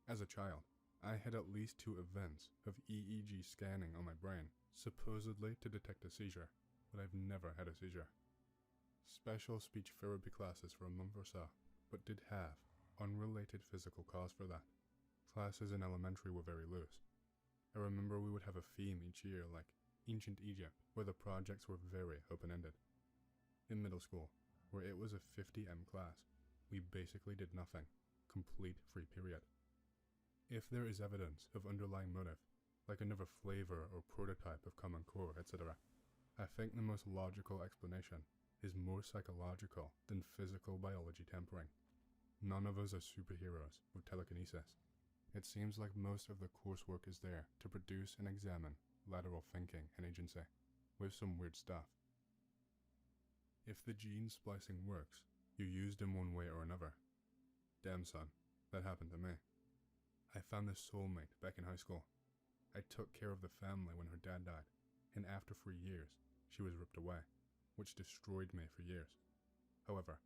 As a child, I had at least 2 events of EEG scanning on my brain, supposedly to detect a seizure, but I've never had a seizure. Special speech therapy classes for a month or so, but did have unrelated physical cause for that. Classes in elementary were very loose. I remember we would have a theme each year like Ancient Egypt, where the projects were very open-ended. In middle school, where it was a 50M class, we basically did nothing, complete free period. If there is evidence of underlying motive, like another flavor or prototype of Common Core, etc., I think the most logical explanation is more psychological than physical biology tampering. None of us are superheroes with telekinesis. It seems like most of the coursework is there to produce and examine lateral thinking and agency, with some weird stuff. If the gene splicing works, you're used in one way or another. Damn son, that happened to me. I found a soulmate back in high school. I took care of the family when her dad died, and after 3 years, she was ripped away, which destroyed me for years. However,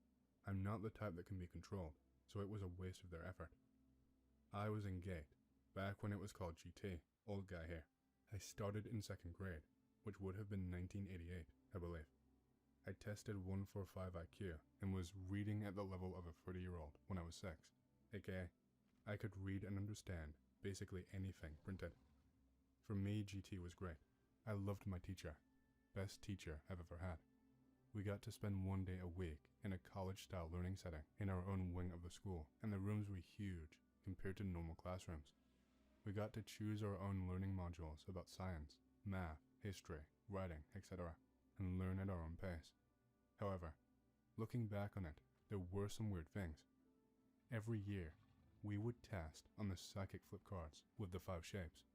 I'm not the type that can be controlled, so it was a waste of their effort. I was in GATE, back when it was called GT, old guy here. I started in 2nd grade, which would have been 1988, I believe. I tested 145 IQ and was reading at the level of a 30-year-old when I was 6, aka I could read and understand basically anything printed. For me, GT was great. I loved my teacher. Best teacher I've ever had. We got to spend 1 day a week in a college-style learning setting in our own wing of the school, and the rooms were huge compared to normal classrooms. We got to choose our own learning modules about science, math, history, writing, etc., and learn at our own pace. However, looking back on it, there were some weird things. Every year, we would test on the psychic flip cards with the 5 shapes.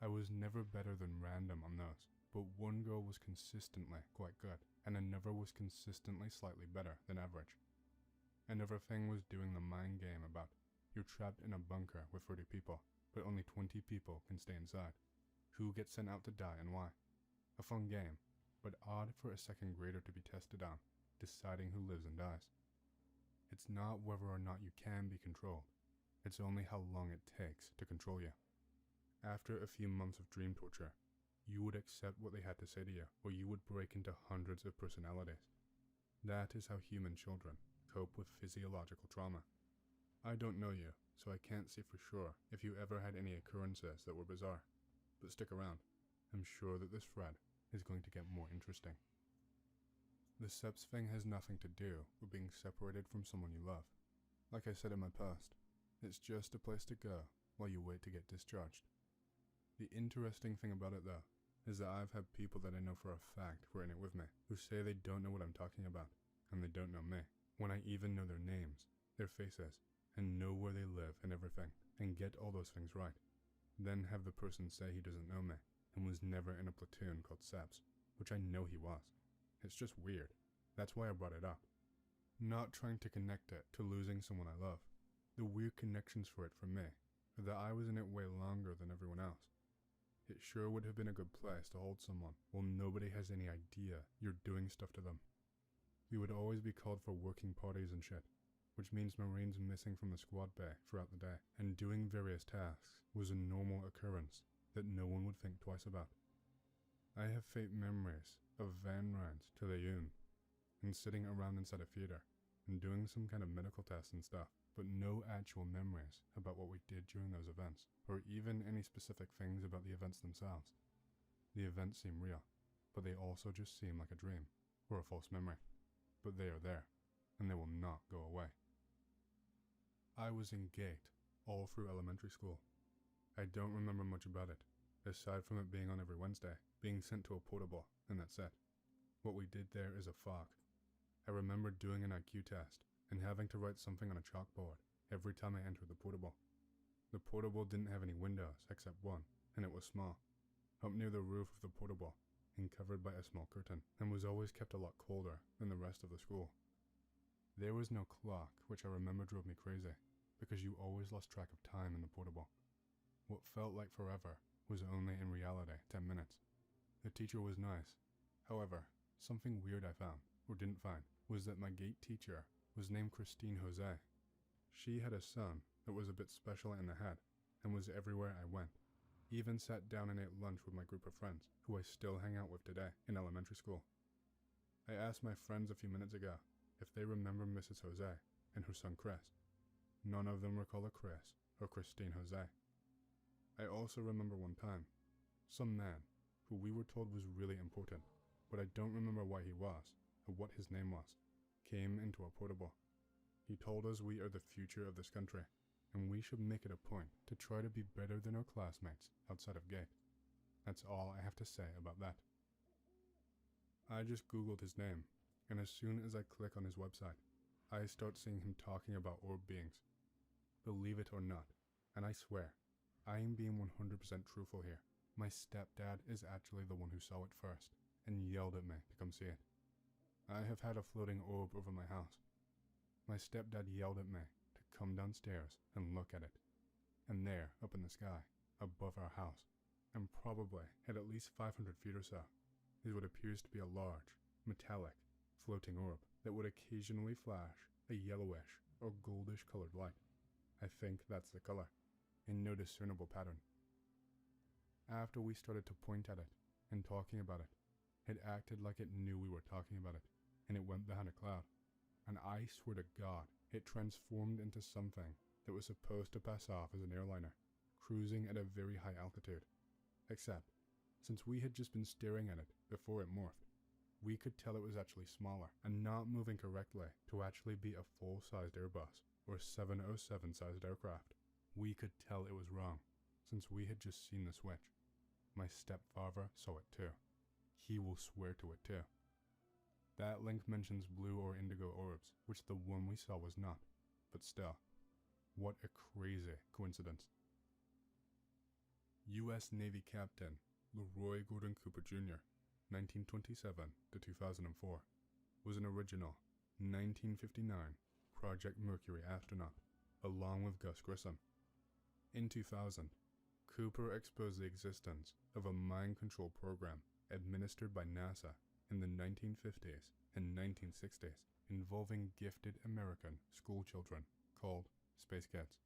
I was never better than random on those, but one girl was consistently quite good, and another was consistently slightly better than average. Another thing was doing the mind game about you're trapped in a bunker with 30 people, but only 20 people can stay inside. Who gets sent out to die and why? A fun game, but odd for a 2nd grader to be tested on, deciding who lives and dies. It's not whether or not you can be controlled, it's only how long it takes to control you. After a few months of dream torture, you would accept what they had to say to you, or you would break into hundreds of personalities. That is how human children cope with physiological trauma. I don't know you, so I can't say for sure if you ever had any occurrences that were bizarre, but stick around. I'm sure that this thread is going to get more interesting. The SEPS thing has nothing to do with being separated from someone you love. Like I said in my post, it's just a place to go while you wait to get discharged. The interesting thing about it though, is that I've had people that I know for a fact were in it with me, who say they don't know what I'm talking about, and they don't know me, when I even know their names, their faces, and know where they live and everything, and get all those things right. Then have the person say he doesn't know me, and was never in a platoon called SEPS, which I know he was. It's just weird. That's why I brought it up. Not trying to connect it to losing someone I love. The weird connections for it for me, are that I was in it way longer than everyone else. It sure would have been a good place to hold someone while nobody has any idea you're doing stuff to them. We would always be called for working parties and shit, which means Marines missing from the squad bay throughout the day and doing various tasks was a normal occurrence that no one would think twice about. I have faint memories of van rides to the Yun and sitting around inside a theater and doing some kind of medical tests and stuff, but no actual memories about what we did during those events, or even any specific things about the events themselves. The events seem real, but they also just seem like a dream, or a false memory. But they are there, and they will not go away. I was in GATE all through elementary school. I don't remember much about it, aside from it being on every Wednesday, being sent to a portable, and that's it. What we did there is a fog. I remember doing an IQ test, and having to write something on a chalkboard every time I entered the portable. The portable didn't have any windows except one, and it was small, up near the roof of the portable, and covered by a small curtain, and was always kept a lot colder than the rest of the school. There was no clock, which I remember drove me crazy, because you always lost track of time in the portable. What felt like forever was only in reality 10 minutes. The teacher was nice. However, something weird I found, or didn't find, was that my GATE teacher was named Christine Jose. She had a son that was a bit special in the head, and was everywhere I went. Even sat down and ate lunch with my group of friends, who I still hang out with today in elementary school. I asked my friends a few minutes ago if they remember Mrs. Jose and her son Chris. None of them recall a Chris or Christine Jose. I also remember one time, some man, who we were told was really important, but I don't remember why he was, or what his name was, came into our portable. He told us we are the future of this country, and we should make it a point to try to be better than our classmates outside of gate. That's all I have to say about that. I just googled his name, and as soon as I click on his website, I start seeing him talking about orb beings. Believe it or not, and I swear, I am being 100% truthful here. My stepdad is actually the one who saw it first, and yelled at me to come see it. I have had a floating orb over my house. My stepdad yelled at me to come downstairs and look at it. And there, up in the sky, above our house, and probably at least 500 feet or so, is what appears to be a large, metallic, floating orb that would occasionally flash a yellowish or goldish colored light. I think that's the color, in no discernible pattern. After we started to point at it and talking about it, it acted like it knew we were talking about it, and it went behind a cloud. And I swear to God, it transformed into something that was supposed to pass off as an airliner, cruising at a very high altitude. Except, since we had just been staring at it before it morphed, we could tell it was actually smaller and not moving correctly to actually be a full-sized Airbus or 707-sized aircraft. We could tell it was wrong, since we had just seen the switch. My stepfather saw it too. He will swear to it too. That link mentions blue or indigo orbs, which the one we saw was not, but still, what a crazy coincidence. U.S. Navy Captain Leroy Gordon Cooper Jr., 1927 to 2004, was an original 1959 Project Mercury astronaut, along with Gus Grissom. In 2000, Cooper exposed the existence of a mind control program administered by NASA in the 1950s and 1960s involving gifted American school children called Space Kids.